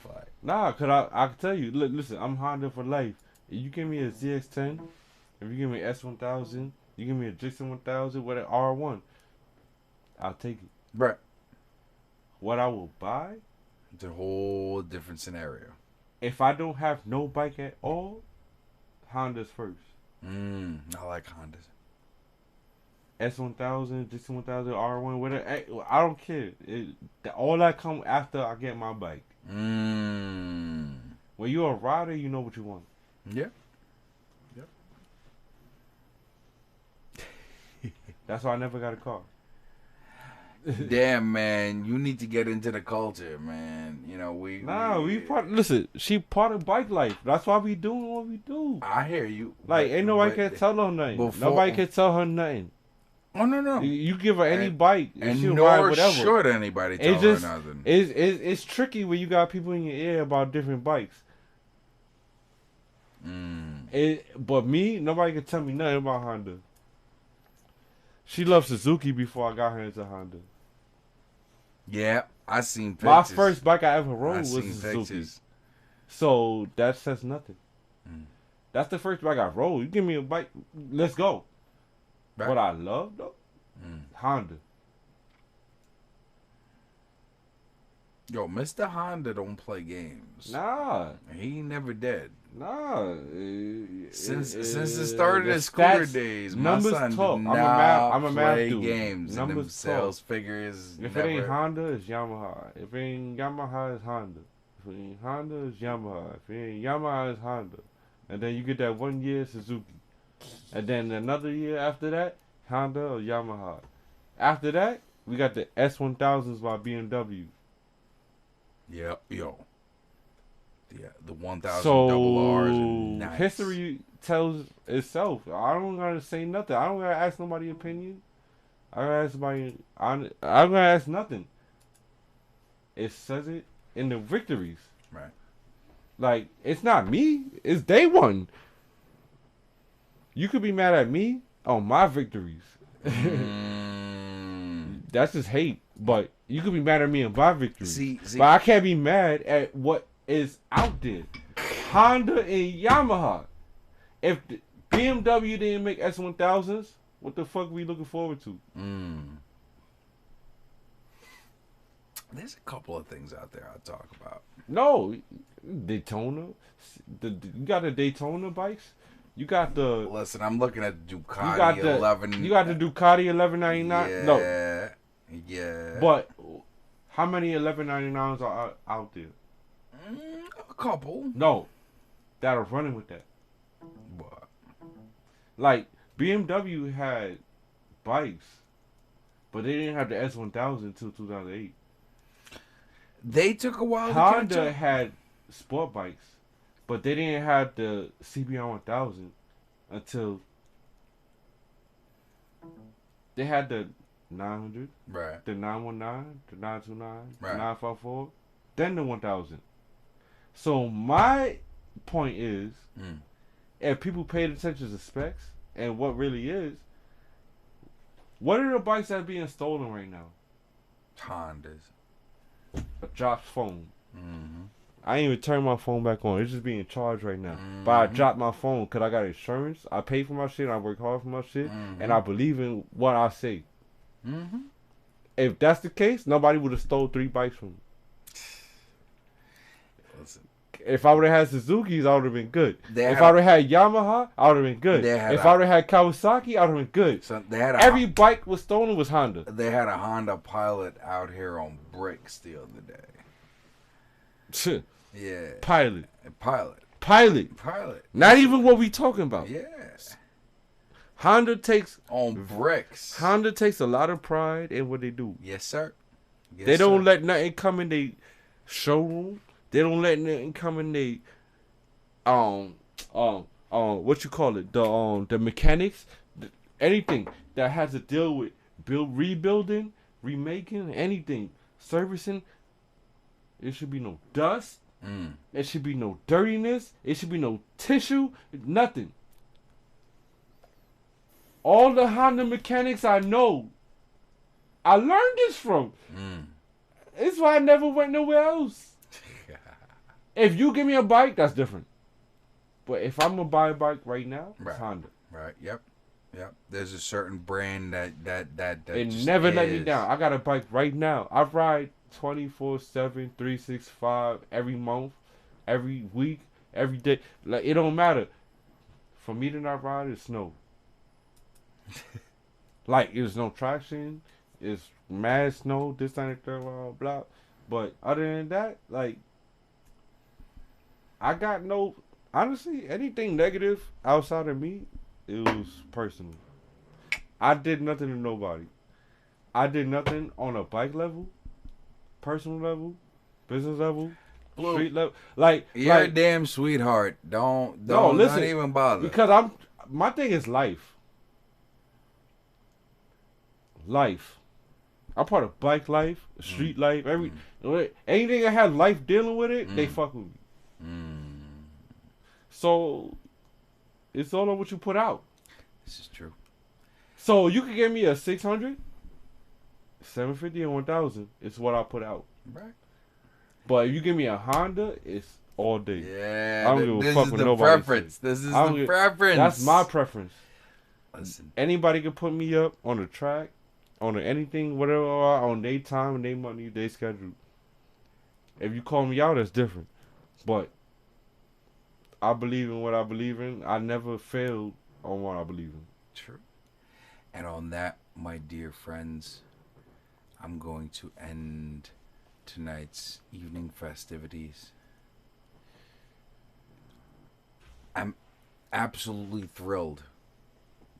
But Nah, cause I can tell you. Listen, I'm Honda for life. If you give me a ZX10, if you give me an S1000, you give me a Dixon 1000 with an R1, I'll take it. right, What I will buy, it's a whole different scenario. if I don't have no bike at all, Honda's first. I like Hondas. S1000, Dixon 1000, R1, whatever. I don't care. All that come after I get my bike. When you're a rider, you know what you want. Yeah. That's why I never got a car. Damn, man, you need to get into the culture, man. You know, Listen, she part of bike life. That's why we doing what we do. I hear you. Like, ain't nobody but- can tell her nothing. before- Nobody can tell her nothing. Oh no. You give her any And- bike, And she'll ride nor whatever. should anybody tell It's just, her nothing. it's tricky when you got people in your ear about different bikes. But me, nobody can tell me nothing about Honda. She loved Suzuki before I got her into Honda. Yeah, I seen pictures. My first bike I ever rode I was seen Suzuki. pictures. So that says nothing. That's the first bike I rode. You give me a bike, let's go. Right. What I love though, Honda. Yo, Mr. Honda don't play games. Nah. He never did. Nah. Since the start of the his scooter stats, days, my numbers son talk. did I'm not a math play dude. games. And them Numbers sales talk. figures. If never, it ain't Honda, it's Yamaha. If it ain't Yamaha, it's Honda. If it ain't Honda, it's Yamaha. If it ain't Yamaha, it's Honda. And then you get that 1 year Suzuki. And then another year after that, Honda or Yamaha. After that, we got the S1000s by BMW. Yeah, yo. Yeah, the 1000 So double R's and nice. history tells itself. I don't gotta say nothing. I don't gotta ask nobody opinion. I gotta ask somebody. I'm gonna ask nothing. It says it in the victories. Right. Like, it's not me. It's day one. You could be mad at me on my victories. That's just hate. But you could be mad at me on my victories. See. But I can't be mad at what is out there. Honda and Yamaha. If the BMW didn't make S1000s, what the fuck we looking forward to? There's a couple of things out there I'll talk about. No, Daytona. You got the Daytona bikes. You got the. Listen, I'm looking at the You Ducati got the. 11. You got the Ducati 1199. Yeah. No, Yeah. but how many 1199s are out there? A couple. No, that are running with that. What? Like BMW had bikes, but they didn't have the S1000 until 2008. They took a while to catch Honda up. had sport bikes, but they didn't have the CBR 1000 until They had the 900, Right. the 919, the 929, Right. the 954, then the 1000. So my point is, if people paid attention to specs and what really is, what are the bikes that are being stolen right now? Hondas. A dropped phone. Mm-hmm. I ain't even turned my phone back on. It's just being charged right now. But I dropped my phone because I got insurance. I pay for my shit. I work hard for my shit. And I believe in what I say. Mm-hmm. If that's the case, nobody would have stole 3 bikes from me. Listen. If I would have had Suzuki's, I would have been good. If I would have had Yamaha, I would have been good. If I would have had Kawasaki, I would have been good. So they had Every bike was stolen was Honda. They had a Honda Pilot out here on bricks the other day. Yeah. Pilot. Pilot. Not even what we talking about. Yes. Honda takes on bricks. Honda takes a lot of pride in what they do. Yes, sir. Yes, they don't let nothing come in their showroom. They don't let nothing come in their what you call it? The mechanics, anything that has to deal with rebuilding, remaking, anything, servicing. It should be no dust. It should be no dirtiness. It should be no tissue. Nothing. All the Honda mechanics I know, I learned this from. It's why I never went nowhere else. If you give me a bike, that's different. But if I'm gonna buy a bike right now, it's Honda. Right. Yep. There's a certain brand that it just never is. let me down. I got a bike right now. I ride 24/7, 365 every month, every week, every day. Like it don't matter. For me to not ride, it's snow. Like there's no traction. It's mad snow. This and that, blah blah. But other than that, like. I got no, honestly, anything negative outside of me, it was personal. I did nothing to nobody. I did nothing on a bike level, personal level, business level, street level. Like you're a damn sweetheart. Don't listen, don't even bother. Because my thing is life. Life. I'm part of bike life, street life, anything that has life dealing with it, they fuck with me. So it's all on what you put out. This is true. So you can give me a 600, 750, and 1000. It's what I put out. Right. But if you give me a Honda, it's all day. Yeah. I don't give a fuck with nobody. This is the preference. That's my preference. Listen. Anybody can put me up on the track, on anything, whatever, on their time, their money, their schedule. If you call me out, that's different. But I believe in what I believe in. I never failed on what I believe in. True. And on that, my dear friends, I'm going to end tonight's evening festivities. I'm absolutely thrilled.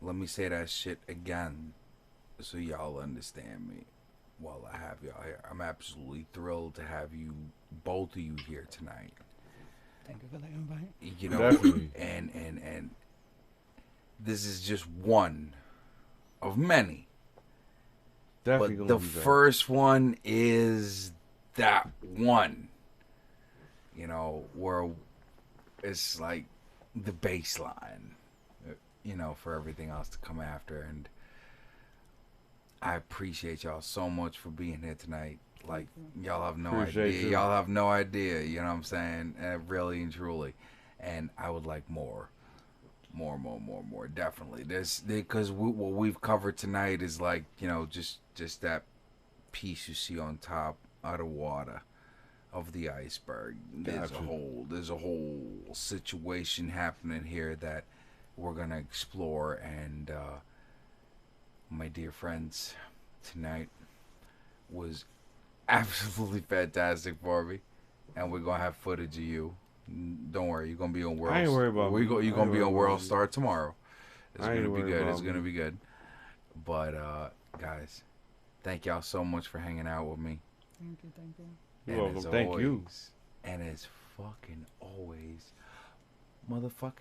Let me say that shit again so y'all understand me while I have y'all here. I'm absolutely thrilled to have you, both of you, here tonight. Thank you for the invite. You know, definitely. And this is just one of many. Definitely. But the first one is that one. You know, where it's like the baseline, you know, for everything else to come after. And I appreciate y'all so much for being here tonight. Like, y'all have no idea. Y'all have no idea, you know what I'm saying? Really and truly. And I would like more. Definitely. Because what we've covered tonight is like, you know, just that piece you see on top of the water of the iceberg. There's a whole situation happening here that we're going to explore. And my dear friends, tonight was absolutely fantastic for me, and we're gonna have footage of you. Don't worry, you're gonna be on World. I ain't worried about You're gonna be on World Star tomorrow. It's gonna be good. It's gonna be good. But guys, thank y'all so much for hanging out with me. Thank you. You're welcome. Thank you. And as fucking always, motherfucking.